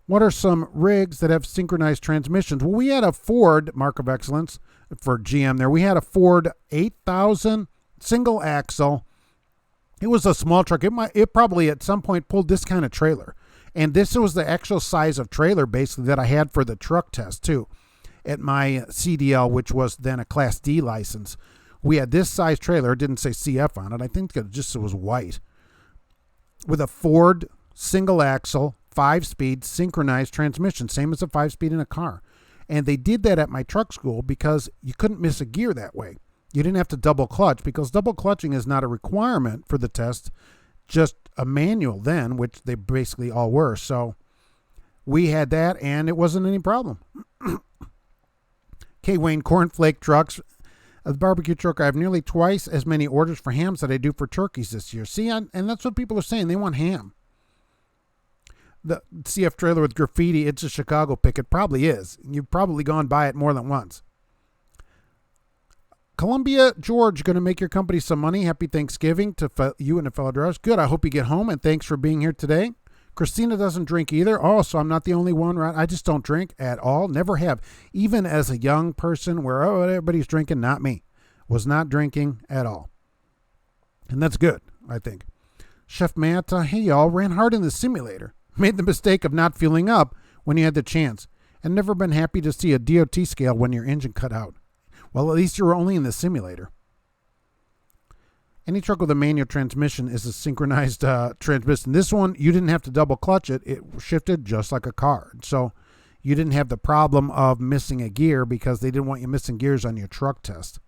What are some rigs that have synchronized transmissions? Well, we had a Ford, Mark of Excellence for GM there. We had a Ford 8000 single axle. It was a small truck. It probably at some point pulled this kind of trailer. And this was the actual size of trailer basically that I had for the truck test too at my CDL, which was then a Class D license. We had this size trailer. It didn't say CF on it. I think it was white. With a Ford single axle, 5-speed synchronized transmission, same as a 5-speed in a car. And they did that at my truck school because you couldn't miss a gear that way. You didn't have to double clutch because double clutching is not a requirement for the test, just a manual then, which they basically all were. So we had that and it wasn't any problem. K. Wayne cornflake trucks. The barbecue truck, I have nearly twice as many orders for hams that I do for turkeys this year. See, and that's what people are saying. They want ham. The CF trailer with graffiti, it's a Chicago pick. It probably is. You've probably gone by it more than once. Columbia, George, going to make your company some money. Happy Thanksgiving to you and the fellow drivers. Good. I hope you get home, and thanks for being here today. Christina doesn't drink either. Oh, so I'm not the only one, right? I just don't drink at all. Never have. Even as a young person where, everybody's drinking, not me. Was not drinking at all. And that's good, I think. Chef Matt, hey, y'all, ran hard in the simulator. Made the mistake of not fueling up when you had the chance. And never been happy to see a DOT scale when your engine cut out. Well, at least you were only in the simulator. Any truck with a manual transmission is a synchronized transmission. This one, you didn't have to double clutch it. It shifted just like a car. So you didn't have the problem of missing a gear because they didn't want you missing gears on your truck test.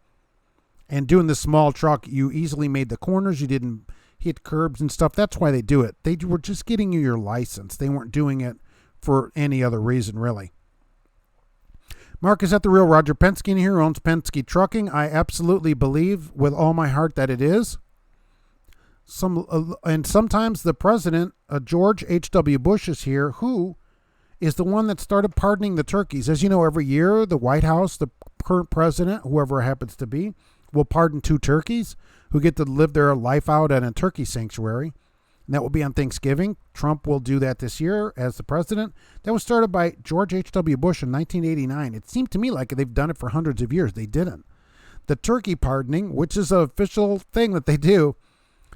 And doing the small truck, you easily made the corners. You didn't hit curbs and stuff. That's why they do it. They were just getting you your license. They weren't doing it for any other reason, really. Mark, is that the real Roger Penske here who owns Penske Trucking? I absolutely believe with all my heart that it is. And sometimes the president, George H.W. Bush, is here, who is the one that started pardoning the turkeys. As you know, every year, the White House, the current president, whoever it happens to be, will pardon 2 turkeys who get to live their life out at a turkey sanctuary. And that will be on Thanksgiving. Trump will do that this year as the president. That was started by George H.W. Bush in 1989. It seemed to me like they've done it for hundreds of years. They didn't. The turkey pardoning, which is an official thing that they do,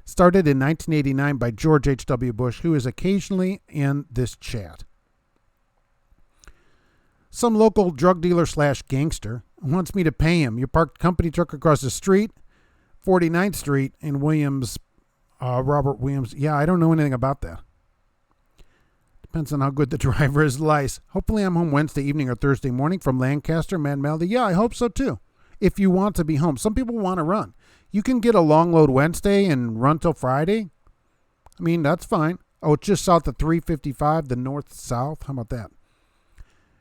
started in 1989 by George H.W. Bush, who is occasionally in this chat. Some local drug dealer / gangster wants me to pay him. You parked company truck across the street, 49th Street in Williams, Robert Williams. Yeah, I don't know anything about that. Depends on how good the driver is. Lice. Hopefully I'm home Wednesday evening or Thursday morning from Lancaster, Mad Melody. Yeah, I hope so too. If you want to be home. Some people want to run. You can get a long load Wednesday and run till Friday. I mean, that's fine. Oh, it's just south of 355, the north-south. How about that?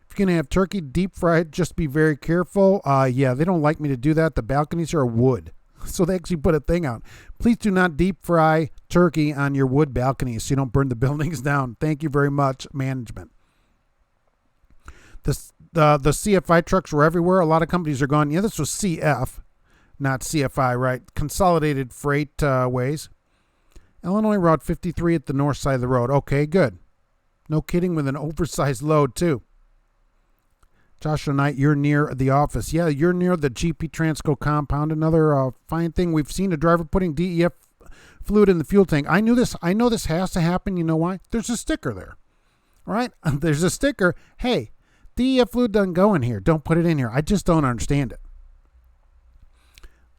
If you're going to have turkey deep fried, just be very careful. Yeah, they don't like me to do that. The balconies are wood. So they actually put a thing out. Please do not deep fry turkey on your wood balconies so you don't burn the buildings down. Thank you very much, management. The CFI trucks were everywhere. A lot of companies are gone. Yeah, this was CF, not CFI, right? Consolidated Freight Ways. Illinois Route 53 at the north side of the road. Okay, good. No kidding, with an oversized load, too. Joshua Knight, you're near the office. Yeah, you're near the GP Transco compound. Another fine thing. We've seen a driver putting DEF fluid in the fuel tank. I knew this. I know this has to happen. You know why? There's a sticker there, right? There's a sticker. Hey, DEF fluid doesn't go in here. Don't put it in here. I just don't understand it.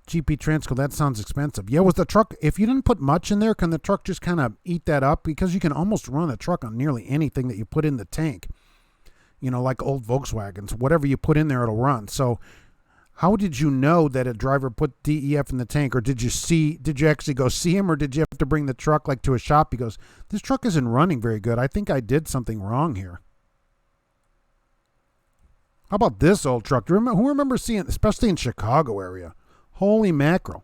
GP Transco, that sounds expensive. Yeah, with the truck, if you didn't put much in there, can the truck just kind of eat that up? Because you can almost run a truck on nearly anything that you put in the tank. You know, like old Volkswagens. Whatever you put in there, it'll run. So how did you know that a driver put DEF in the tank? Or did you actually go see him? Or did you have to bring the truck like to a shop? He goes, this truck isn't running very good. I think I did something wrong here. How about this old truck? Who remembers seeing, especially in Chicago area? Holy mackerel.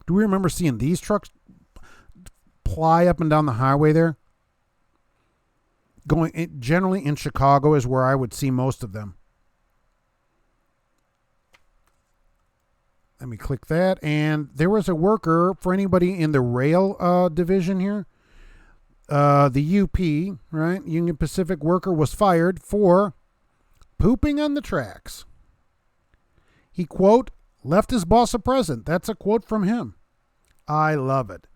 Do we remember seeing these trucks ply up and down the highway there? Generally in Chicago is where I would see most of them. Let me click that. And there was a worker, for anybody in the rail division here, the UP, right? Union Pacific worker was fired for pooping on the tracks. He, quote, left his boss a present. That's a quote from him. I love it.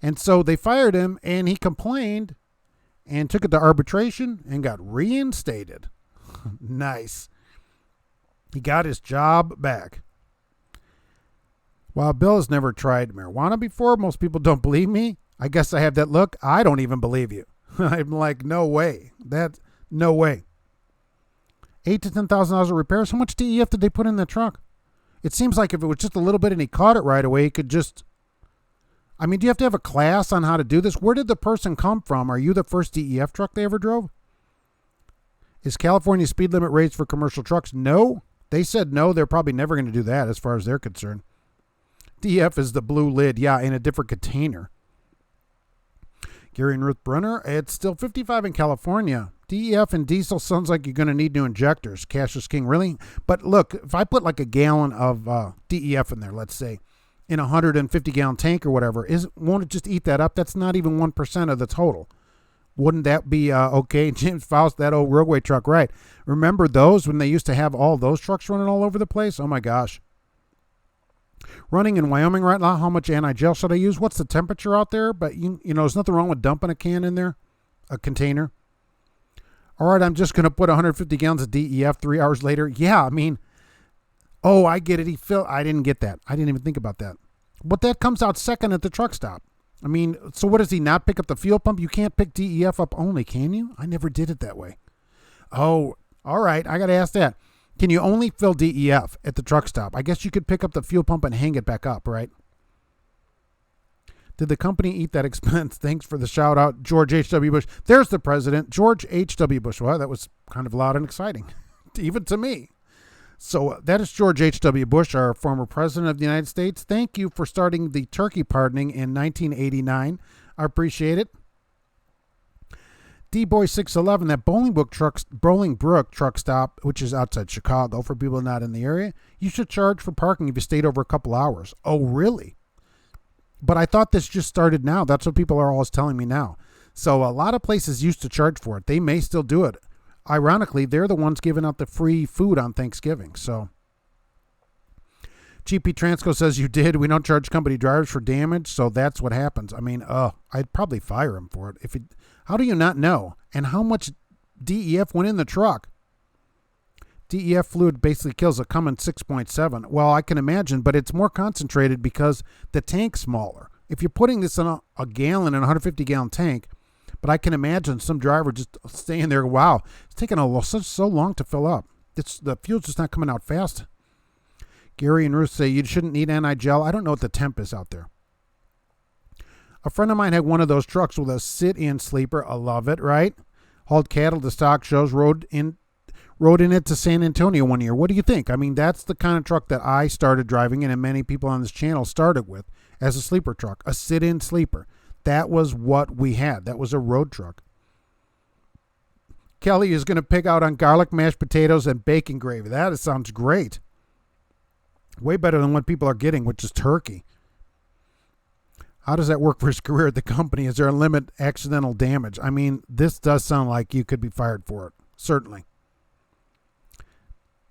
And so they fired him, and he complained and took it to arbitration and got reinstated. Nice. He got his job back. While Bill has never tried marijuana before, most people don't believe me. I guess I have that look. I don't even believe you. I'm like, no way. No way. $8,000 to $10,000 of repairs. How much DEF did they put in the truck? It seems like if it was just a little bit and he caught it right away, he could just... I mean, do you have to have a class on how to do this? Where did the person come from? Are you the first DEF truck they ever drove? Is California speed limit raised for commercial trucks? No. They said no. They're probably never going to do that as far as they're concerned. DEF is the blue lid. Yeah, in a different container. Gary and Ruth Brunner, it's still 55 in California. DEF and diesel sounds like you're going to need new injectors. Cash is king, really? But look, if I put like a gallon of DEF in there, let's say, in a 150-gallon tank or whatever, won't it just eat that up? That's not even 1% of the total. Wouldn't that be okay? James Faust, that old roadway truck, right. Remember those when they used to have all those trucks running all over the place? Oh, my gosh. Running in Wyoming right now, how much anti-gel should I use? What's the temperature out there? But, you know, there's nothing wrong with dumping a can in there, a container. All right, I'm just going to put 150 gallons of DEF 3 hours later. Yeah, I mean, oh, I get it. I didn't get that. I didn't even think about that. But that comes out second at the truck stop. I mean, so what does he not pick up the fuel pump? You can't pick DEF up only, can you? I never did it that way. Oh, all right. I got to ask that. Can you only fill DEF at the truck stop? I guess you could pick up the fuel pump and hang it back up, right? Did the company eat that expense? Thanks for the shout out, George H.W. Bush. There's the president, George H.W. Bush. Well, that was kind of loud and exciting, even to me. So that is George H.W. Bush, our former president of the United States. Thank you for starting the turkey pardoning in 1989. I appreciate it. D-Boy 611, that Bolingbrook truck stop, which is outside Chicago for people not in the area, you should charge for parking if you stayed over a couple hours. Oh, really? But I thought this just started now. That's what people are always telling me now. So a lot of places used to charge for it. They may still do it. Ironically, they're the ones giving out the free food on Thanksgiving. So GP Transco says you did. We don't charge company drivers for damage, so that's what happens. I mean, I'd probably fire him for it. How do you not know? And how much DEF went in the truck? DEF fluid basically kills a Cummins 6.7. Well, I can imagine, but it's more concentrated because the tank's smaller. If you're putting this in a gallon in a 150-gallon tank, but I can imagine some driver just staying there. Wow, it's taking so long to fill up. The fuel's just not coming out fast. Gary and Ruth say you shouldn't need anti-gel. I don't know what the temp is out there. A friend of mine had one of those trucks with a sit-in sleeper. I love it, right? Hauled cattle to stock shows, rode in it to San Antonio one year. What do you think? I mean, that's the kind of truck that I started driving in and many people on this channel started with as a sleeper truck, a sit-in sleeper. That was what we had. That was a road truck. Kelly is going to pick out on garlic, mashed potatoes, and bacon gravy. That sounds great. Way better than what people are getting, which is turkey. How does that work for his career at the company? Is there a limit accidental damage? I mean, this does sound like you could be fired for it. Certainly.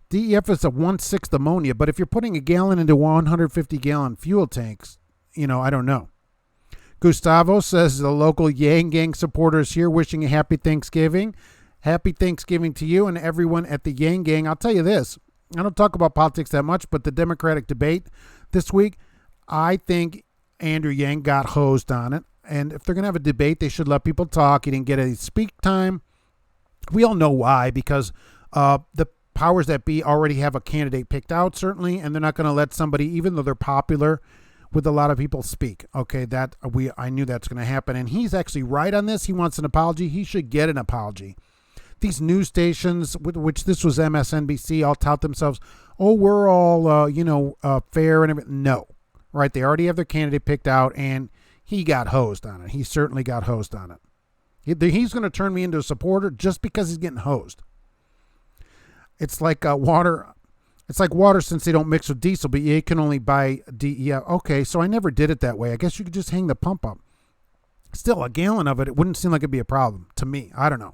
DEF is a 1/6 ammonia, but if you're putting a gallon into 150-gallon fuel tanks, I don't know. Gustavo says the local Yang Gang supporters here wishing a happy Thanksgiving. Happy Thanksgiving to you and everyone at the Yang Gang. I'll tell you this. I don't talk about politics that much, but the Democratic debate this week, I think Andrew Yang got hosed on it. And if they're going to have a debate, they should let people talk. He didn't get any speak time. We all know why, because the powers that be already have a candidate picked out, certainly, and they're not going to let somebody, even though they're popular with a lot of people, speak. Okay, I knew that's going to happen. And he's actually right on this. He wants an apology. He should get an apology. These news stations, which this was MSNBC, all tout themselves, oh, we're all, fair and everything. No, right? They already have their candidate picked out, and he got hosed on it. He certainly got hosed on it. He's going to turn me into a supporter just because he's getting hosed. It's like water. It's like water since they don't mix with diesel, but you can only buy DEF. Okay, so I never did it that way. I guess you could just hang the pump up. Still, a gallon of it wouldn't seem like it'd be a problem to me. I don't know.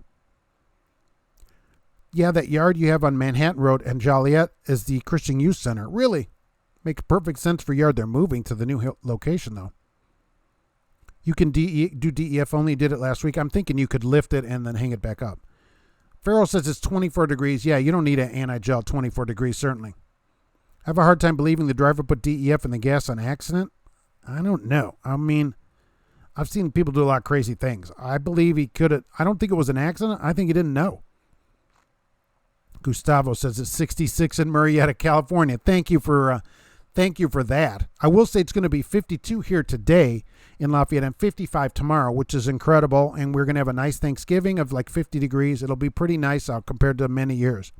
Yeah, that yard you have on Manhattan Road and Joliet is the Christian Youth Center. Really? Makes perfect sense for yard they're moving to the new location, though. You can do DEF, only did it last week. I'm thinking you could lift it and then hang it back up. Farrell says it's 24 degrees. Yeah, you don't need an anti-gel 24 degrees, certainly. I have a hard time believing the driver put DEF in the gas on accident. I don't know. I mean, I've seen people do a lot of crazy things. I believe he could have. I don't think it was an accident. I think he didn't know. Gustavo says it's 66 in Murrieta, California. Thank you for that. I will say it's going to be 52 here today in Lafayette and 55 tomorrow, which is incredible. And we're going to have a nice Thanksgiving of like 50 degrees. It'll be pretty nice out compared to many years.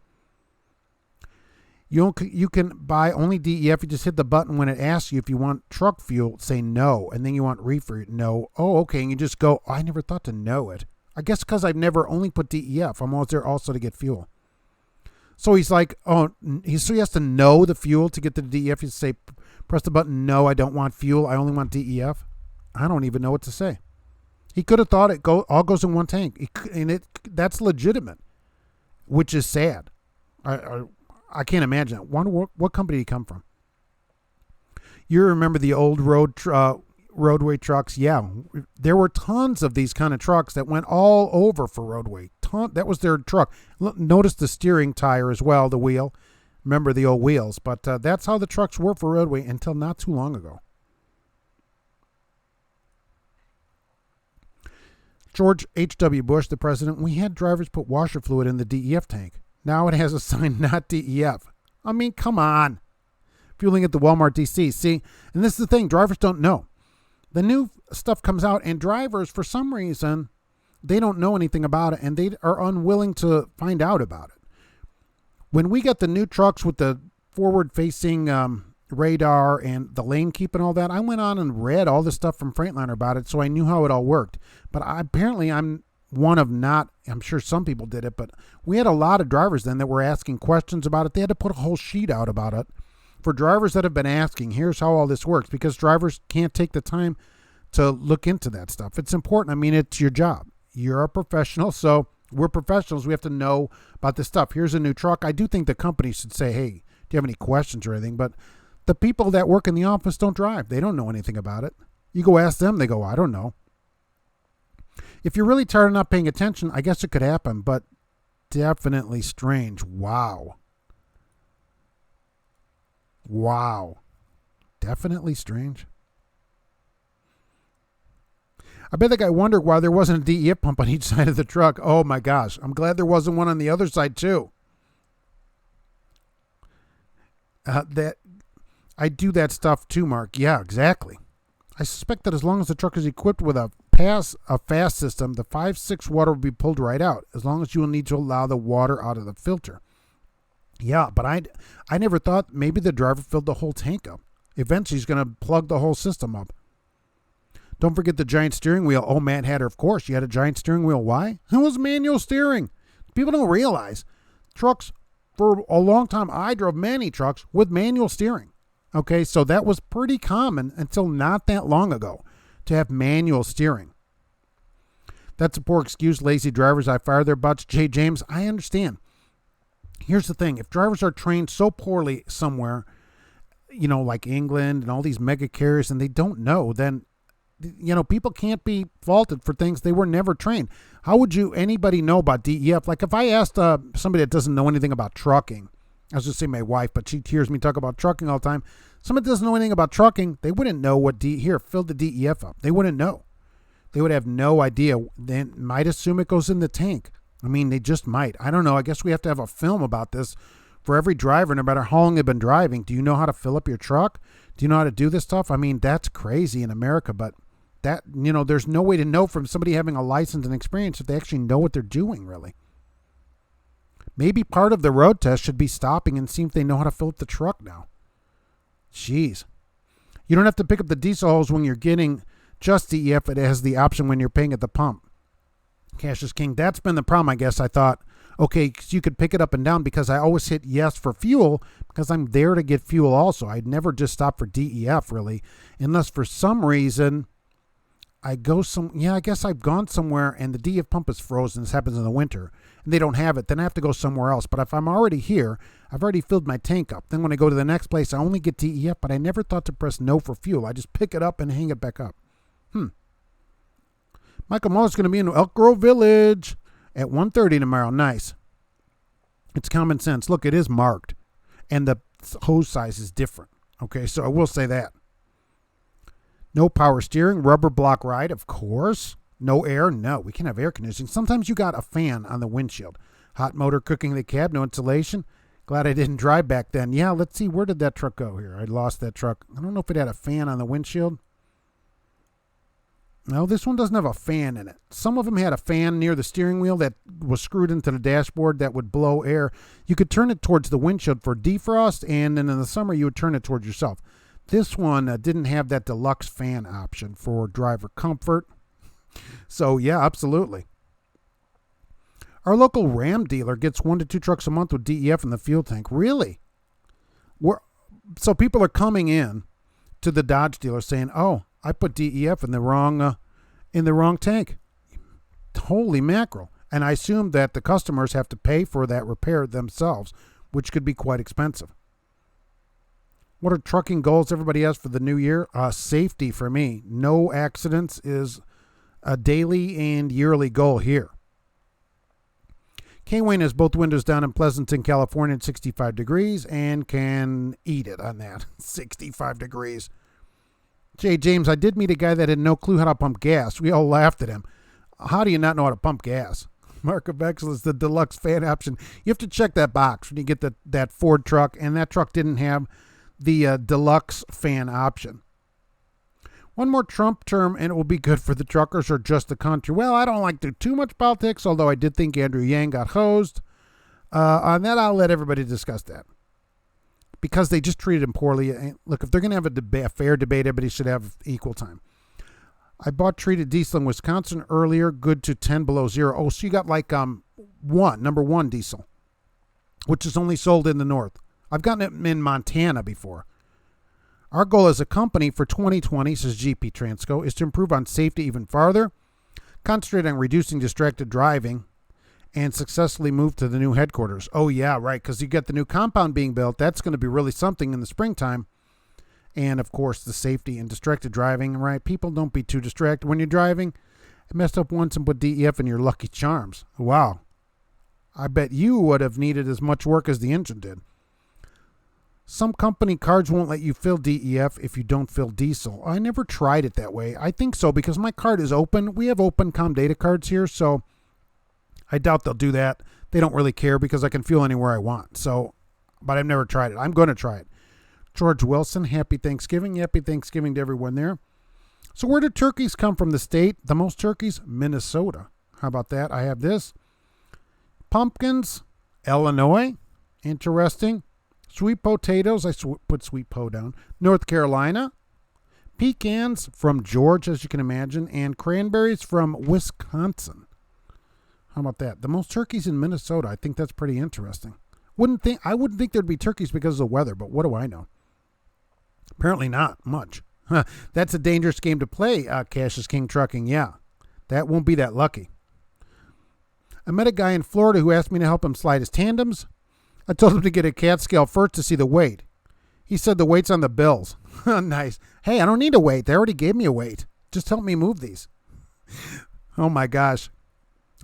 You can buy only DEF. You just hit the button when it asks you if you want truck fuel, say no. And then you want reefer, no. Oh, okay. And you just go, oh, I never thought to know it. I guess because I've never only put DEF. I'm always there also to get fuel. So he's like, so he has to know the fuel to get the DEF. You say, press the button, no, I don't want fuel. I only want DEF. I don't even know what to say. He could have thought all goes in one tank. That's legitimate, which is sad. I can't imagine it. What company did he come from? You remember the old roadway trucks? Yeah, there were tons of these kind of trucks that went all over for roadway. That was their truck. Notice the steering tire as well, the wheel. Remember the old wheels. But that's how the trucks were for roadway until not too long ago. George H.W. Bush, the president, we had drivers put washer fluid in the DEF tank. Now it has a sign, not DEF. I mean, come on. Fueling at the Walmart DC. See, and this is the thing. Drivers don't know. The new stuff comes out, and drivers, for some reason, they don't know anything about it, and they are unwilling to find out about it. When we got the new trucks with the forward-facing radar and the lane keep and all that, I went on and read all the stuff from Freightliner about it, so I knew how it all worked. But apparently I'm one of not, I'm sure some people did it, but we had a lot of drivers then that were asking questions about it. They had to put a whole sheet out about it. For drivers that have been asking, here's how all this works, because drivers can't take the time to look into that stuff. It's important. I mean, it's your job. You're a professional, so we're professionals. We have to know about this stuff. Here's a new truck. I do think the company should say, hey, do you have any questions or anything? But the people that work in the office don't drive. They don't know anything about it. You go ask them, they go, I don't know. If you're really tired of not paying attention, I guess it could happen, but definitely strange. Wow. Definitely strange. I bet the guy wondered why there wasn't a DEF pump on each side of the truck. Oh my gosh. I'm glad there wasn't one on the other side too. That I do that stuff too, Mark. Yeah, exactly. I suspect that as long as the truck is equipped with a fast system, the 5-6 water will be pulled right out, as long as you will need to allow the water out of the filter. Yeah, but I never thought maybe the driver filled the whole tank up. Eventually, he's going to plug the whole system up. Don't forget the giant steering wheel. Oh, Matt Hatter, of course. You had a giant steering wheel. Why? It was manual steering. People don't realize trucks, for a long time, I drove many trucks with manual steering. Okay, so that was pretty common until not that long ago to have manual steering. That's a poor excuse. Lazy drivers, I fire their butts. Jay James, I understand. Here's the thing. If drivers are trained so poorly somewhere, like England and all these mega carriers, and they don't know, then people can't be faulted for things they were never trained. How would anybody know about DEF? Like if I asked somebody that doesn't know anything about trucking, I was just saying my wife, but she hears me talk about trucking all the time. Somebody that doesn't know anything about trucking, they wouldn't know what fill the DEF up. They wouldn't know. They would have no idea. They might assume it goes in the tank. I mean, they just might. I don't know. I guess we have to have a film about this for every driver, no matter how long they've been driving. Do you know how to fill up your truck? Do you know how to do this stuff? I mean, that's crazy in America, but that, there's no way to know from somebody having a license and experience if they actually know what they're doing, really. Maybe part of the road test should be stopping and see if they know how to fill up the truck now. Jeez. You don't have to pick up the diesel hose when you're getting just DEF. It has the option when you're paying at the pump. Cash is king. That's been the problem, I guess. I thought, okay, you could pick it up and down because I always hit yes for fuel because I'm there to get fuel also. I'd never just stop for DEF, really, unless for some reason I guess I've gone somewhere and the DEF pump is frozen. This happens in the winter. And they don't have it, then I have to go somewhere else. But if I'm already here, I've already filled my tank up. Then when I go to the next place, I only get DEF, but I never thought to press no for fuel. I just pick it up and hang it back up. Michael Muller's going to be in Elk Grove Village at 1:30 tomorrow. Nice. It's common sense. Look, it is marked, and the hose size is different. Okay, so I will say that. No power steering, rubber block ride, of course. No air, no. We can't have air conditioning. Sometimes you got a fan on the windshield. Hot motor cooking the cab, no insulation. Glad I didn't drive back then. Yeah, let's see. Where did that truck go here? I lost that truck. I don't know if it had a fan on the windshield. No, this one doesn't have a fan in it. Some of them had a fan near the steering wheel that was screwed into the dashboard that would blow air. You could turn it towards the windshield for defrost, and then in the summer you would turn it towards yourself. This one didn't have that deluxe fan option for driver comfort. So, yeah, absolutely. Our local Ram dealer gets 1 to 2 trucks a month with DEF in the fuel tank. Really? So people are coming in to the Dodge dealer saying, "Oh, I put DEF in the wrong tank." Holy mackerel. And I assume that the customers have to pay for that repair themselves, which could be quite expensive. What are trucking goals everybody has for the new year? Safety for me. No accidents is a daily and yearly goal here. K-Wayne has both windows down in Pleasanton, California at 65 degrees and can eat it on that. 65 degrees. Jay James, I did meet a guy that had no clue how to pump gas. We all laughed at him. How do you not know how to pump gas? Mark of Excellence, the deluxe fan option. You have to check that box when you get that Ford truck, and that truck didn't have the deluxe fan option. One more Trump term, and it will be good for the truckers or just the country. Well, I don't like to do too much politics, although I did think Andrew Yang got hosed. On that, I'll let everybody discuss that. Because they just treated him poorly. Look, if they're going to have a fair debate, everybody should have equal time. I bought treated diesel in Wisconsin earlier, good to 10 below zero. Oh, so you got like number one diesel, which is only sold in the north. I've gotten it in Montana before. Our goal as a company for 2020, says GP Transco, is to improve on safety even farther, concentrate on reducing distracted driving, and successfully move to the new headquarters. Oh, yeah, right, because you get the new compound being built. That's going to be really something in the springtime. And, of course, the safety and distracted driving, right? People, don't be too distracted when you're driving. I messed up once and put DEF in your Lucky Charms. Wow. I bet you would have needed as much work as the engine did. Some company cards won't let you fill DEF if you don't fill diesel. I never tried it that way. I think so because my card is open. We have open COM data cards here, so I doubt they'll do that. They don't really care because I can fuel anywhere I want. So, but I've never tried it. I'm going to try it. George Wilson, happy Thanksgiving. Happy Thanksgiving to everyone there. So where do turkeys come from? The state? The most turkeys? Minnesota. How about that? I have this. Pumpkins, Illinois. Interesting. Sweet potatoes, I put sweet po down. North Carolina. Pecans from Georgia, as you can imagine. And cranberries from Wisconsin. How about that? The most turkeys in Minnesota. I think that's pretty interesting. I wouldn't think there'd be turkeys because of the weather, but what do I know? Apparently not much. That's a dangerous game to play, Cash is King Trucking. Yeah, that won't be that lucky. I met a guy in Florida who asked me to help him slide his tandems. I told him to get a CAT scale first to see the weight. He said the weight's on the bills. Nice. Hey, I don't need a weight. They already gave me a weight. Just help me move these. Oh my gosh.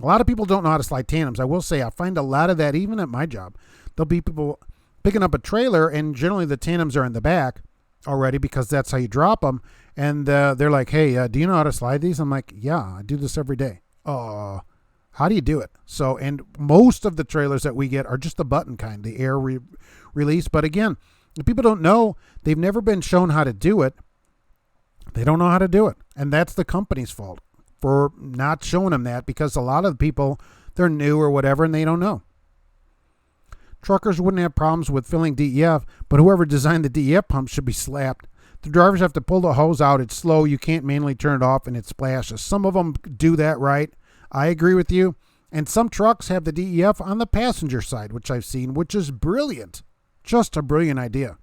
A lot of people don't know how to slide tandems. I will say I find a lot of that even at my job. There'll be people picking up a trailer, and generally the tandems are in the back already because that's how you drop them. And they're like, hey, do you know how to slide these? I'm like, yeah, I do this every day. Oh, how do you do it? So, and most of the trailers that we get are just the button kind, the air release. But again, if people don't know, they've never been shown how to do it. They don't know how to do it. And that's the company's fault for not showing them that, because a lot of the people, they're new or whatever, and they don't know. Truckers wouldn't have problems with filling DEF, but whoever designed the DEF pump should be slapped. The drivers have to pull the hose out. It's slow. You can't manually turn it off, and it splashes. Some of them do that right. I agree with you. And some trucks have the DEF on the passenger side, which I've seen, which is brilliant. Just a brilliant idea.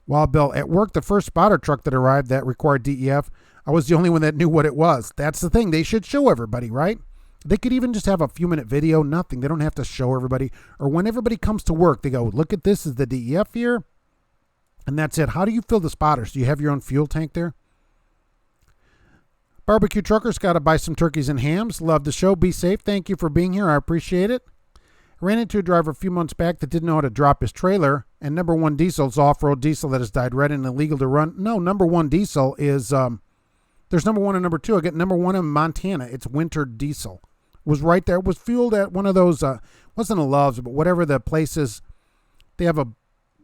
While Bill, at work, the first spotter truck that arrived that required DEF, I was the only one that knew what it was. That's the thing. They should show everybody, right? They could even just have a few-minute video, nothing. They don't have to show everybody. Or when everybody comes to work, they go, look at this, is the DEF here? And that's it. How do you fill the spotters? Do you have your own fuel tank there? Barbecue Truckers, got to buy some turkeys and hams. Love the show. Be safe. Thank you for being here. I appreciate it. I ran into a driver a few months back that didn't know how to drop his trailer, and number one diesel is off-road diesel that has died red and illegal to run. No, number one diesel is, there's number one and number two. I get number one in Montana. It's winter diesel. It was right there. It was fueled at one of those, wasn't a Love's, but whatever the place is. They have a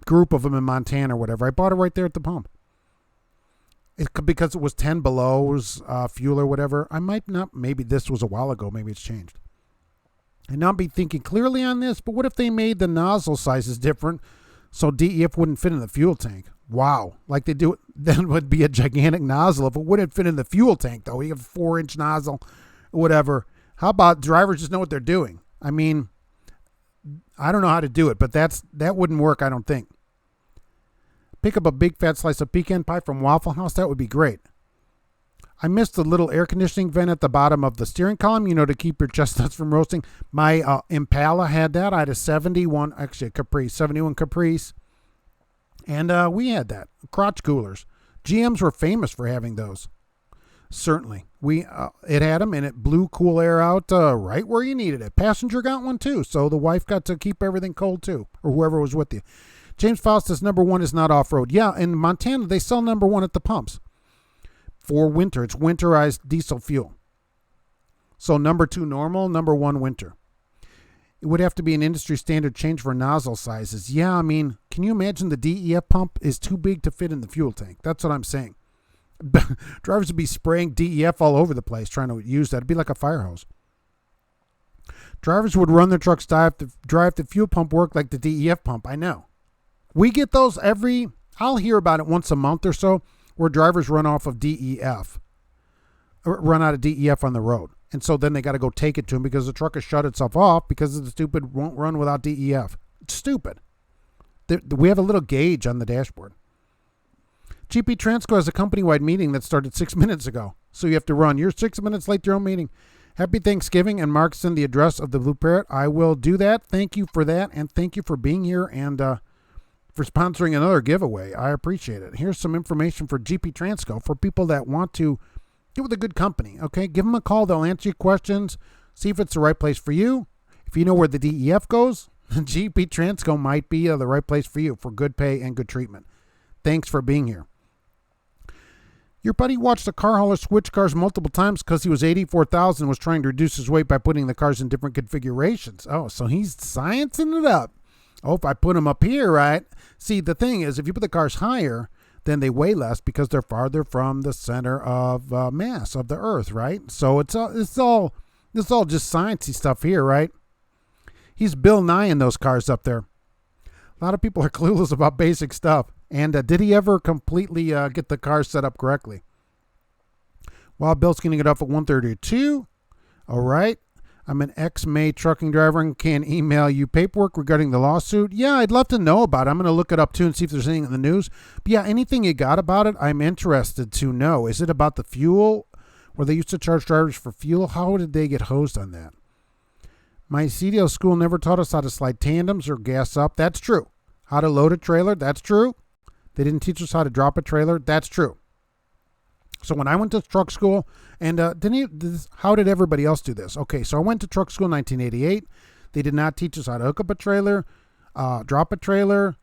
group of them in Montana or whatever. I bought it right there at the pump. Because it was 10 below, was fuel or whatever. I might not, maybe this was a while ago. Maybe it's changed. And not be thinking clearly on this, but what if they made the nozzle sizes different so DEF wouldn't fit in the fuel tank? Wow. Like they do, then it would be a gigantic nozzle. If it wouldn't fit in the fuel tank, though, you have a 4-inch nozzle, whatever. How about drivers just know what they're doing? I mean, I don't know how to do it, but that wouldn't work, I don't think. Pick up a big fat slice of pecan pie from Waffle House. That would be great. I missed the little air conditioning vent at the bottom of the steering column, to keep your chestnuts from roasting. My Impala had that. I had a 71 Caprice. And we had that. Crotch coolers. GMs were famous for having those. Certainly. It had them, and it blew cool air out right where you needed it. Passenger got one, too, so the wife got to keep everything cold, too, or whoever was with you. James Faustus, number one is not off-road. Yeah, in Montana, they sell number one at the pumps. For winter, it's winterized diesel fuel. So number two normal, number one winter. It would have to be an industry standard change for nozzle sizes. Yeah, I mean, can you imagine the DEF pump is too big to fit in the fuel tank? That's what I'm saying. Drivers would be spraying DEF all over the place trying to use that. It'd be like a fire hose. Drivers would run their trucks drive the fuel pump work like the DEF pump. I know. We get those I'll hear about it once a month or so, where drivers run off of DEF, or run out of DEF on the road. And so then they got to go take it to them because the truck has shut itself off because the stupid won't run without DEF. It's stupid. We have a little gauge on the dashboard. GP Transco has a company-wide meeting that started 6 minutes ago. So you have to run. You're 6 minutes late to your own meeting. Happy Thanksgiving, and Mark, send the address of the Blue Parrot. I will do that. Thank you for that, and thank you for being here and for sponsoring another giveaway. I appreciate it. Here's some information for GP Transco for people that want to get with a good company. Okay, give them a call. They'll answer your questions. See if it's the right place for you. If you know where the DEF goes, GP Transco might be the right place for you for good pay and good treatment. Thanks for being here. Your buddy watched a car hauler switch cars multiple times because he was 84,000 was trying to reduce his weight by putting the cars in different configurations. Oh, so he's sciencing it up. Oh, if I put them up here, right? See, the thing is, if you put the cars higher, then they weigh less because they're farther from the center of mass of the earth, right? So it's all just sciencey stuff here, right? He's Bill Nye in those cars up there. A lot of people are clueless about basic stuff. And did he ever completely get the car set up correctly? Well, Bill's going to get off at 1:32. All right. I'm an ex-May trucking driver and can email you paperwork regarding the lawsuit. Yeah, I'd love to know about it. I'm going to look it up, too, and see if there's anything in the news. But, yeah, anything you got about it, I'm interested to know. Is it about the fuel? Where they used to charge drivers for fuel? How did they get hosed on that? My CDL school never taught us how to slide tandems or gas up. That's true. How to load a trailer? That's true. They didn't teach us how to drop a trailer. That's true. So when I went to truck school, and how did everybody else do this? Okay, so I went to truck school in 1988. They did not teach us how to hook up a trailer, drop a trailer,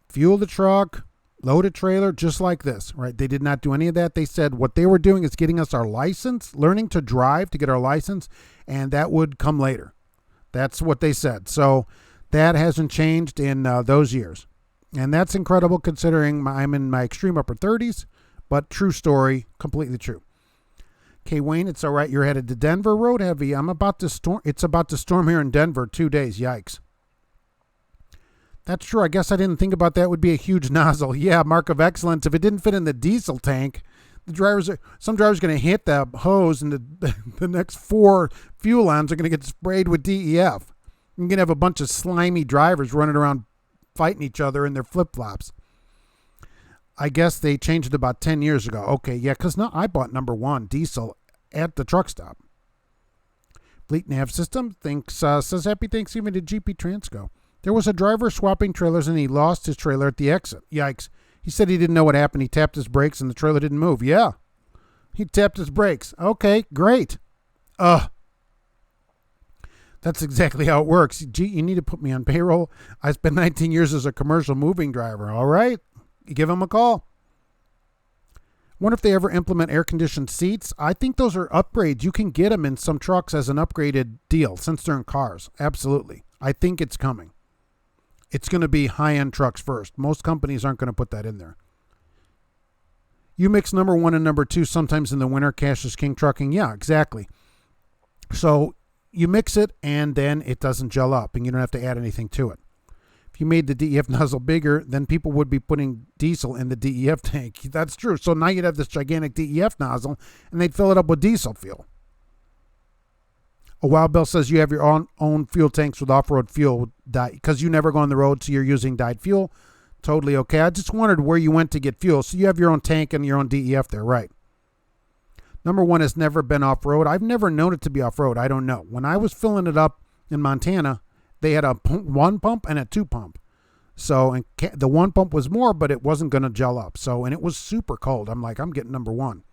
fuel the truck, load a trailer, just like this, right? They did not do any of that. They said what they were doing is getting us our license, learning to drive to get our license, and that would come later. That's what they said. So that hasn't changed in those years. And that's incredible considering I'm in my extreme upper 30s, but true story, completely true. Okay, Wayne, it's all right. You're headed to Denver. Road heavy. It's about to storm here in Denver 2 days. Yikes. That's true. I guess I didn't think about that. It would be a huge nozzle. Yeah, mark of excellence. If it didn't fit in the diesel tank, some drivers are going to hit the hose, and the next 4 fuel lines are going to get sprayed with DEF. You're going to have a bunch of slimy drivers running around fighting each other in their flip-flops. I guess they changed it about 10 years ago. Okay, yeah, because now I bought number 1 diesel at the truck stop. Fleet Nav System says Happy Thanksgiving to GP Transco. There was a driver swapping trailers and he lost his trailer at the exit. Yikes. He said he didn't know what happened. He tapped his brakes and the trailer didn't move. Yeah. He tapped his brakes. Okay, great. That's exactly how it works. Gee, you need to put me on payroll. I spent 19 years as a commercial moving driver. All right. You give him a call. Wonder if they ever implement air-conditioned seats. I think those are upgrades. You can get them in some trucks as an upgraded deal since they're in cars. Absolutely. I think it's coming. It's going to be high-end trucks first. Most companies aren't going to put that in there. You mix number 1 and number 2 sometimes in the winter. Cash is king trucking. Yeah, exactly. So you mix it and then it doesn't gel up and you don't have to add anything to it. If you made the DEF nozzle bigger, then people would be putting diesel in the DEF tank. That's true. So now you'd have this gigantic DEF nozzle and they'd fill it up with diesel fuel. A Wild Bill says you have your own fuel tanks with off-road fuel because you never go on the road, so you're using dyed fuel. Totally okay. I just wondered where you went to get fuel. So you have your own tank and your own DEF there, right? Number 1 has never been off-road. I've never known it to be off-road. I don't know. When I was filling it up in Montana, they had a 1 pump and a 2 pump. So the 1 pump was more, but it wasn't going to gel up. And it was super cold. I'm like, I'm getting number 1.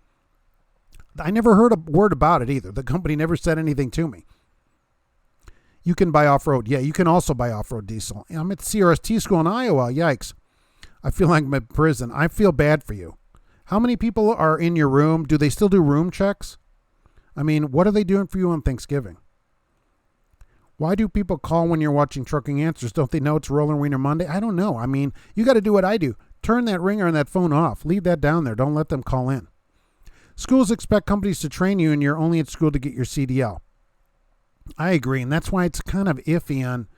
I never heard a word about it either. The company never said anything to me. You can buy off-road. Yeah, you can also buy off-road diesel. I'm at CRST school in Iowa. Yikes. I feel like I'm in prison. I feel bad for you. How many people are in your room? Do they still do room checks? I mean, what are they doing for you on Thanksgiving? Why do people call when you're watching Trucking Answers? Don't they know it's Roller Wiener Monday? I don't know. I mean, you got to do what I do. Turn that ringer on that phone off. Leave that down there. Don't let them call in. Schools expect companies to train you, and you're only at school to get your CDL. I agree, and that's why it's kind of iffy on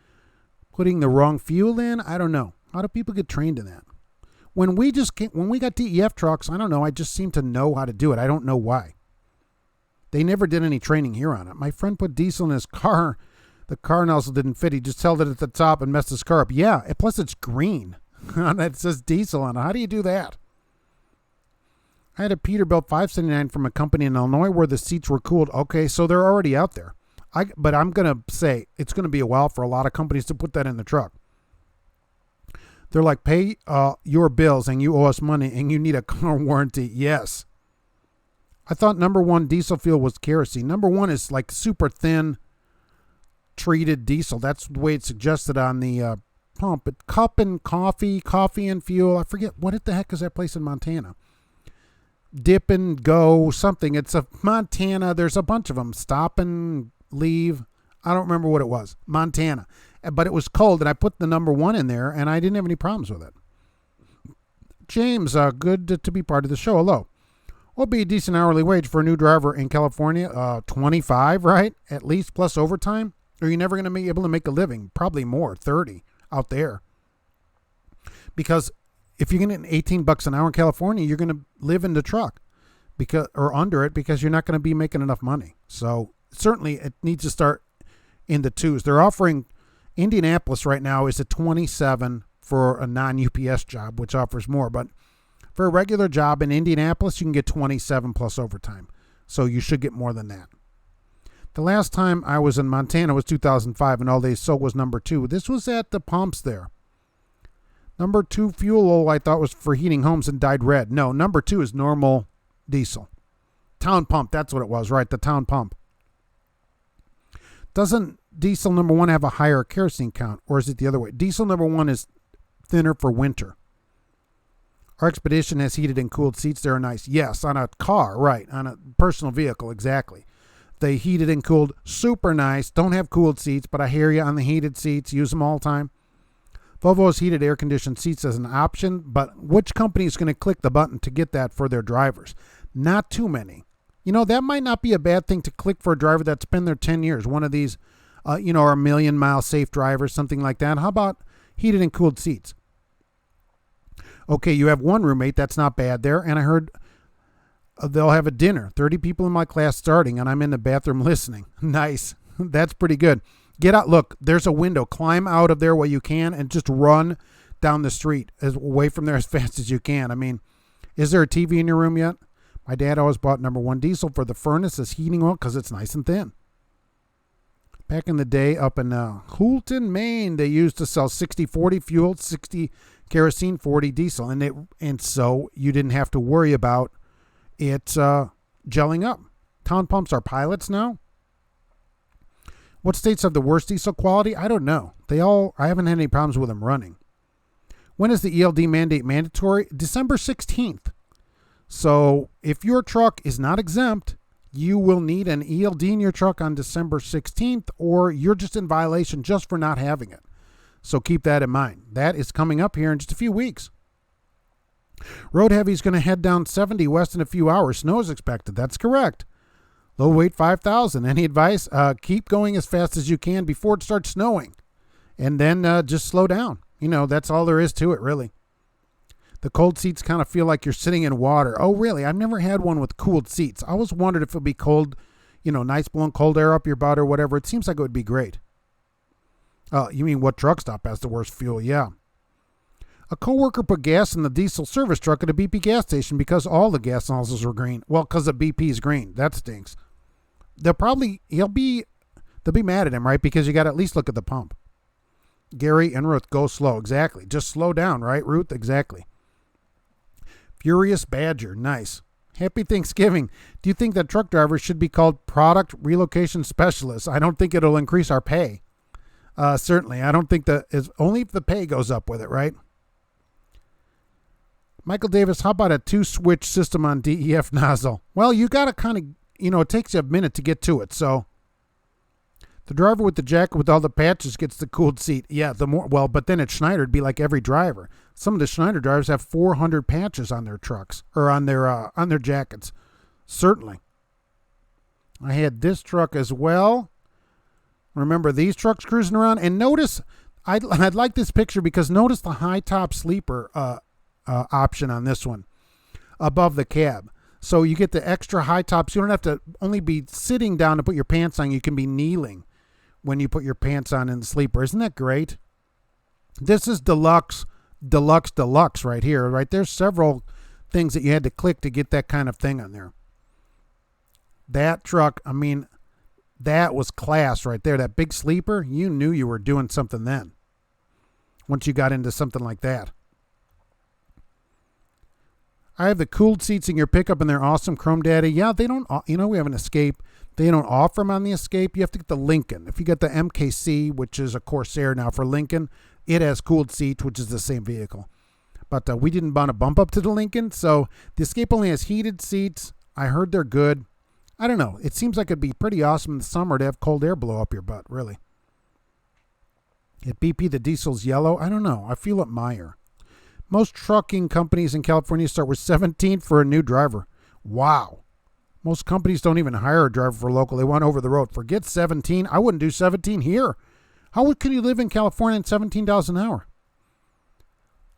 putting the wrong fuel in. I don't know. How do people get trained in that? When we got DEF trucks, I don't know. I just seem to know how to do it. I don't know why. They never did any training here on it. My friend put diesel in his car. The car nozzle didn't fit. He just held it at the top and messed his car up. Yeah, plus it's green. It says diesel on it. How do you do that? I had a Peterbilt 579 from a company in Illinois where the seats were cooled. Okay, so they're already out there. But I'm going to say it's going to be a while for a lot of companies to put that in the truck. They're like, pay your bills and you owe us money and you need a car warranty. Yes. I thought number 1 diesel fuel was kerosene. Number 1 is like super thin treated diesel. That's the way it's suggested on the pump. But cup and coffee and fuel. I forget, what the heck is that place in Montana? Dip and go something. It's a Montana. There's a bunch of them. Stop and leave. I don't remember what it was. Montana. But it was cold and I put the number 1 in there and I didn't have any problems with it. James, good to be part of the show. Hello. What would be a decent hourly wage for a new driver in California? 25, right? At least plus overtime? Or you're never going to be able to make a living. Probably more, 30 out there. Because if you're getting $18 an hour in California, you're going to live in the truck or under it because you're not going to be making enough money. So certainly it needs to start in the 2s. They're offering Indianapolis right now is at 27 for a non-UPS job, which offers more. But for a regular job in Indianapolis, you can get 27 plus overtime. So you should get more than that. The last time I was in Montana was 2005, and all they sold was number 2. This was at the pumps there. Number 2 fuel oil I thought was for heating homes and dyed red. No, number 2 is normal diesel. Town pump, that's what it was, right? The town pump. Doesn't diesel number 1 have a higher kerosene count, or is it the other way? Diesel number 1 is thinner for winter. Our Expedition has heated and cooled seats. They're nice. Yes, on a car, right. On a personal vehicle, exactly. They heated and cooled, super nice. Don't have cooled seats, but I hear you on the heated seats. Use them all the time. Volvo has heated air-conditioned seats as an option, but which company is going to click the button to get that for their drivers? Not too many. You know, that might not be a bad thing to click for a driver that's been there 10 years. One of these, or a million-mile safe drivers, something like that. How about heated and cooled seats? Okay, you have one roommate. That's not bad there. And I heard they'll have a dinner. 30 people in my class starting, and I'm in the bathroom listening. Nice. That's pretty good. Get out. Look, there's a window. Climb out of there while you can and just run down the street away from there as fast as you can. I mean, is there a TV in your room yet? My dad always bought number 1 diesel for the furnace as heating oil because it's nice and thin. Back in the day up in Houlton, Maine, they used to sell 60-40 fuel, 60 kerosene, 40 diesel. And so you didn't have to worry about it gelling up. Town pumps are pilots now. What states have the worst diesel quality? I don't know. I haven't had any problems with them running. When is the ELD mandate mandatory? December 16th. So if your truck is not exempt, you will need an ELD in your truck on December 16th, or you're just in violation just for not having it. So keep that in mind. That is coming up here in just a few weeks. Road Heavy is going to head down 70 west in a few hours. Snow is expected. That's correct. Low weight 5,000. Any advice? Keep going as fast as you can before it starts snowing. And then just slow down. That's all there is to it, really. The cold seats kind of feel like you're sitting in water. Oh, really? I've never had one with cooled seats. I always wondered if it would be cold, nice blowing cold air up your butt or whatever. It seems like it would be great. You mean what truck stop has the worst fuel? Yeah. A coworker put gas in the diesel service truck at a BP gas station because all the gas nozzles were green. Well, because the BP is green. That stinks. They'll be mad at him, right? Because you got to at least look at the pump. Gary and Ruth, go slow. Exactly. Just slow down, right, Ruth? Exactly. Furious Badger. Nice. Happy Thanksgiving. Do you think that truck drivers should be called product relocation specialists? I don't think it'll increase our pay. Certainly. I don't think that is only if the pay goes up with it, right? Michael Davis, how about a 2-switch system on DEF nozzle? Well, you got to kind of, it takes you a minute to get to it. So the driver with the jacket with all the patches gets the cooled seat. Yeah, but then at Schneider, it'd be like every driver. Some of the Schneider drivers have 400 patches on their trucks or on their jackets. Certainly. I had this truck as well. Remember these trucks cruising around? And notice, I'd like this picture because notice the high top sleeper option on this one above the cab. So you get the extra high tops. You don't have to only be sitting down to put your pants on. You can be kneeling when you put your pants on in the sleeper. Isn't that great? This is deluxe right here, right? There's several things that you had to click to get that kind of thing on there. That truck, I mean, that was class right there. That big sleeper, you knew you were doing something then. Once you got into something like that. I have the cooled seats in your pickup and they're awesome, Chrome Daddy. Yeah, they don't, we have an Escape. They don't offer them on the Escape. You have to get the Lincoln. If you get the MKC, which is a Corsair now for Lincoln, it has cooled seats, which is the same vehicle. But we didn't want to bump up to the Lincoln, so the Escape only has heated seats. I heard they're good. I don't know. It seems like it'd be pretty awesome in the summer to have cold air blow up your butt, really. At BP, the diesel's yellow. I don't know. I feel it Meyer. Most trucking companies in California start with 17 for a new driver. Wow. Most companies don't even hire a driver for local. They want over the road. Forget 17. I wouldn't do 17 here. How can you live in California at $17 an hour?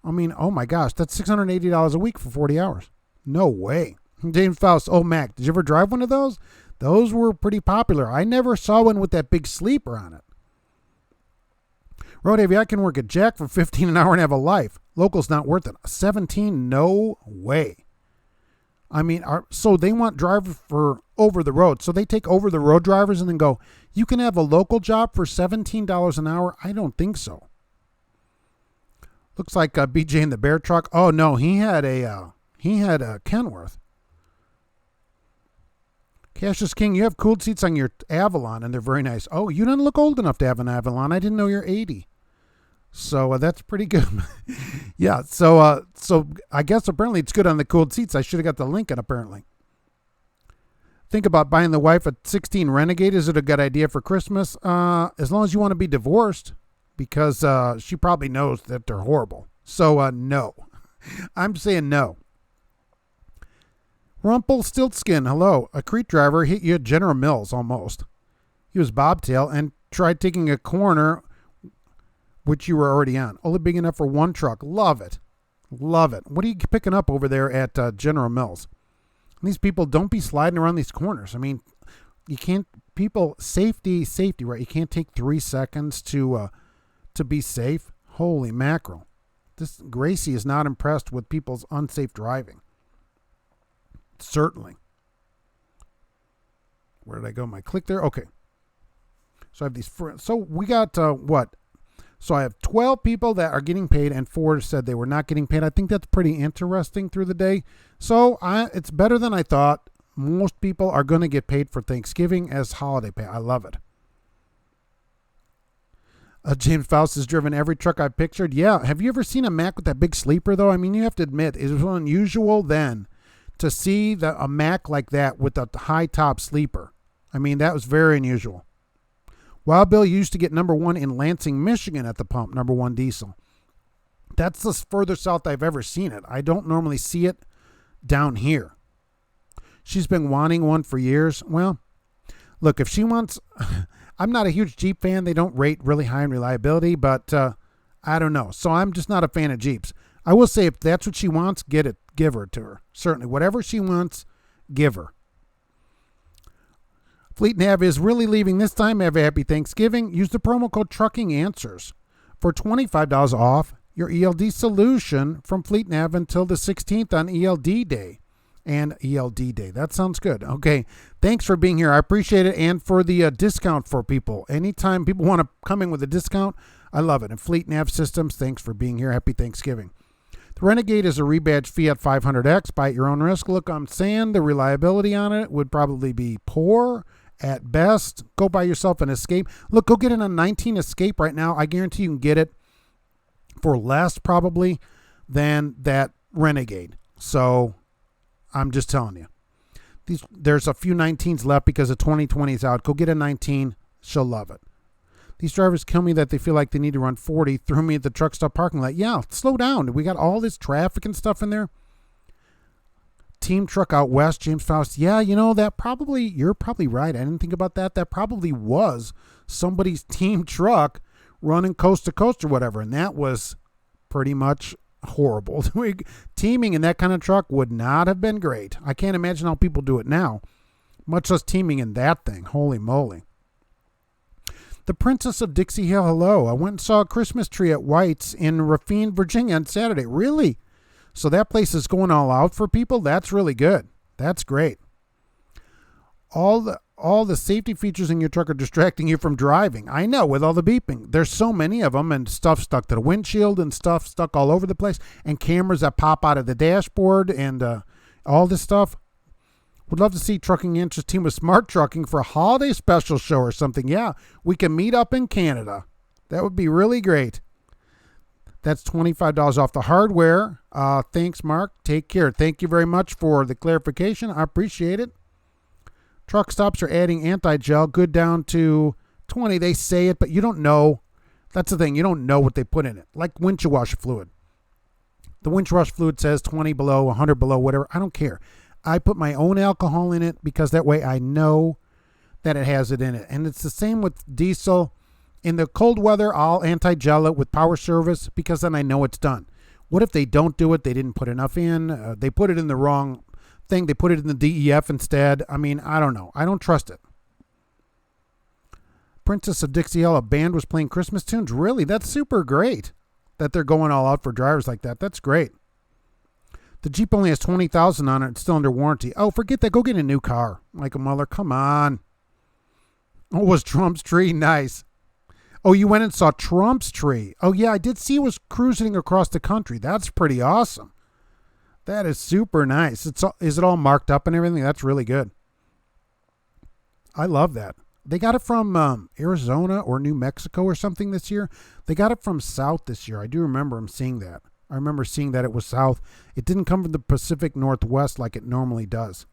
I mean, oh my gosh, that's $680 a week for 40 hours. No way. James Faust, oh Mac, did you ever drive one of those? Those were pretty popular. I never saw one with that big sleeper on it. Road Heavy, I can work at Jack for $15 an hour and have a life. Local's not worth it. 17, no way. I mean, so they want drivers for over the road. So they take over the road drivers and then go, you can have a local job for $17 an hour? I don't think so. Looks like BJ in the bear truck. Oh no, he had a Kenworth. Cassius King, you have cooled seats on your Avalon, and they're very nice. Oh, you don't look old enough to have an Avalon. I didn't know you're 80. So that's pretty good. Yeah, so I guess apparently it's good on the cooled seats. I should have got the Lincoln, apparently. Think about buying the wife a 16 Renegade. Is it a good idea for Christmas? As long as you want to be divorced, because she probably knows that they're horrible. So, no. I'm saying no. Rumpelstiltskin, hello. A Crete driver hit you at General Mills almost. He was bobtail and tried taking a corner, which you were already on. Only big enough for one truck. Love it. Love it. What are you picking up over there at General Mills? These people don't be sliding around these corners. I mean, you can't, people, safety, right? You can't take 3 seconds to be safe. Holy mackerel. This Gracie is not impressed with people's unsafe driving. Certainly. Where did I go? My click there? Okay. So I have these, so we got what? So I have 12 people that are getting paid and 4 said they were not getting paid. I think that's pretty interesting through the day. So it's better than I thought. Most people are going to get paid for Thanksgiving as holiday pay. I love it. James Faust has driven every truck I've pictured. Yeah. Have you ever seen a Mack with that big sleeper, though? I mean, you have to admit, it was unusual then to see a Mack like that with a high top sleeper. I mean, that was very unusual. Wild Bill used to get number 1 in Lansing, Michigan at the pump, number 1 diesel. That's the further south I've ever seen it. I don't normally see it down here. She's been wanting one for years. Well, look, if she wants, I'm not a huge Jeep fan. They don't rate really high in reliability, but I don't know. So I'm just not a fan of Jeeps. I will say if that's what she wants, get it. Give her to her. Certainly. Whatever she wants, give her. Fleet Nav is really leaving this time. Have a happy Thanksgiving. Use the promo code Trucking Answers for $25 off your ELD solution from Fleet Nav until the 16th on ELD Day and ELD Day. That sounds good. Okay. Thanks for being here. I appreciate it. And for the discount for people. Anytime people want to come in with a discount, I love it. And Fleet Nav Systems, thanks for being here. Happy Thanksgiving. The Renegade is a rebadged Fiat 500X. Buy at your own risk. Look, I'm saying the reliability on it would probably be poor. At best, go buy yourself an Escape. Look, go get in a 19 Escape right now. I guarantee you can get it for less probably than that Renegade. So I'm just telling you. There's a few 19s left because the 2020 is out. Go get a 19. She'll love it. These drivers kill me that they feel like they need to run 40. Threw me at the truck stop parking lot. Yeah, slow down. We got all this traffic and stuff in there. Team truck out west, James Faust. Yeah, you know, you're probably right. I didn't think about that. That probably was somebody's team truck running coast to coast or whatever. And that was pretty much horrible. Teaming in that kind of truck would not have been great. I can't imagine how people do it now, much less teaming in that thing. Holy moly. The Princess of Dixie Hill, hello. I went and saw a Christmas tree at White's in Rafine, Virginia on Saturday. Really? So that place is going all out for people. That's really good. That's great. All the safety features in your truck are distracting you from driving. I know, with all the beeping. There's so many of them, and stuff stuck to the windshield and stuff stuck all over the place, and cameras that pop out of the dashboard and all this stuff. Would love to see Trucking Answers team with Smart Trucking for a holiday special show or something. Yeah, we can meet up in Canada. That would be really great. That's $25 off the hardware. Thanks, Mark. Take care. Thank you very much for the clarification. I appreciate it. Truck stops are adding anti-gel. Good down to 20. They say it, but you don't know. That's the thing. You don't know what they put in it. Like windshield washer fluid. The windshield washer fluid says 20 below, 100 below, whatever. I don't care. I put my own alcohol in it because that way I know that it has it in it. And it's the same with diesel. In the cold weather, I'll anti-gel it with power service because then I know it's done. What if they don't do it? They didn't put enough in. They put it in the wrong thing. They put it in the DEF instead. I mean, I don't know. I don't trust it. Princess of Dixie Hill, a band was playing Christmas tunes. Really? That's super great that they're going all out for drivers like that. That's great. The Jeep only has 20,000 on it. It's still under warranty. Oh, forget that. Go get a new car. Michael Muller, come on. Oh, was Trump's tree nice? Oh, you went and saw Trump's tree. Oh, yeah, I did see it was cruising across the country. That's pretty awesome. That is super nice. Is it all marked up and everything? That's really good. I love that. They got it from Arizona or New Mexico or something this year. They got it from South this year. I do remember them seeing that. I remember seeing that it was South. It didn't come from the Pacific Northwest like it normally does.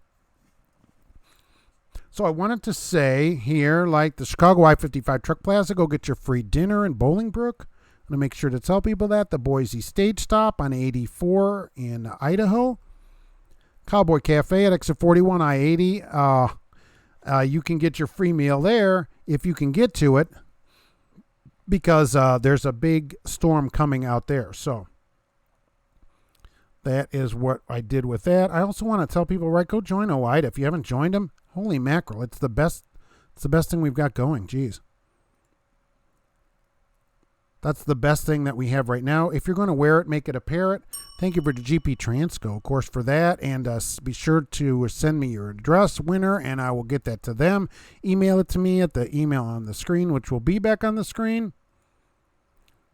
So I wanted to say here, like the Chicago I-55 Truck Plaza, go get your free dinner in Bolingbrook. I'm going to make sure to tell people that. The Boise Stage Stop on 84 in Idaho. Cowboy Cafe at exit 41 I-80. You can get your free meal there if you can get to it because there's a big storm coming out there. So that is what I did with that. I also want to tell people, right, go join OIDA. If you haven't joined them, holy mackerel, it's the best thing we've got going. Jeez. That's the best thing that we have right now. If you're going to wear it, make it a parrot. Thank you for the GP Transco, of course, for that. And be sure to send me your address, winner, and I will get that to them. Email it to me at the email on the screen, which will be back on the screen.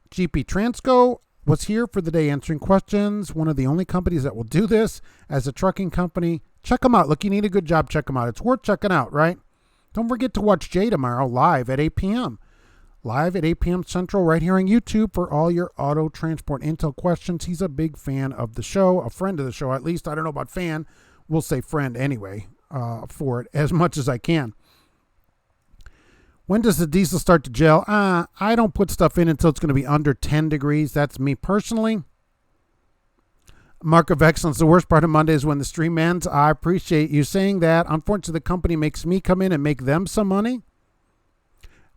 GP Transco was here for the day answering questions. One of the only companies that will do this as a trucking company. Check them out. Look, you need a good job. Check them out. It's worth checking out, right? Don't forget to watch Jay tomorrow live at 8 p.m. Live at 8 p.m. Central right here on YouTube for all your auto transport intel questions. He's a big fan of the show, a friend of the show at least. I don't know about fan. We'll say friend anyway for it as much as I can. When does the diesel start to gel? I don't put stuff in until it's going to be under 10 degrees. That's me personally. Mark of Excellence, the worst part of Monday is when the stream ends. I appreciate you saying that. Unfortunately, the company makes me come in and make them some money.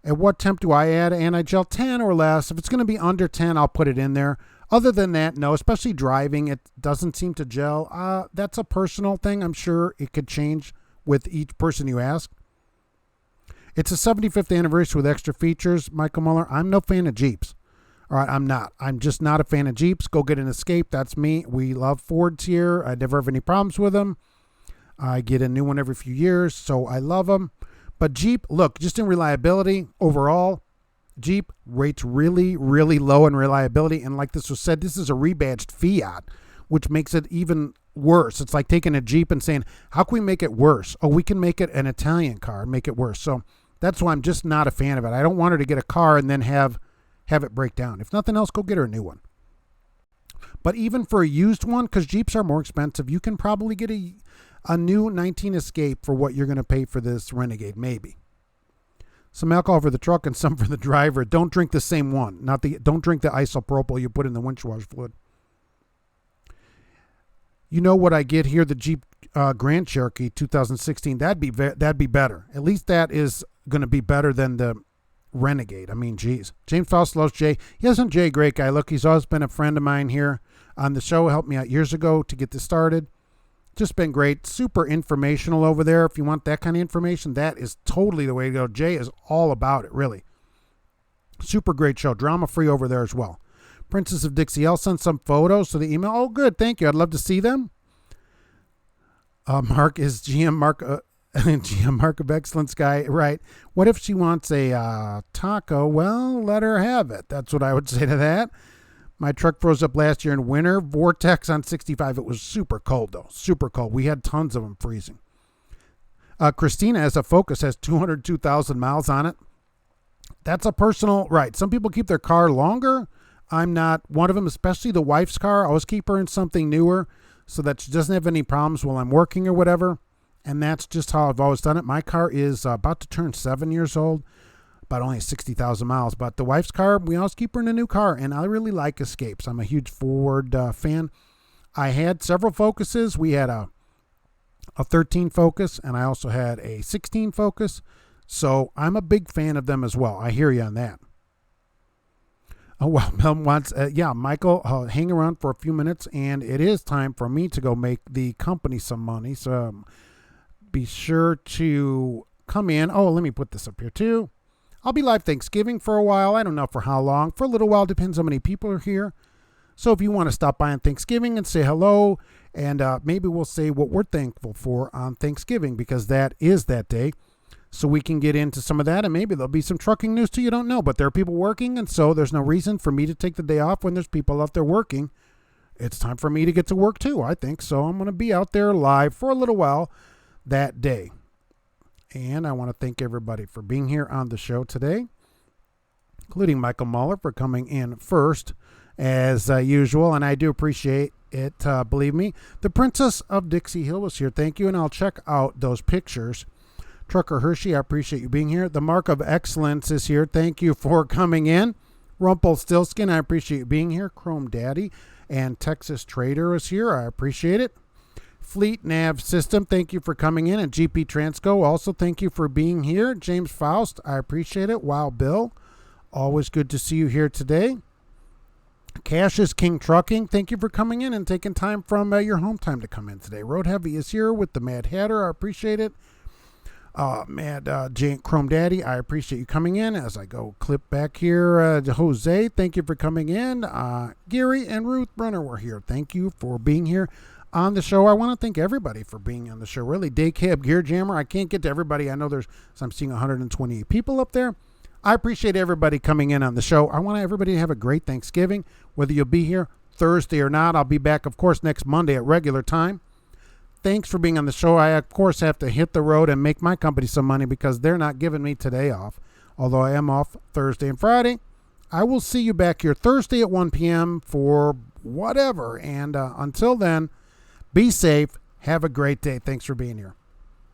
At what temp do I add anti-gel? 10 or less. If it's going to be under 10, I'll put it in there. Other than that, no, especially driving, it doesn't seem to gel. That's a personal thing. I'm sure it could change with each person you ask. It's a 75th anniversary with extra features. Michael Muller, I'm no fan of Jeeps. All right, I'm not. I'm just not a fan of Jeeps. Go get an Escape. That's me. We love Fords here. I never have any problems with them. I get a new one every few years, so I love them. But Jeep, look, just in reliability overall, Jeep rates really, really low in reliability. And like this was said, this is a rebadged Fiat, which makes it even worse. It's like taking a Jeep and saying, how can we make it worse? Oh, we can make it an Italian car and make it worse. So that's why I'm just not a fan of it. I don't want her to get a car and then have it break down. If nothing else, go get her a new one. But even for a used one, because Jeeps are more expensive, you can probably get a new 19 Escape for what you're going to pay for this Renegade, maybe. Some alcohol for the truck and some for the driver. Don't drink the same one. Don't drink the isopropyl you put in the windshield fluid. You know what I get here? The Jeep Grand Cherokee 2016. That'd be better. At least that is going to be better than the Renegade. I mean, geez. James Faust loves Jay. He isn't Jay, great guy. Look, he's always been a friend of mine here on the show. Helped me out years ago to get this started. Just been great. Super informational over there. If you want that kind of information, that is totally the way to go. Jay is all about it, really. Super great show. Drama free over there as well. Princess of Dixie L sent some photos to the email. Oh, good. Thank you. I'd love to see them. Mark is GM Mark of Excellence guy. Right. What if she wants a taco? Well, let her have it. That's what I would say to that. My truck froze up last year in winter. Vortex on 65. It was super cold, though. Super cold. We had tons of them freezing. Christina, as a Focus, has 202,000 miles on it. That's a personal right. Some people keep their car longer. I'm not one of them, especially the wife's car. I always keep her in something newer so that she doesn't have any problems while I'm working or whatever. And that's just how I've always done it. My car is about to turn 7 years old, about only 60,000 miles. But the wife's car, we always keep her in a new car. And I really like Escapes. I'm a huge Ford fan. I had several Focuses. We had a 13 Focus, and I also had a 16 Focus. So I'm a big fan of them as well. I hear you on that. Oh, well, Michael, hang around for a few minutes, and it is time for me to go make the company some money. So be sure to come in. Oh, let me put this up here too. I'll be live Thanksgiving for a while. I don't know for how long. For a little while, depends how many people are here. So if you want to stop by on Thanksgiving and say hello, and maybe we'll say what we're thankful for on Thanksgiving, because that is that day. So we can get into some of that, and maybe there'll be some trucking news too. You don't know, but there are people working, and so there's no reason for me to take the day off when there's people out there working. It's time for me to get to work too, I think. So I'm going to be out there live for a little while that day. And I want to thank everybody for being here on the show today, including Michael Muller for coming in first as usual. And I do appreciate it. Believe me, the Princess of Dixie Hill was here. Thank you. And I'll check out those pictures. Trucker Hershey, I appreciate you being here. The Mark of Excellence is here. Thank you for coming in. Rumpelstiltskin, I appreciate you being here. Chrome Daddy and Texas Trader is here. I appreciate it. Fleet Nav System, thank you for coming in. And GP Transco, also thank you for being here. James Faust, I appreciate it. Wow, Bill, always good to see you here today. Cash is King Trucking, thank you for coming in and taking time from your home time to come in today. Road Heavy is here with the Mad Hatter, I appreciate it. Chrome Daddy, I appreciate you coming in. As I go clip back here, Jose, thank you for coming in. Gary and Ruth Brunner were here. Thank you for being here on the show. I want to thank everybody for being on the show. Really, Daycab Gear Jammer, I can't get to everybody. I know I'm seeing 128 people up there. I appreciate everybody coming in on the show. I want everybody to have a great Thanksgiving, whether you'll be here Thursday or not. I'll be back, of course, next Monday at regular time. Thanks for being on the show. I, of course, have to hit the road and make my company some money because they're not giving me today off, although I am off Thursday and Friday. I will see you back here Thursday at 1 p.m. for whatever. And until then, be safe. Have a great day. Thanks for being here.